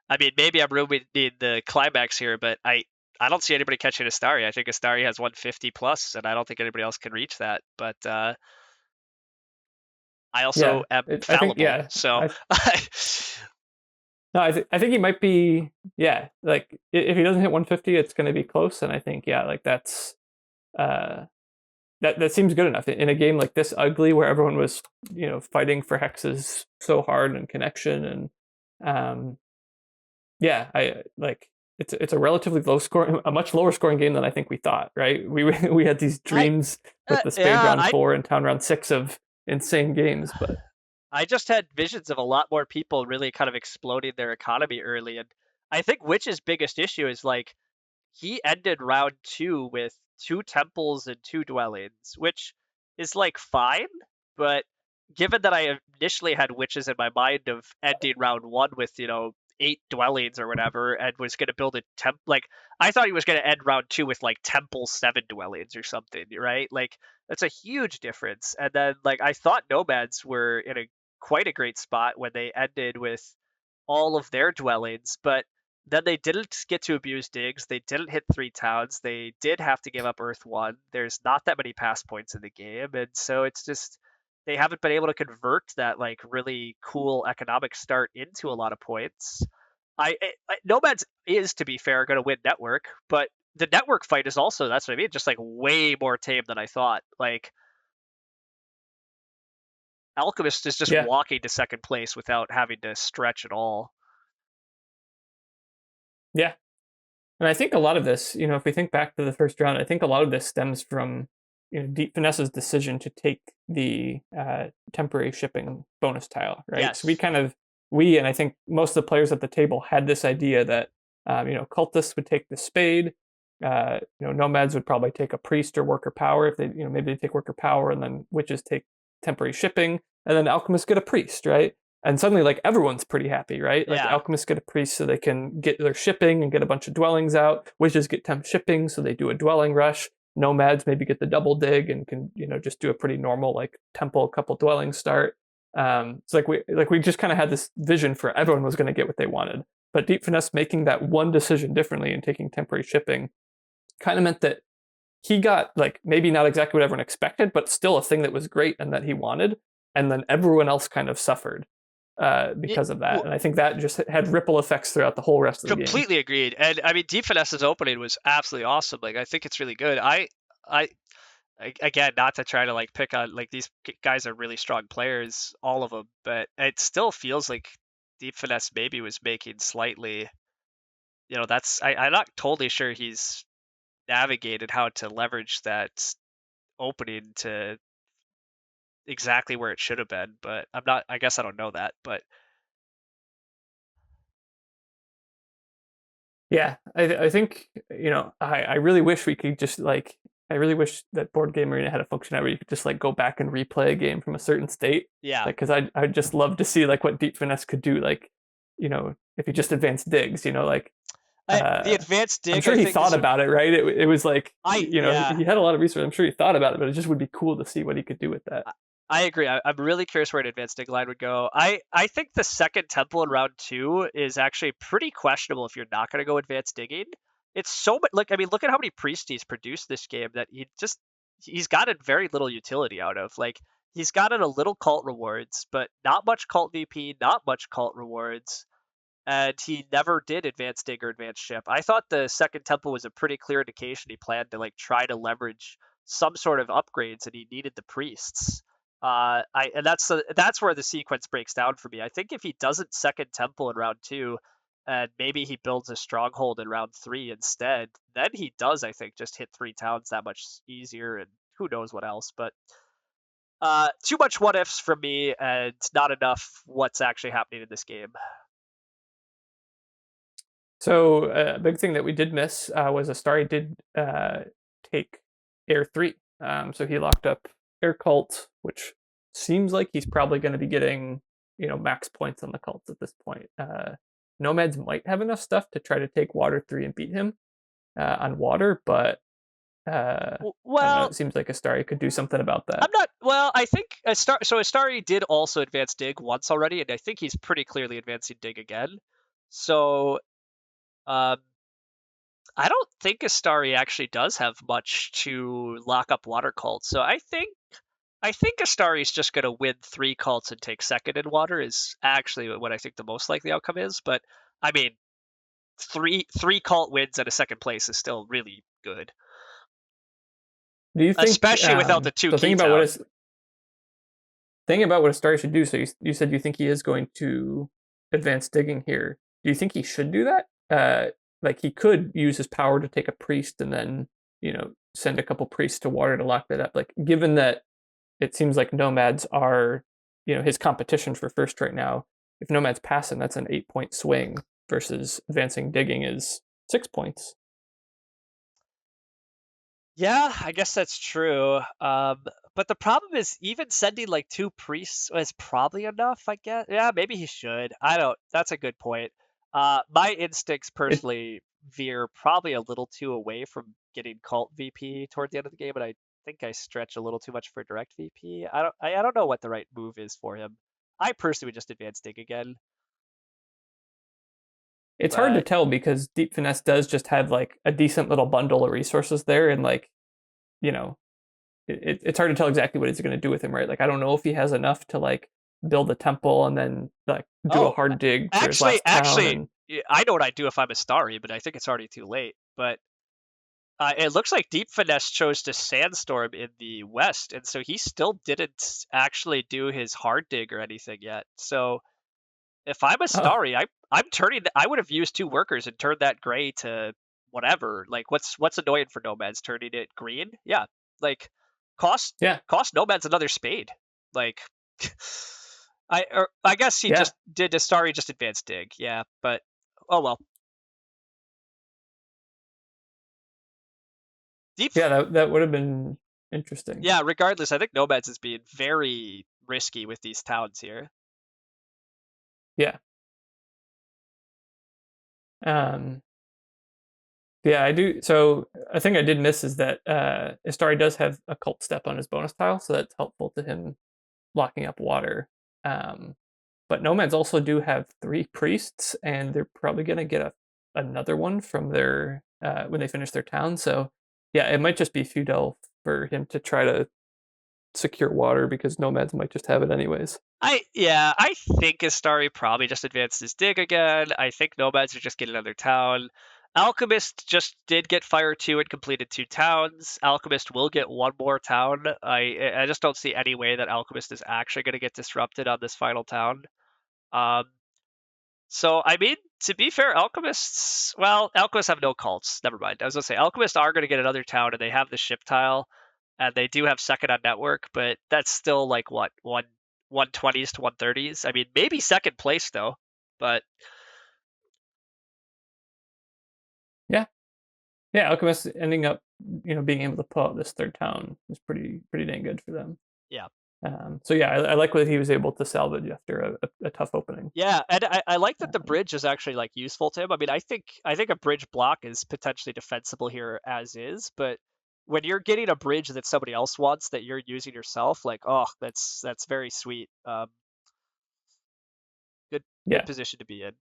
I mean, maybe I'm ruining the climax here, but I don't see anybody catching Astari. I think Astari has 150 plus, and I don't think anybody else can reach that. But I also am I think fallible, so no, I think he might be, like if he doesn't hit 150, it's going to be close, and I think like that's that seems good enough in a game like this ugly where everyone was fighting for hexes so hard and connection and I like it's a relatively low score, a much lower scoring game than I think we thought, right? We had these dreams with the spade round 4 and town round 6 of insane games, but I just had visions of a lot more people really kind of exploding their economy early, and I think Witch's biggest issue is like he ended round 2 with 2 temples and 2 dwellings, which is like fine, but given that I initially had Witches in my mind of ending round 1 with 8 dwellings or whatever, and was going to build a like I thought he was going to end round 2 with like temple 7 dwellings or something, right? Like that's a huge difference. And then like I thought nomads were in a quite a great spot when they ended with all of their dwellings, but then they didn't get to abuse digs. They didn't hit 3 towns. They did have to give up Earth 1. There's not that many pass points in the game, and so it's just they haven't been able to convert that like really cool economic start into a lot of points. Nomads is, to be fair, going to win network, but the network fight is also, that's what I mean, just like way more tame than I thought. Like Alchemist is just walking to second place without having to stretch at all. Yeah. And I think a lot of this, if we think back to the first round, I think a lot of this stems from Deep Finesse's decision to take the temporary shipping bonus tile, right? Yes. So we and I think most of the players at the table had this idea that cultists would take the spade, nomads would probably take a priest or worker power if they maybe they take worker power, and then witches take temporary shipping, and then alchemists get a priest, right? And suddenly, like, everyone's pretty happy, right? Like, alchemists get a priest so they can get their shipping and get a bunch of dwellings out. Witches get temp shipping, so they do a dwelling rush. Nomads maybe get the double dig and can, just do a pretty normal, like, temple, couple dwellings start. So we just kind of had this vision for everyone was going to get what they wanted. But Deep Finesse making that one decision differently and taking temporary shipping kind of meant that he got, like, maybe not exactly what everyone expected, but still a thing that was great and that he wanted. And then everyone else kind of suffered. because of that. And I think that just had ripple effects throughout the whole rest of the game. Completely agreed. And I mean, Deep Finesse's opening was absolutely awesome. Like, I think it's really good. Again, not to try to like pick on, like, these guys are really strong players, all of them, but it still feels like Deep Finesse maybe was making slightly, I'm not totally sure he's navigated how to leverage that opening to exactly where it should have been, but I guess I don't know that, but Yeah, I think, I really wish we could just like, I really wish that Board Game Arena had a function where you could just like go back and replay a game from a certain state. yeah. Like, because I'd just love to see like what Deep Finesse could do. Like, if you just advanced digs, like, The advanced dig, I'm sure I he think, thought about it, right? It was like, yeah. he had a lot of research. I'm sure he thought about it, but it just would be cool to see what he could do with that. I agree. I'm really curious where an advanced dig line would go. I think the second temple in round 2 is actually pretty questionable if you're not going to go advanced digging. It's so much, like, I mean, look at how many priests he's produced this game that he's gotten very little utility out of. Like, he's gotten a little cult rewards, but not much cult VP, not much cult rewards, and he never did advanced dig or advanced ship. I thought the second temple was a pretty clear indication he planned to like try to leverage some sort of upgrades, and he needed the priests. That's where the sequence breaks down for me. I think if he doesn't second temple in round 2, and maybe he builds a stronghold in round 3 instead, then he does, I think, just hit 3 towns that much easier, and who knows what else. But too much what ifs from me, and not enough what's actually happening in this game. So a big thing that we did miss was Astari did take Air 3. So he locked up Air Cult, which seems like he's probably going to be getting, max points on the cults at this point. Nomads might have enough stuff to try to take Water 3 and beat him on Water, but I don't know, it seems like Astari could do something about that. I think Astari did also advance dig once already, and I think he's pretty clearly advancing dig again. So I don't think Astari actually does have much to lock up water cults. So I think Astari's just going to win 3 cults and take second in water is actually what I think the most likely outcome is. But I mean, three cult wins at a second place is still really good. Do you think, especially without the 2 key towns? Thinking about what Astari should do, so you said you think he is going to advance digging here. Do you think he should do that? Like, he could use his power to take a priest and then, send a couple priests to water to lock that up. Like, given that it seems like nomads are, his competition for first right now, if nomads pass him, that's an 8-point swing versus advancing digging is 6 points. Yeah, I guess that's true. But the problem is, even sending like 2 priests is probably enough, I guess. Yeah, maybe he should. That's a good point. My instincts personally veer probably a little too away from getting cult VP toward the end of the game, and I think I stretch a little too much for direct VP. I don't know what the right move is for him. I personally would just advance dig again. It's hard to tell because Deep Finesse does just have like a decent little bundle of resources there, and like, it's hard to tell exactly what he's going to do with him, right? Like, I don't know if he has enough to like build a temple and then like do a hard dig for his last town. I know what I'd do if I'm Astari, but I think it's already too late. But it looks like Deep Finesse chose to Sandstorm in the west, and so he still didn't actually do his hard dig or anything yet. So if I'm Astari, I would have used 2 workers and turned that gray to whatever. Like, what's annoying for nomads? Turning it green? Yeah. Like, cost nomads another spade. Like, I guess he just did Astari just advanced dig. Yeah, but oh well. That would have been interesting. Yeah, regardless, I think nomads is being very risky with these towns here. Yeah. Yeah, I do. So a thing I did miss is that Astari does have a cult step on his bonus tile, so that's helpful to him locking up water. But nomads also do have 3 priests, and they're probably going to get another one from their when they finish their town. So yeah, it might just be futile for him to try to secure water because nomads might just have it anyways. I think Astari probably just advanced his dig again. I think Nomads are just getting another town. Alchemist just did get Fire 2 and completed 2 towns. Alchemist will get one more town. I just don't see any way that Alchemist is actually going to get disrupted on this final town. Um, so, I mean, to be fair, Alchemists have no cults. Never mind. I was going to say, Alchemists are going to get another town, and they have the ship tile, and they do have second on network, but that's still like, what, 120s to 130s? I mean, maybe second place, though, but... Yeah. Yeah, Alchemist ending up, being able to pull out this third town is pretty dang good for them. Yeah. So yeah, I like what he was able to salvage after a tough opening. Yeah, and I like that the bridge is actually like useful to him. I mean, I think a bridge block is potentially defensible here as is, but when you're getting a bridge that somebody else wants that you're using yourself, like, oh, that's very sweet. Good Yeah. position to be in.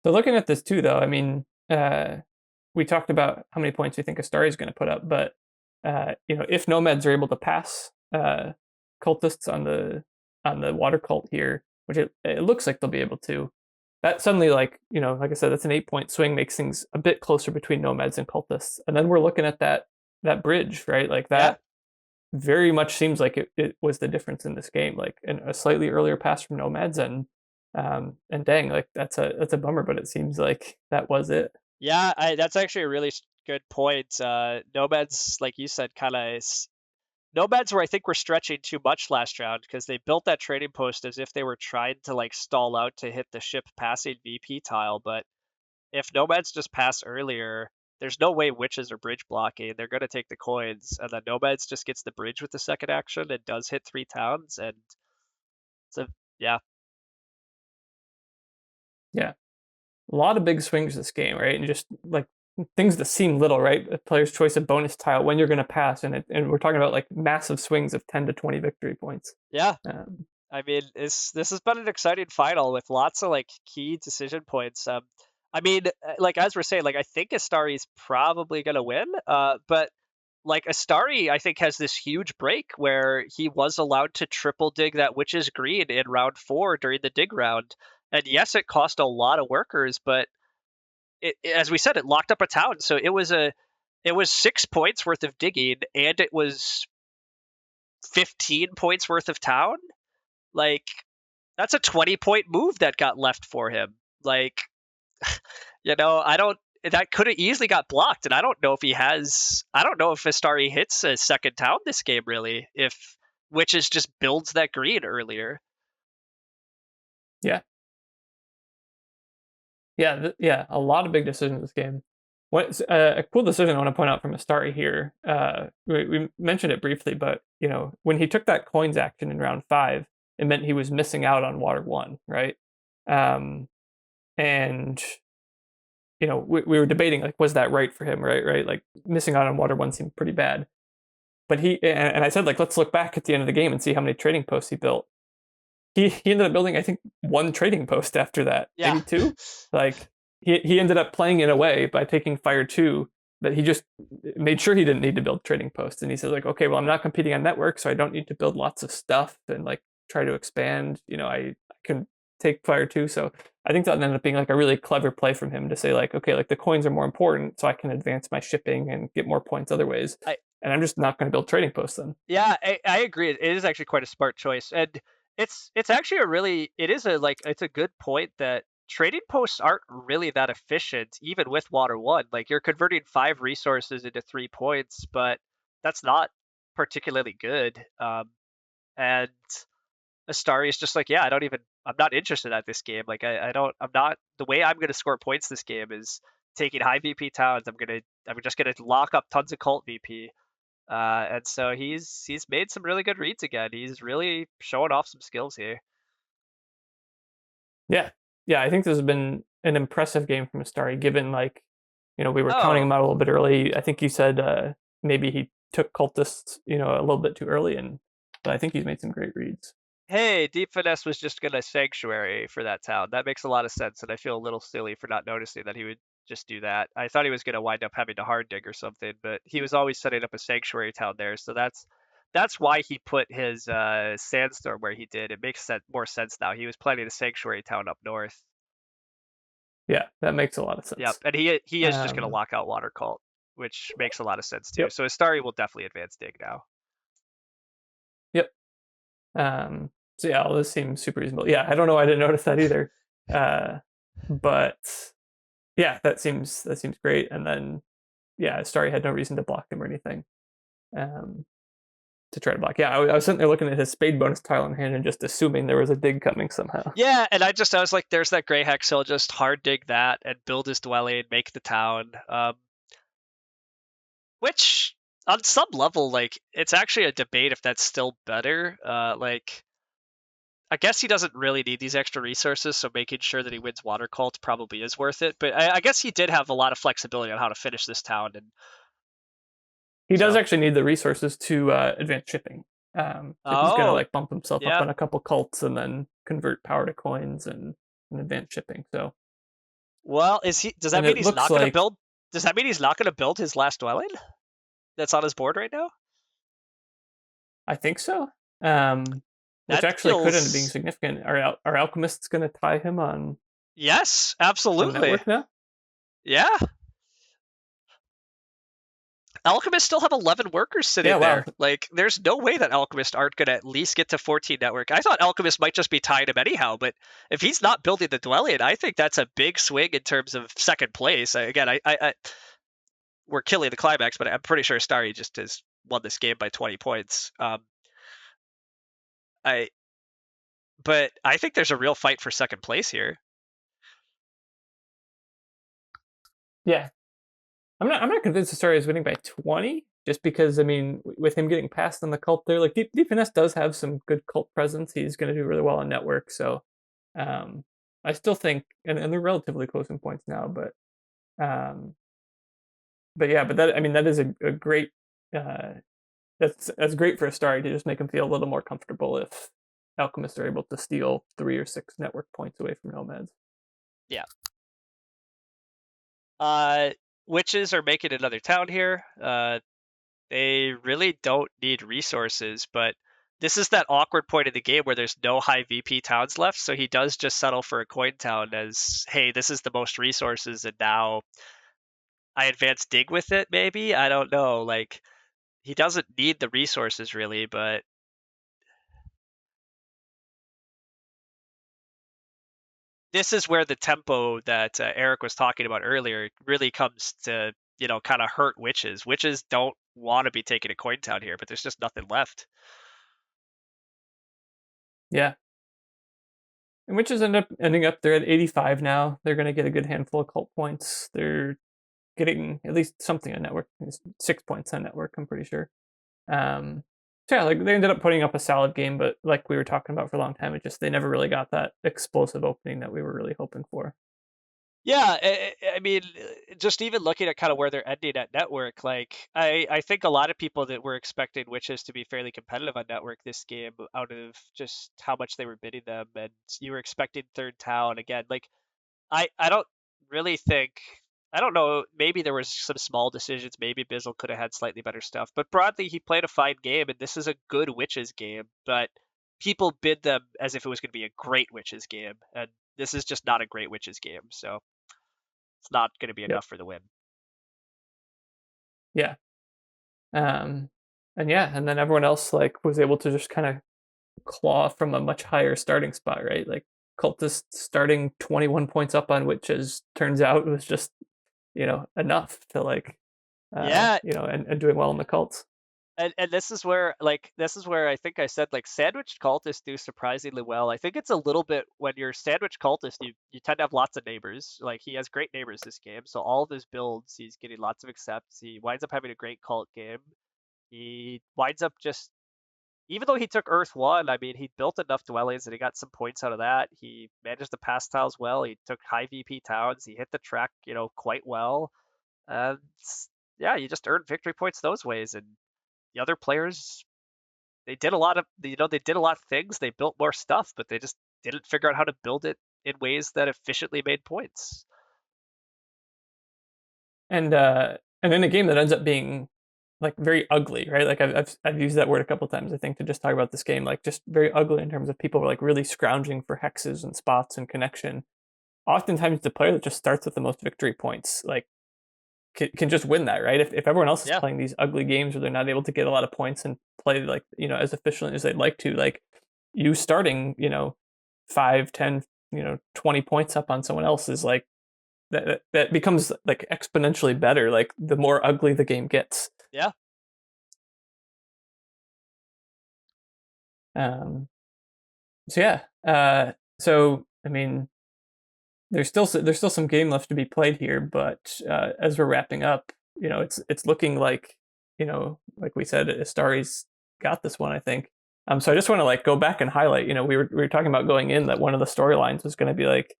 So looking at this too, though, I mean, we talked about how many points we think Astari is going to put up, but if nomads are able to pass cultists on the water cult here, which it looks like they'll be able to, that suddenly, like I said, that's an 8-point swing, makes things a bit closer between nomads and cultists, and then we're looking at that bridge, right? Like that very much seems like it was the difference in this game, like a slightly earlier pass from nomads, and dang, like that's a bummer, but it seems like that was it. Yeah, that's actually a really good point. Nomads, like you said, Nomads were, I think, were stretching too much last round because they built that trading post as if they were trying to like stall out to hit the ship passing VP tile. But if Nomads just pass earlier, there's no way Witches are bridge blocking. They're going to take the coins, and then Nomads just gets the bridge with the second action and does hit 3 towns. And so, yeah. Yeah, a lot of big swings this game, right? And just like things that seem little, right? A player's choice of bonus tile when you're going to pass, and we're talking about like massive swings of 10 to 20 victory points. Yeah. I mean, this has been an exciting final with lots of like key decision points. I mean, like as we're saying, like I think Astari's probably gonna win. But like Astari, I think has this huge break where he was allowed to triple dig that Witch's Green in round 4 during the dig round, and yes, it cost a lot of workers, but as we said, it locked up a town, so it was 6 points worth of digging, and it was 15 points worth of town. Like that's a 20-point move that got left for him. Like, that could have easily got blocked, and I don't know if Astari hits a second town this game, really, if Witches just builds that green earlier. Yeah. Yeah, a lot of big decisions this game. What a cool decision I want to point out from Astari here. We mentioned it briefly, but when he took that coins action in round 5, it meant he was missing out on water 1, right? And we were debating, like, was that right for him, right? Like missing out on water 1 seemed pretty bad. But I said, like, let's look back at the end of the game and see how many trading posts he built. He ended up building, I think, 1 trading post after that, maybe 2. Like he ended up playing in a way by taking Fire 2 that he just made sure he didn't need to build trading posts. And he said, like, okay, well, I'm not competing on network, so I don't need to build lots of stuff and like try to expand. I can take Fire 2. So I think that ended up being like a really clever play from him to say, like, okay, like the coins are more important, so I can advance my shipping and get more points other ways. And I'm just not going to build trading posts then. Yeah, I agree. It is actually quite a smart choice. And it's actually it's a good point that trading posts aren't really that efficient, even with water 1. Like you're converting 5 resources into 3 points, but that's not particularly good. And Astari is just like, yeah, I'm not interested at this game. Like the way I'm going to score points this game is taking high VP towns. I'm just going to lock up tons of cult VP. And so he's made some really good reads again. He's really showing off some skills here. Yeah, I think this has been an impressive game from Astari, given like, we were counting him out a little bit early. I think you said maybe he took cultists, a little bit too early, but I think he's made some great reads. Hey, Deep Finesse was just gonna Sanctuary for that town. That makes a lot of sense, and I feel a little silly for not noticing that he would just do that. I thought he was gonna wind up having to hard dig or something, but he was always setting up a Sanctuary town there, so that's that's why he put his sandstorm where he did. It makes more sense now. He was planning a sanctuary town up north. Yeah, that makes a lot of Yep, sense. and he is just going to Um, lock out Water Cult, which makes a lot of sense too. yep, So Astari will definitely advance Dig now. yep. So yeah, all this seems super reasonable. Yeah, I don't know. I didn't notice that either. But yeah, that seems great. And then yeah, Starry had no reason to block him or anything. Um, to try to block. Yeah, I was sitting there looking at his spade bonus tile in hand and just assuming there was a dig coming somehow. Yeah, and I was like, there's that gray hex. He'll just hard dig that and build his dwelling, make the town. Which on some level, like, it's actually a debate if that's still better. Like, I guess he doesn't really need these extra resources, so making sure that he wins Water Cult probably is worth it. But I guess he did have a lot of flexibility on how to finish this town, and He does so. actually need the resources to advance shipping. So he's got to Oh, like bump himself up yeah. on a couple cults and then convert power to coins and advance shipping. So, Well, is he? Does that and mean it he's looks not going to like build? Does that mean he's not going to build his last dwelling that's on his board right now? I think so. Which That actually could end up being feels. significant. Are alchemists going to tie him Yes, on absolutely. network now? Yeah. Alchemists still have 11 workers sitting Yeah. Wow. there. Like, there's no way that Alchemists aren't going to at least get to 14 network. I thought Alchemist might just be tying him anyhow, but if he's not building the dwelling, I think that's a big swing in terms of second place. Again, we're killing the climax, but I'm pretty sure Starry just has won this game by 20 points. I But I think there's a real fight for second place here. Yeah. I'm not convinced the story is winning by 20, just because I mean, with him getting passed on the cult there, like Deep Finesse does have some good cult presence. He's going to do really well on network, so um, I still think, and they're relatively close in points now, um, but yeah, but that I mean that is a great uh, that's great for a story to just make him feel a little more comfortable if alchemists are able to steal 3 or 6 network points away from nomads. Yeah. Witches are making another town here. They really don't need resources, but this is that awkward point in the game where there's no high VP towns left, so he does just settle for a coin town as, hey, this is the most resources, and now I advance dig with it, maybe? I don't know. Like, he doesn't need the resources really, but this is where the tempo that Eric was talking about earlier really comes to, kind of hurt witches. Witches don't want to be taking a coin town here, but there's just nothing left. Yeah, and witches ending up they're at 85 now. They're going to get a good handful of cult points. They're getting at least something on network. 6 points on network, I'm pretty sure. So yeah, like they ended up putting up a solid game, but like we were talking about for a long time, it just they never really got that explosive opening that we were really hoping for. Yeah, I mean, just even looking at kind of where they're ending at network, like I think a lot of people that were expecting witches to be fairly competitive on network this game out of just how much they were bidding them, and you were expecting third town again. Like I don't really think. I don't know. Maybe there was some small decisions. Maybe Bizzle could have had slightly better stuff. But broadly, he played a fine game, and this is a good Witches game. But people bid them as if it was going to be a great Witches game, and this is just not a great Witches game. So it's not going to be Yep. enough for the win. Yeah. Um, and yeah, and then everyone else like was able to just kind of claw from a much higher starting spot, right? Like cultist starting 21 points up on witches turns out was just enough to like Yeah, and doing well in the cults. and this is where I think I said like sandwich cultists do surprisingly well. I think it's a little bit when you're sandwich cultist, you tend to have lots of neighbors. Like he has great neighbors this game, so all of his builds he's getting lots of accepts. He winds up having a great cult game. He winds up just even though he took Earth 1, I mean, he built enough dwellings and he got some points out of that. He managed the pass tiles well. He took high VP towns. He hit the track, quite well. And yeah, you just earned victory points those ways. And the other players, they did a lot of things. They built more stuff, but they just didn't figure out how to build it in ways that efficiently made points. And in a game that ends up being like very ugly, right? Like I've used that word a couple times, I think, to just talk about this game, like just very ugly in terms of people like really scrounging for hexes and spots and connection. Oftentimes, the player that just starts with the most victory points, like can just win that, right? If everyone else is Yeah. playing these ugly games where they're not able to get a lot of points and play like as efficiently as they'd like to, like you starting 5, 10, 20 points up on someone else is like that becomes like exponentially better, like the more ugly the game gets. Yeah. Um, so yeah, so I mean, there's still some game left to be played here, but as we're wrapping up, it's looking like like we said, Astari's got this one, I think. So I just want to like go back and highlight. We were talking about going in that one of the storylines was going to be like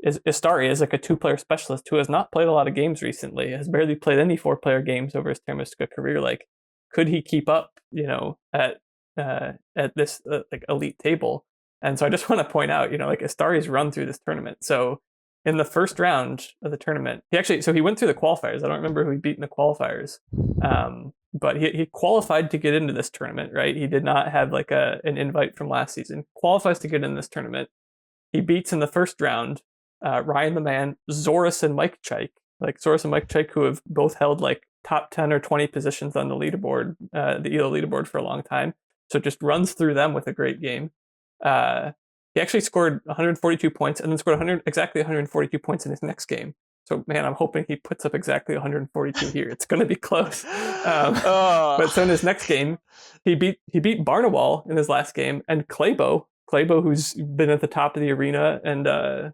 Istari is like a 2-player specialist who has not played a lot of games recently, has barely played any 4-player games over his Terra Mystica career. Like, could he keep up, at this like elite table? And so I just want to point out, like Istari's run through this tournament. So in the first round of the tournament, he went through the qualifiers. I don't remember who he beat in the qualifiers, but he qualified to get into this tournament. Right, he did not have like an invite from last season. Qualifies to get in this tournament. He beats in the first round Ryan the Man, Zorus and Mike Chike. Like Zorus and Mike Chike, who have both held like top 10 or 20 positions on the leaderboard, the ELO leaderboard for a long time. So just runs through them with a great game. He actually scored 142 points and then scored exactly 142 points in his next game. So man, I'm hoping he puts up exactly 142 here. It's going to be close. But so in his next game, he beat Barnawal in his last game, and Claybo, who's been at the top of the arena and ELO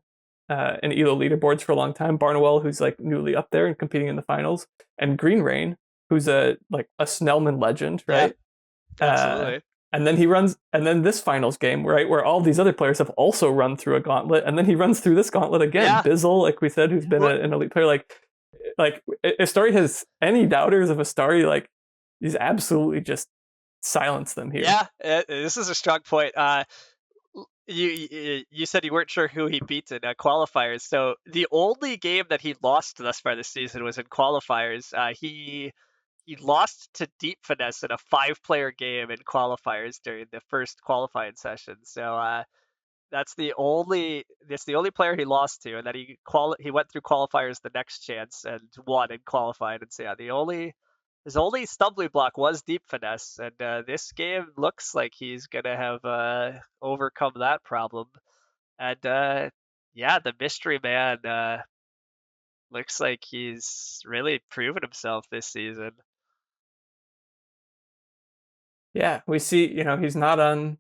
leaderboards for a long time. Barnawell, who's like newly up there and competing in the finals, and Green Rain, who's a Snellman legend, right? Yeah, absolutely. And then this finals game, right, where all these other players have also run through a gauntlet, and then he runs through this gauntlet again. Yeah. Bizzle, like we said, who's been an elite player, like if Astari has any doubters of Astari, like he's absolutely just silenced them here. Yeah, this is a strong point. You said you weren't sure who he beat in qualifiers. So the only game that he lost thus far this season was in qualifiers. He lost to Deep Finesse in a 5-player game in qualifiers during the first qualifying session. So that's the only player he lost to, and then he went through qualifiers the next chance and won in qualifying. And so yeah, his only stumbling block was Deep Finesse, and this game looks like he's gonna have overcome that problem. And yeah, the Mystery Man looks like he's really proven himself this season. Yeah, we see, he's not on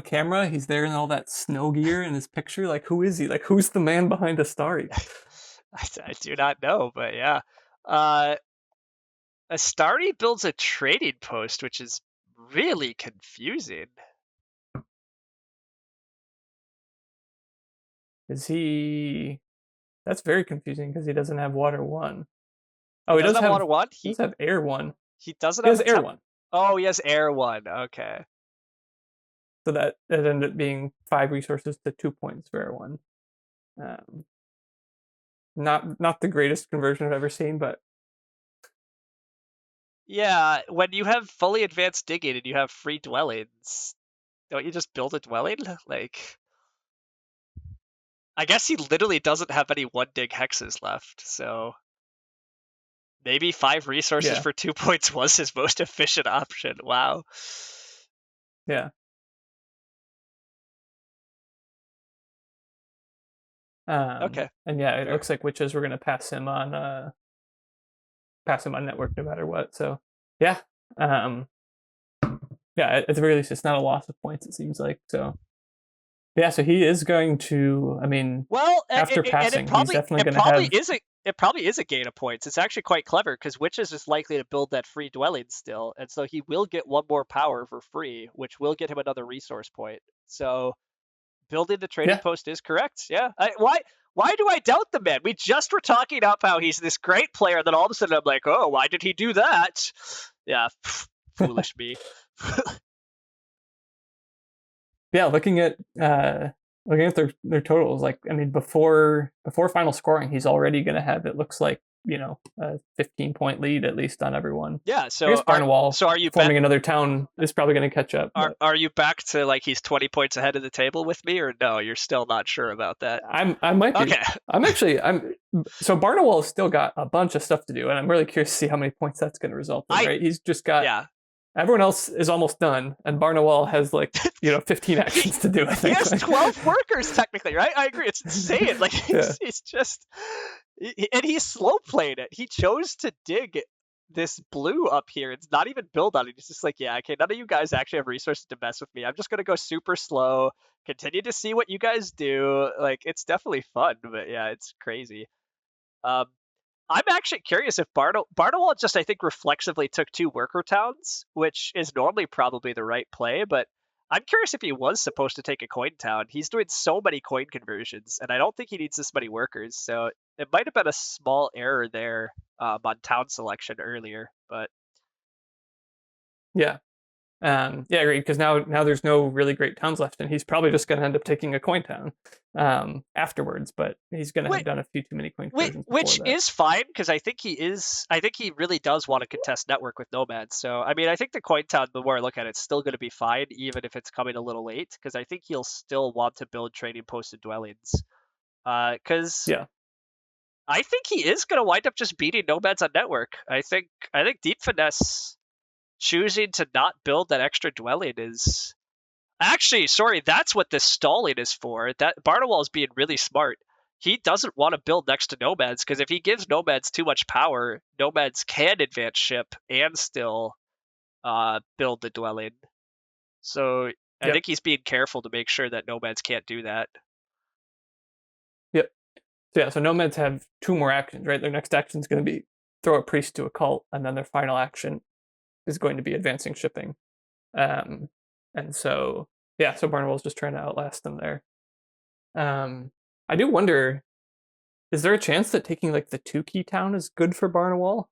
camera. He's there in all that snow gear in his picture. Like, who is he? Like, who's the man behind Astari? I do not know, but yeah. Astari builds a trading post, which is really confusing. Is he? That's very confusing because he doesn't have Water 1. Oh, he does have Water 1? He does have Air 1. He doesn't He have has Air 1. Oh, he has Air 1. Okay. So that ended up being 5 resources to 2 points for Air 1. Not the greatest conversion I've ever seen, but yeah, when you have fully advanced digging and you have free dwellings, don't you just build a dwelling? Like, I guess he literally doesn't have any 1-dig hexes left, so maybe 5 resources for 2 points was his most efficient option. Wow. Yeah. Okay. And yeah, it looks like Witches were going to pass him on network no matter what. So yeah, yeah. At the very least, it's not a loss of points. It seems like so. Yeah, so he is going to. I mean, well, after passing, he's definitely going to have. It probably is a gain of points. It's actually quite clever because Witches is likely to build that free dwelling still, and so he will get 1 more power for free, which will get him another resource point. So building the trading post is correct. Yeah. Why do I doubt the man? We just were talking up how he's this great player, and then all of a sudden I'm like, oh, why did he do that? Yeah, foolish me. Yeah, looking at their totals, like I mean, before final scoring, he's already going to have, it looks like, a 15-point lead at least on everyone. Yeah. I So guess Barnwall are you forming another town is probably going to catch up. are you back to like he's 20 points ahead of the table with me, or no? You're still not sure about that. I might be. Okay. So Barnwall's still got a bunch of stuff to do, and I'm really curious to see how many points that's going to result in. Right? He's just got. Yeah. Everyone else is almost done, and Barnwall has 15 actions to do. I think. He has 12 workers technically, right? I agree. It's insane. Like he's just, and he's slow playing it. He chose to dig this blue up here. It's not even build on it. He's just like, yeah, okay, none of you guys actually have resources to mess with me. I'm just gonna go super slow, continue to see what you guys do. Like it's definitely fun, but yeah, it's crazy. I'm actually curious if Barnwell just, I think, reflexively took 2 worker towns, which is normally probably the right play, but I'm curious if he was supposed to take a coin town. He's doing so many coin conversions, and I don't think he needs this many workers, so it might have been a small error there on town selection earlier, but... Yeah. Yeah, I agree, because now there's no really great towns left, and he's probably just going to end up taking a coin town afterwards, but he's going to have done a few too many coin conversions. Which is fine, because I think he really does want to contest network with nomads. So, I mean, I think the coin town, the more I look at it, it's still going to be fine, even if it's coming a little late, because I think he'll still want to build trading posts and dwellings. Because I think he is going to wind up just beating nomads on network. I think Deep Finesse choosing to not build that extra dwelling is actually, sorry, that's what this stalling is for. That Barnwell is being really smart. He doesn't want to build next to nomads, because if he gives nomads too much power, nomads can advance ship and still build the dwelling. So I think he's being careful to make sure that nomads can't do that. Yep. So nomads have 2 more actions, right? Their next action is going to be throw a priest to a cult, and then their final action is going to be advancing shipping. And so Barnwell's just trying to outlast them there. I do wonder, is there a chance that taking the 2 key town is good for Barnwell?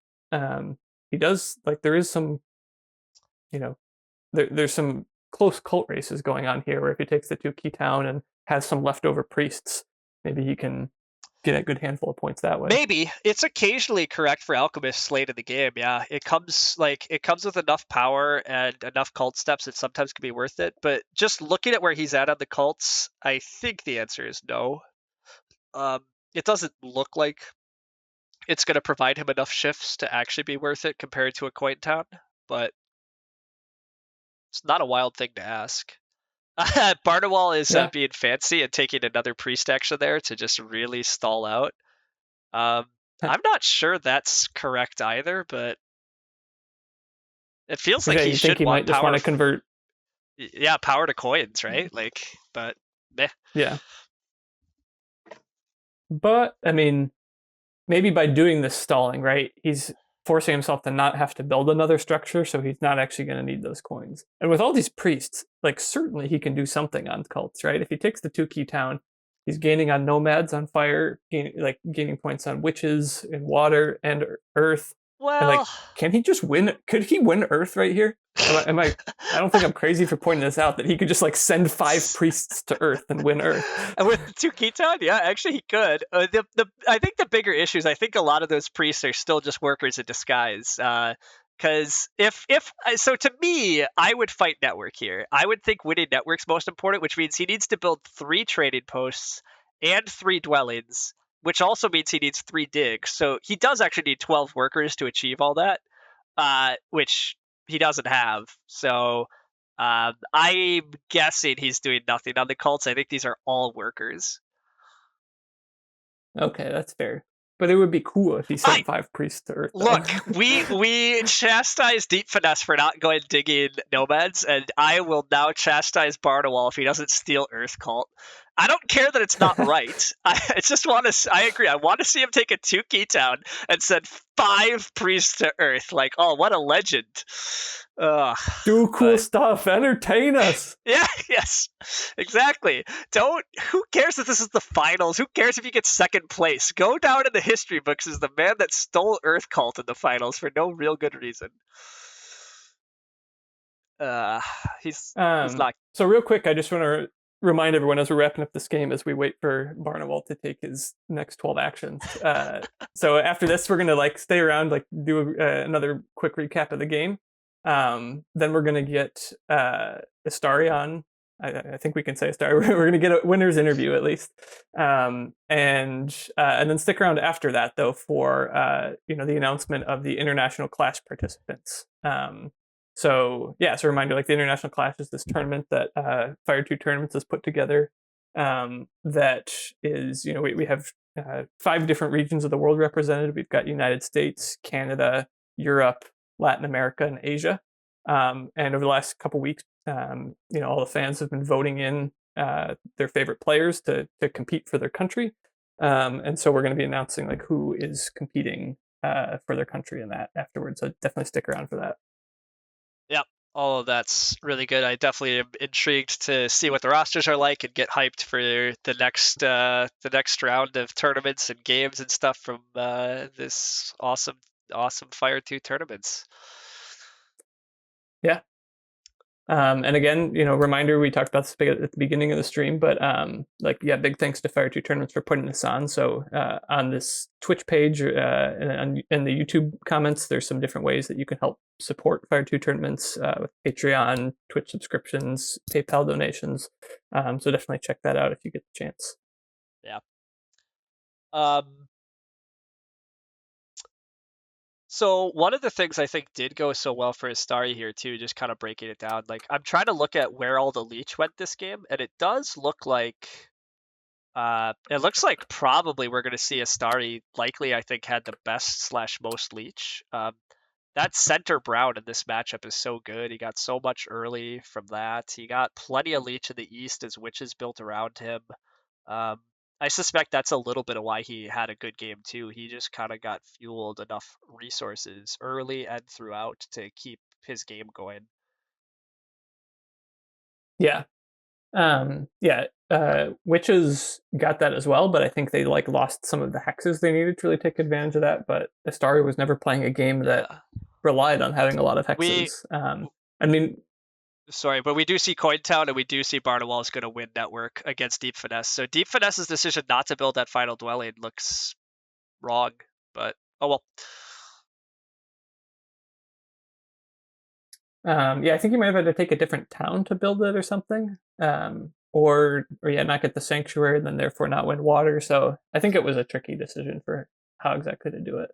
He does, there is some, there's some close cult races going on here where if he takes the 2 key town and has some leftover priests, maybe he can get a good handful of points that way. Maybe. It's occasionally correct for alchemists late in the game, yeah. It comes with enough power and enough cult steps that sometimes can be worth it, but just looking at where he's at on the cults, I think the answer is no. It doesn't look like it's going to provide him enough shifts to actually be worth it compared to a coin town, but it's not a wild thing to ask. Barnwell is being fancy and taking another priest action there to just really stall out. I'm not sure that's correct either, but it feels like he should want just want to convert. Yeah, power to coins, right? But meh. Yeah. But I mean, maybe by doing this stalling, right, he's forcing himself to not have to build another structure, so he's not actually going to need those coins. And with all these priests, certainly he can do something on cults, right? If he takes the 2 key town, he's gaining on nomads on fire, gaining points on witches and water and earth. Well, and can he just win? Could he win earth right here? I don't think I'm crazy for pointing this out, that he could just send 5 priests to earth and win earth. And with 2 Keton, yeah, actually he could. I think the bigger issues, I think a lot of those priests are still just workers in disguise. Because so to me, I would fight network here. I would think winning network's most important, which means he needs to build 3 trading posts and 3 dwellings, which also means he needs 3 digs. So he does actually need 12 workers to achieve all that, which he doesn't have. So I'm guessing he's doing nothing on the cults. I think these are all workers. Okay, that's fair. But it would be cool if he sent 5 priests to Earth. Look, we chastise Deep Finesse for not going digging nomads, and I will now chastise Barnwell if he doesn't steal Earth Cult. I don't care that it's not right. I just want to. I agree. I want to see him take a 2 key town and send 5 priests to Earth. Oh, what a legend! Do cool stuff. Entertain us. Yeah. Yes. Exactly. Who cares if this is the finals? Who cares if you get 2nd place? Go down in the history books as the man that stole Earth Cult in the finals for no real good reason. He's not. So real quick, I just want to remind everyone as we're wrapping up this game as we wait for Barnawal to take his next 12 actions. So after this, we're gonna like stay around, like do another quick recap of the game. Then we're gonna get Astari on. I think we can say Astari. We're gonna get a winner's interview at least, and then stick around after that though for the announcement of the international clash participants. So yeah, so a reminder, like the International Clash is this tournament that Fire 2 Tournaments has put together. That is, we have 5 different regions of the world represented. We've got United States, Canada, Europe, Latin America, and Asia. And over the last couple weeks, all the fans have been voting in their favorite players to compete for their country. And so we're going to be announcing like who is competing for their country in that afterwards. So definitely stick around for that. Yep, all of that's really good. I definitely am intrigued to see what the rosters are like and get hyped for the next round of tournaments and games and stuff from this awesome Fire 2 tournaments. Yeah. And again, reminder, we talked about this at the beginning of the stream, but big thanks to Fire 2 Tournaments for putting this on. So on this Twitch page and in the YouTube comments, there's some different ways that you can help support Fire 2 Tournaments with Patreon, Twitch subscriptions, PayPal donations. So definitely check that out if you get the chance. Yeah. So one of the things I think did go so well for Astari here too, just kind of breaking it down, like I'm trying to look at where all the leech went this game, and it does look like probably we're going to see Astari likely, I think, had the best / most leech. That center Brown in this matchup is so good. He got so much early from that. He got plenty of leech in the east as witches built around him. I suspect that's a little bit of why he had a good game too. He just kind of got fueled enough resources early and throughout to keep his game going. Yeah. Witches got that as well, but I think they like lost some of the hexes they needed to really take advantage of that. But Astari was never playing a game that relied on having a lot of hexes. Sorry, but we do see Cointown and we do see Barnawal is going to win Network against Deep Finesse. So Deep Finesse's decision not to build that final dwelling looks wrong, but oh well. I think you might have had to take a different town to build it or something. Or not get the sanctuary and then therefore not win water. So I think it was a tricky decision for how exactly to do it.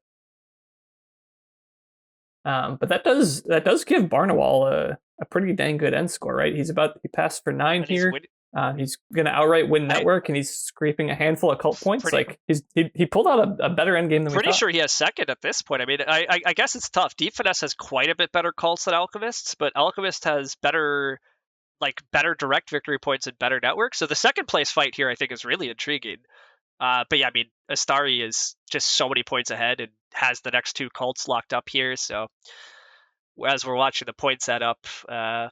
But that does give Barnawal a pretty dang good end score, right? He passed for 9 here. He's gonna outright win Network, and he's scraping a handful of cult points. He pulled out a better end game than we thought. Pretty sure he has second at this point. I mean, I guess it's tough. Deep Finesse has quite a bit better cults than Alchemists, but Alchemist has better direct victory points and better network. So the second place fight here, I think, is really intriguing. But yeah, I mean, Astari is just so many points ahead and has the next 2 cults locked up here. So as we're watching the points add up, I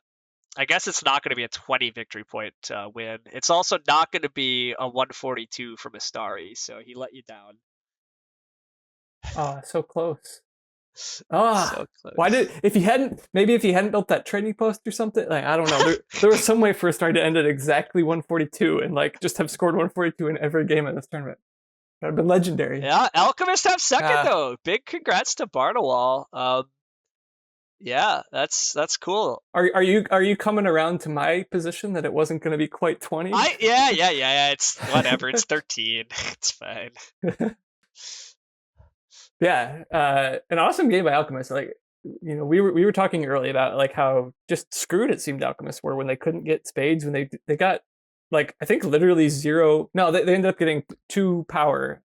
guess it's not going to be a 20 victory point win. It's also not going to be a 142 from Astari. So he let you down. Oh, so close. Oh, so close. Why if he hadn't built that trading post or something, like I don't know, there was some way for Astari to end at exactly 142 and like just have scored 142 in every game in this tournament. That would have been legendary. Yeah, Alchemist have second though. Big congrats to Barnawal. Yeah, that's cool. Are you coming around to my position that it wasn't going to be quite 20? Yeah. It's whatever. It's 13. It's fine. Yeah, an awesome game by Alchemist. Like, we were talking earlier about like how just screwed it seemed Alchemists were when they couldn't get spades, when they got like I think literally 0. No, they ended up getting 2 power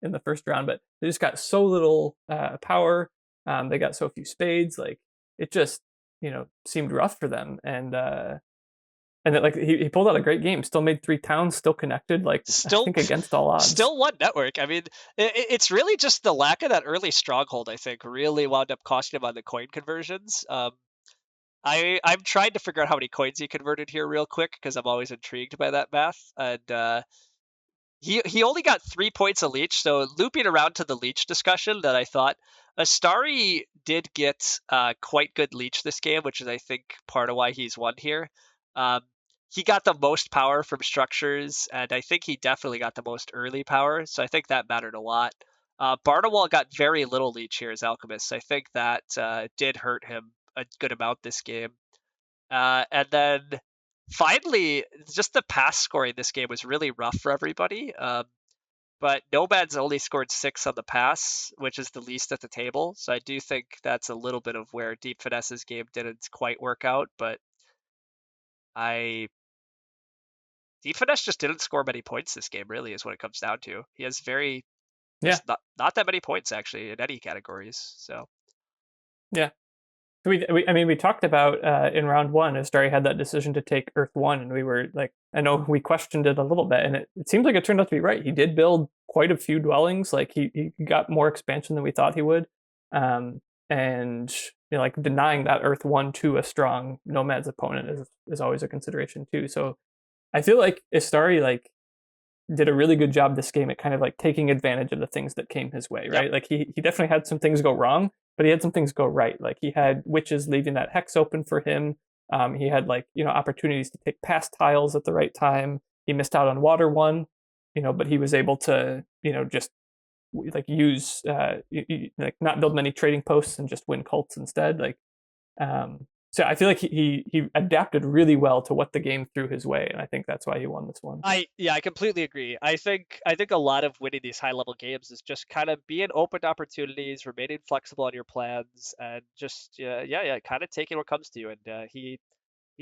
in the first round, but they just got so little power. They got so few spades. Like it just seemed rough for them, and that like he pulled out a great game. Still made 3 towns, still connected. Like I think against all odds. Still won Network. I mean, it's really just the lack of that early stronghold. I think really wound up costing him on the coin conversions. I'm trying to figure out how many coins he converted here real quick because I'm always intrigued by that math. And he only got 3 points of leech. So looping around to the leech discussion, that I thought Astari did get quite good leech this game, which is I think part of why he's won here. he got the most power from structures, and I think he definitely got the most early power, so I think that mattered a lot. Barnawall got very little leech here as Alchemist. I think that did hurt him a good amount this game. And then finally, just the pass scoring this game was really rough for everybody. But Nomad's only scored 6 on the pass, which is the least at the table. So I do think that's a little bit of where Deep Finesse's game didn't quite work out. But Deep Finesse just didn't score many points this game, really, is what it comes down to. He has just not that many points, actually, in any categories. So Yeah. We talked about in round 1, Astari had that decision to take Earth 1, and we were like, I know we questioned it a little bit, and it seems like it turned out to be right. He did build quite a few dwellings. Like he got more expansion than we thought he would, and like denying that Earth 1 to a strong Nomad's opponent is always a consideration too. So I feel like Astari like did a really good job this game at kind of like taking advantage of the things that came his way, right? Yep. Like he definitely had some things go wrong, but he had some things go right. Like he had witches leaving that hex open for him. He had like, opportunities to take past tiles at the right time. He missed out on water one, but he was able to, just like use, like not build many trading posts and just win cults instead. Like, so I feel like he adapted really well to what the game threw his way, and I think that's why he won this one. I completely agree. I think a lot of winning these high level games is just kind of being open to opportunities, remaining flexible on your plans, and just kind of taking what comes to you. And he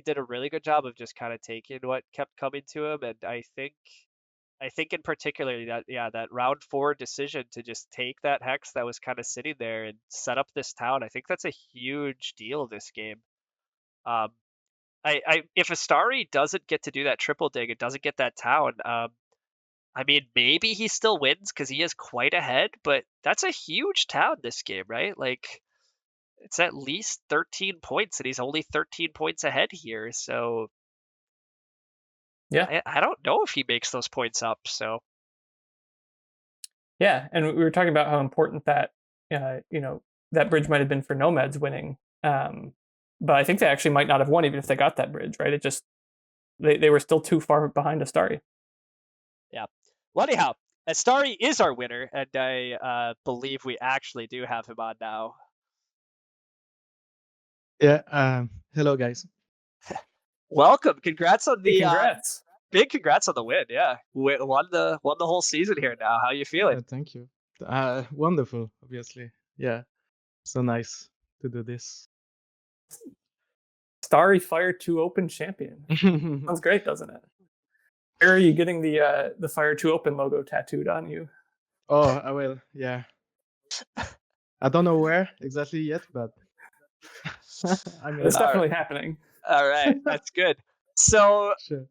did a really good job of just kind of taking what kept coming to him. And I think in particular that round 4 decision to just take that hex that was kind of sitting there and set up this town, I think that's a huge deal this game. Um, if Astari doesn't get to do that triple dig and doesn't get that town, I mean, maybe he still wins because he is quite ahead, but that's a huge town this game, right? Like, it's at least 13 points, and he's only 13 points ahead here. So, Yeah. I don't know if he makes those points up. So, yeah, and we were talking about how important that, that bridge might have been for Nomads winning. But I think they actually might not have won even if they got that bridge, right? It just they were still too far behind Astari. yeah. Well, anyhow, Astari is our winner, and I believe we actually do have him on now. Yeah. Hello, guys. Welcome. Congrats on the Congrats. big congrats on the win. Yeah, won the whole season here now. How you feeling? Thank you. Wonderful, obviously. Yeah. So nice to do this. Starry Fire 2 Open champion. Sounds great, doesn't it? Where are you getting the Fire 2 Open logo tattooed on you? Oh, I will. Yeah. I don't know where exactly yet, but I mean, It's definitely happening. All right, that's good. So, sure.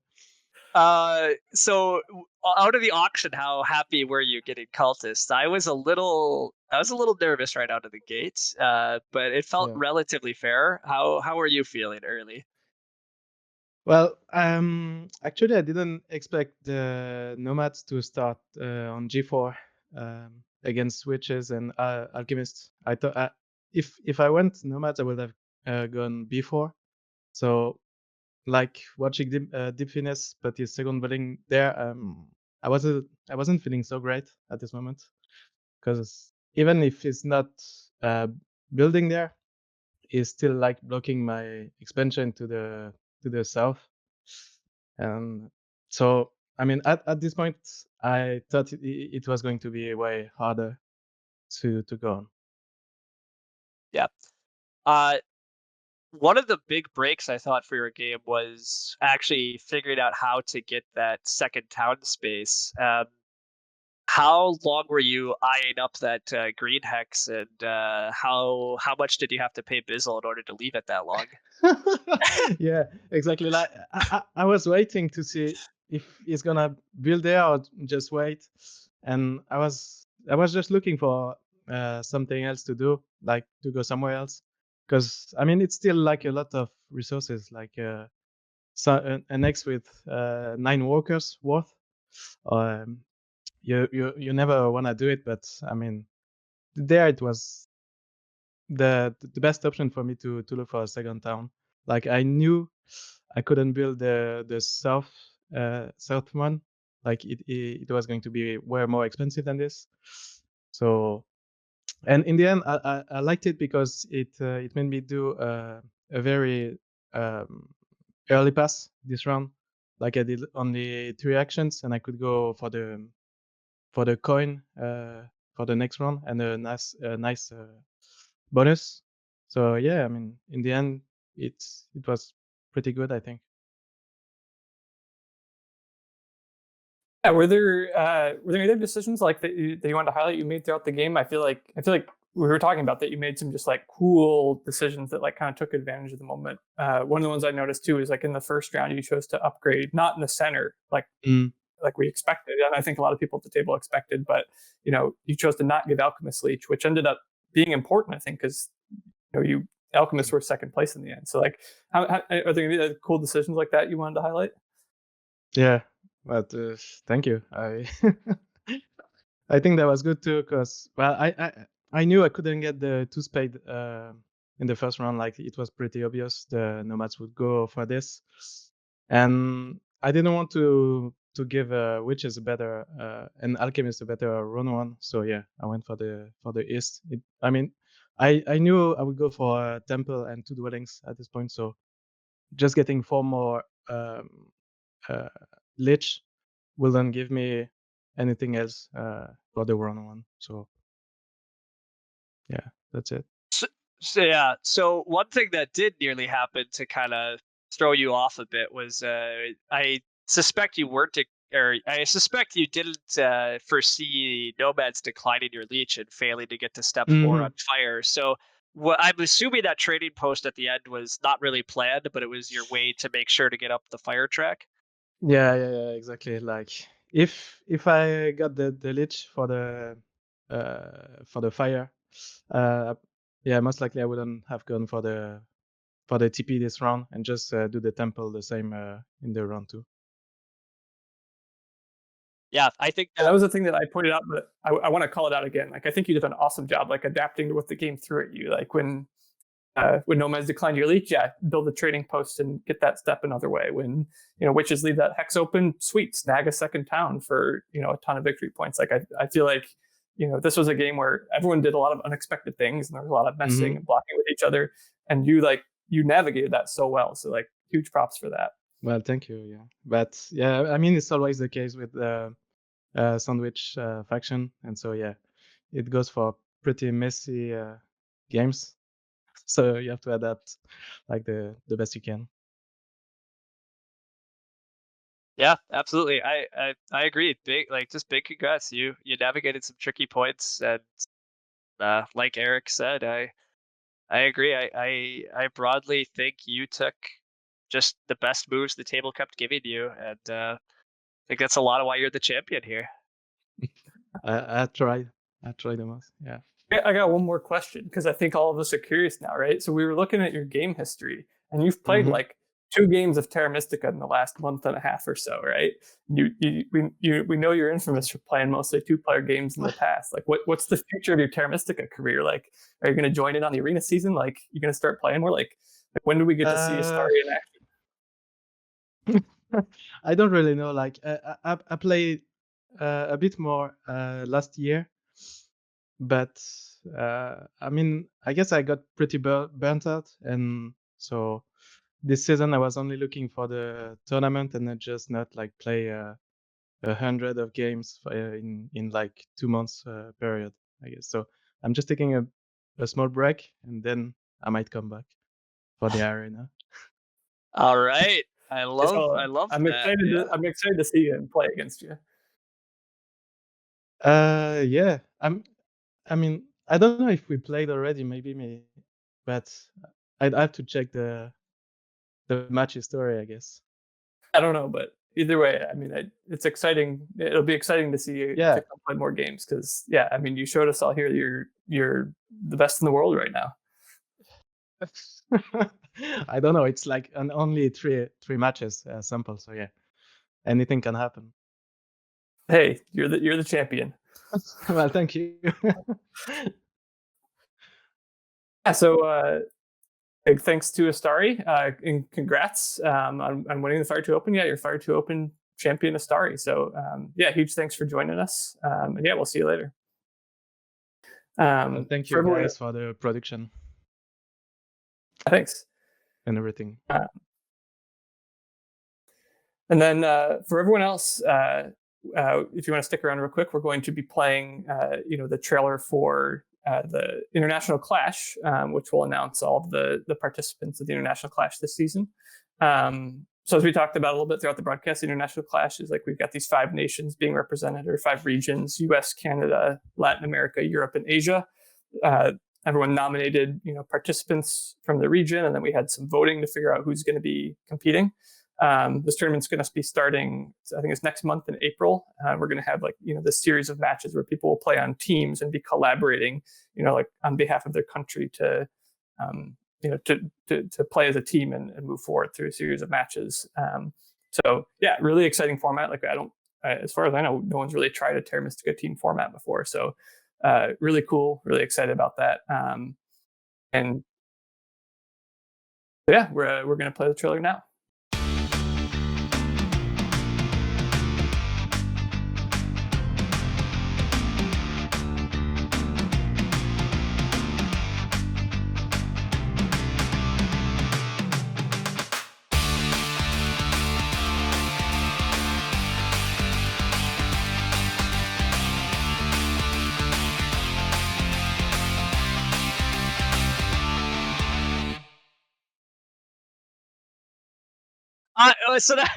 So out of the auction, how happy were you getting Cultist? I was a little nervous right out of the gate, but it felt relatively fair. How were you feeling early? Well, actually, I didn't expect the Nomads to start on G4 against Witches and Alchemists. I thought if I went Nomads, I would have gone B4. So, like watching Deep Finesse, but his second building there, I wasn't feeling so great at this moment, because even if he's not building there, he's still like blocking my expansion to the south. And so, I mean, at this point, I thought it was going to be way harder to go on. Yeah. One of the big breaks I thought for your game was actually figuring out how to get that second town space. How long were you eyeing up that green hex, and how much did you have to pay Bizzle in order to leave it that long? Yeah, exactly. Like I was waiting to see if he's gonna build there or just wait, and I was just looking for something else to do, like to go somewhere else, because I mean it's still like a lot of resources, like an X with 9 workers worth. You never want to do it, but I mean there it was the best option for me to look for a second town. Like I knew I couldn't build the south one. Like it was going to be way more expensive than this. So, and in the end, I liked it because it made me do a very um, early pass this round. Like I did only 3 actions, and I could go for the coin for the next round and a nice bonus. So yeah, I mean, in the end, it was pretty good, I think. Yeah, were there any other decisions like that you wanted to highlight you made throughout the game? I feel like we were talking about that you made some just like cool decisions that like kind of took advantage of the moment. One of the ones I noticed too is like in the first round you chose to upgrade not in the center like we expected, and I think a lot of people at the table expected, but you chose to not give Alchemist Leech, which ended up being important, I think, because you Alchemists were second place in the end. So like, how are there any cool decisions like that you wanted to highlight? Yeah, but thank you. I I think that was good too, because well, I knew I couldn't get the 2 spade in the first round. Like it was pretty obvious the nomads would go for this, and I didn't want to give witches a better and alchemist a better run one. So yeah, I went for the east. I mean, I knew I would go for a temple and 2 dwellings at this point. So just getting 4 more uh, lich will then give me anything else for the run one. So yeah, that's it. So yeah, so one thing that did nearly happen to kind of throw you off a bit was I suspect you weren't, or I suspect you didn't foresee nomads declining your leech and failing to get to step 4 on fire. So what I'm assuming that trading post at the end was not really planned, but it was your way to make sure to get up the fire track. Yeah, exactly. Like if I got the lich for the fire, uh, yeah, most likely I wouldn't have gone for the TP this round and just do the temple the same in the round 2. Yeah, I think Yeah, that was the thing that I pointed out, but I want to call it out again. Like I think you did an awesome job, like adapting to what the game threw at you. Like when nomads decline your leech, yeah, build a trading post and get that step another way. When witches leave that hex open, sweet, snag a second town for a ton of victory points. Like I feel like this was a game where everyone did a lot of unexpected things and there was a lot of messing and blocking with each other, and you navigated that so well. So like huge props for that. Well, thank you. Yeah, but yeah, I mean it's always the case with sandwich faction, and so yeah, it goes for pretty messy games. So you have to adapt like the best you can. Yeah, absolutely. I agree. Big congrats. You navigated some tricky points, and like Eric said, I agree. I broadly think you took just the best moves the table kept giving you, and I think that's a lot of why you're the champion here. I tried. I tried the most. Yeah. I got one more question because I think all of us are curious now, right? So we were looking at your game history, and you've played like 2 games of Terra Mystica in the last month and a half or so, right? We know you're infamous for playing mostly 2-player games in the past. Like, what's the future of your Terra Mystica career? Like, are you going to join in on the arena season? Like, you're going to start playing more? Like when do we get to see Astari in action? I don't really know. Like I played a bit more last year, but I mean, I guess I got pretty burnt out, and so this season I was only looking for the tournament and then just not like play 100 of games in like 2 months period, I guess. So I'm just taking a small break and then I might come back for the arena. All right, I So love I'm that. excited. Yeah. I'm excited to see you and play against you. Yeah. I mean, I don't know if we played already. Maybe me, but I'd have to check the match history, I guess. I don't know, but either way, I mean, it's exciting. It'll be exciting to see you Yeah. to come play more games because, yeah, I mean, you showed us all here you're the best in the world right now. I don't know. It's like an only three matches sample, so yeah, anything can happen. Hey, you're the champion. Well, thank you. Yeah. So big thanks to Astari, and congrats on winning the Fire 2 Open. Yeah, you're Fire 2 Open champion Astari. So yeah, huge thanks for joining us. And yeah, we'll see you later. Thank you guys for the production. Thanks. And everything. And then for everyone else, if you want to stick around real quick, we're going to be playing, the trailer for the International Clash, which will announce all of the participants of the International Clash this season. So as we talked about a little bit throughout the broadcast, the International Clash is like we've got these 5 nations being represented, or 5 regions: US, Canada, Latin America, Europe, and Asia. Everyone nominated, participants from the region, and then we had some voting to figure out who's going to be competing. This tournament's going to be starting, I think it's next month in April. We're going to have this series of matches where people will play on teams and be collaborating, on behalf of their country to play as a team and move forward through a series of matches. So yeah, really exciting format. As far as I know, no one's really tried a Terra Mystica team format before. So really cool, really excited about that. And yeah, we're going to play the trailer now.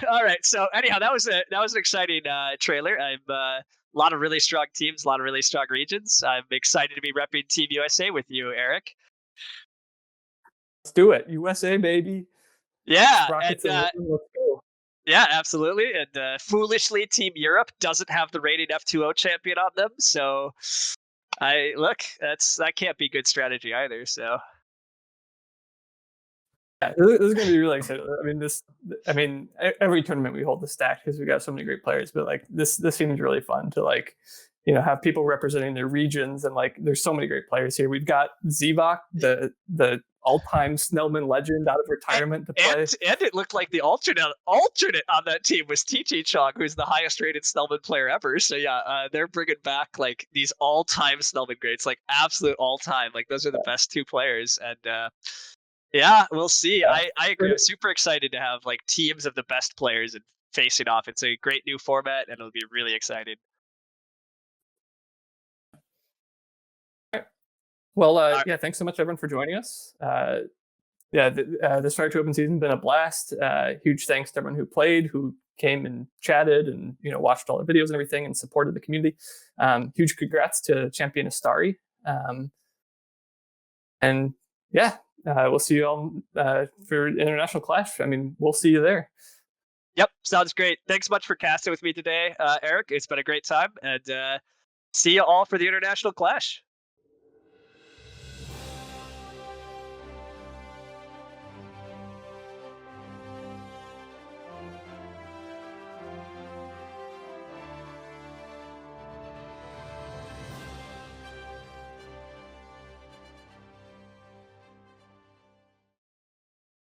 All right. So anyhow, that was an exciting trailer. I'm a lot of really strong teams, a lot of really strong regions. I'm excited to be repping Team USA with you, Eric. Let's do it, USA baby. Yeah, Rockets let's go. Yeah, absolutely. And foolishly, Team Europe doesn't have the reigning F2O champion on them, so that can't be good strategy either. So. Yeah, this is going to be really exciting. Every tournament we hold the stack because we got so many great players, but this seems really fun to have people representing their regions, and there's so many great players here. We've got Zivak, the all-time Snellman legend, out of retirement to play. And it looked like the alternate on that team was TT Chong, who's the highest rated Snellman player ever. So yeah, they're bringing back these all-time Snellman greats, absolute all-time. Those are the best 2 players. And yeah, we'll see. Yeah. I agree. I'm super excited to have teams of the best players and facing off. It's a great new format, and it'll be really exciting. Well, yeah, thanks so much everyone for joining us. This Fire 2 Open season has been a blast. Huge thanks to everyone who played, who came and chatted and watched all the videos and everything and supported the community. Huge congrats to champion Astari. And yeah, we'll see you all for International Clash. We'll see you there. Yep, sounds great. Thanks so much for casting with me today, Eric. It's been a great time, and see you all for the International Clash.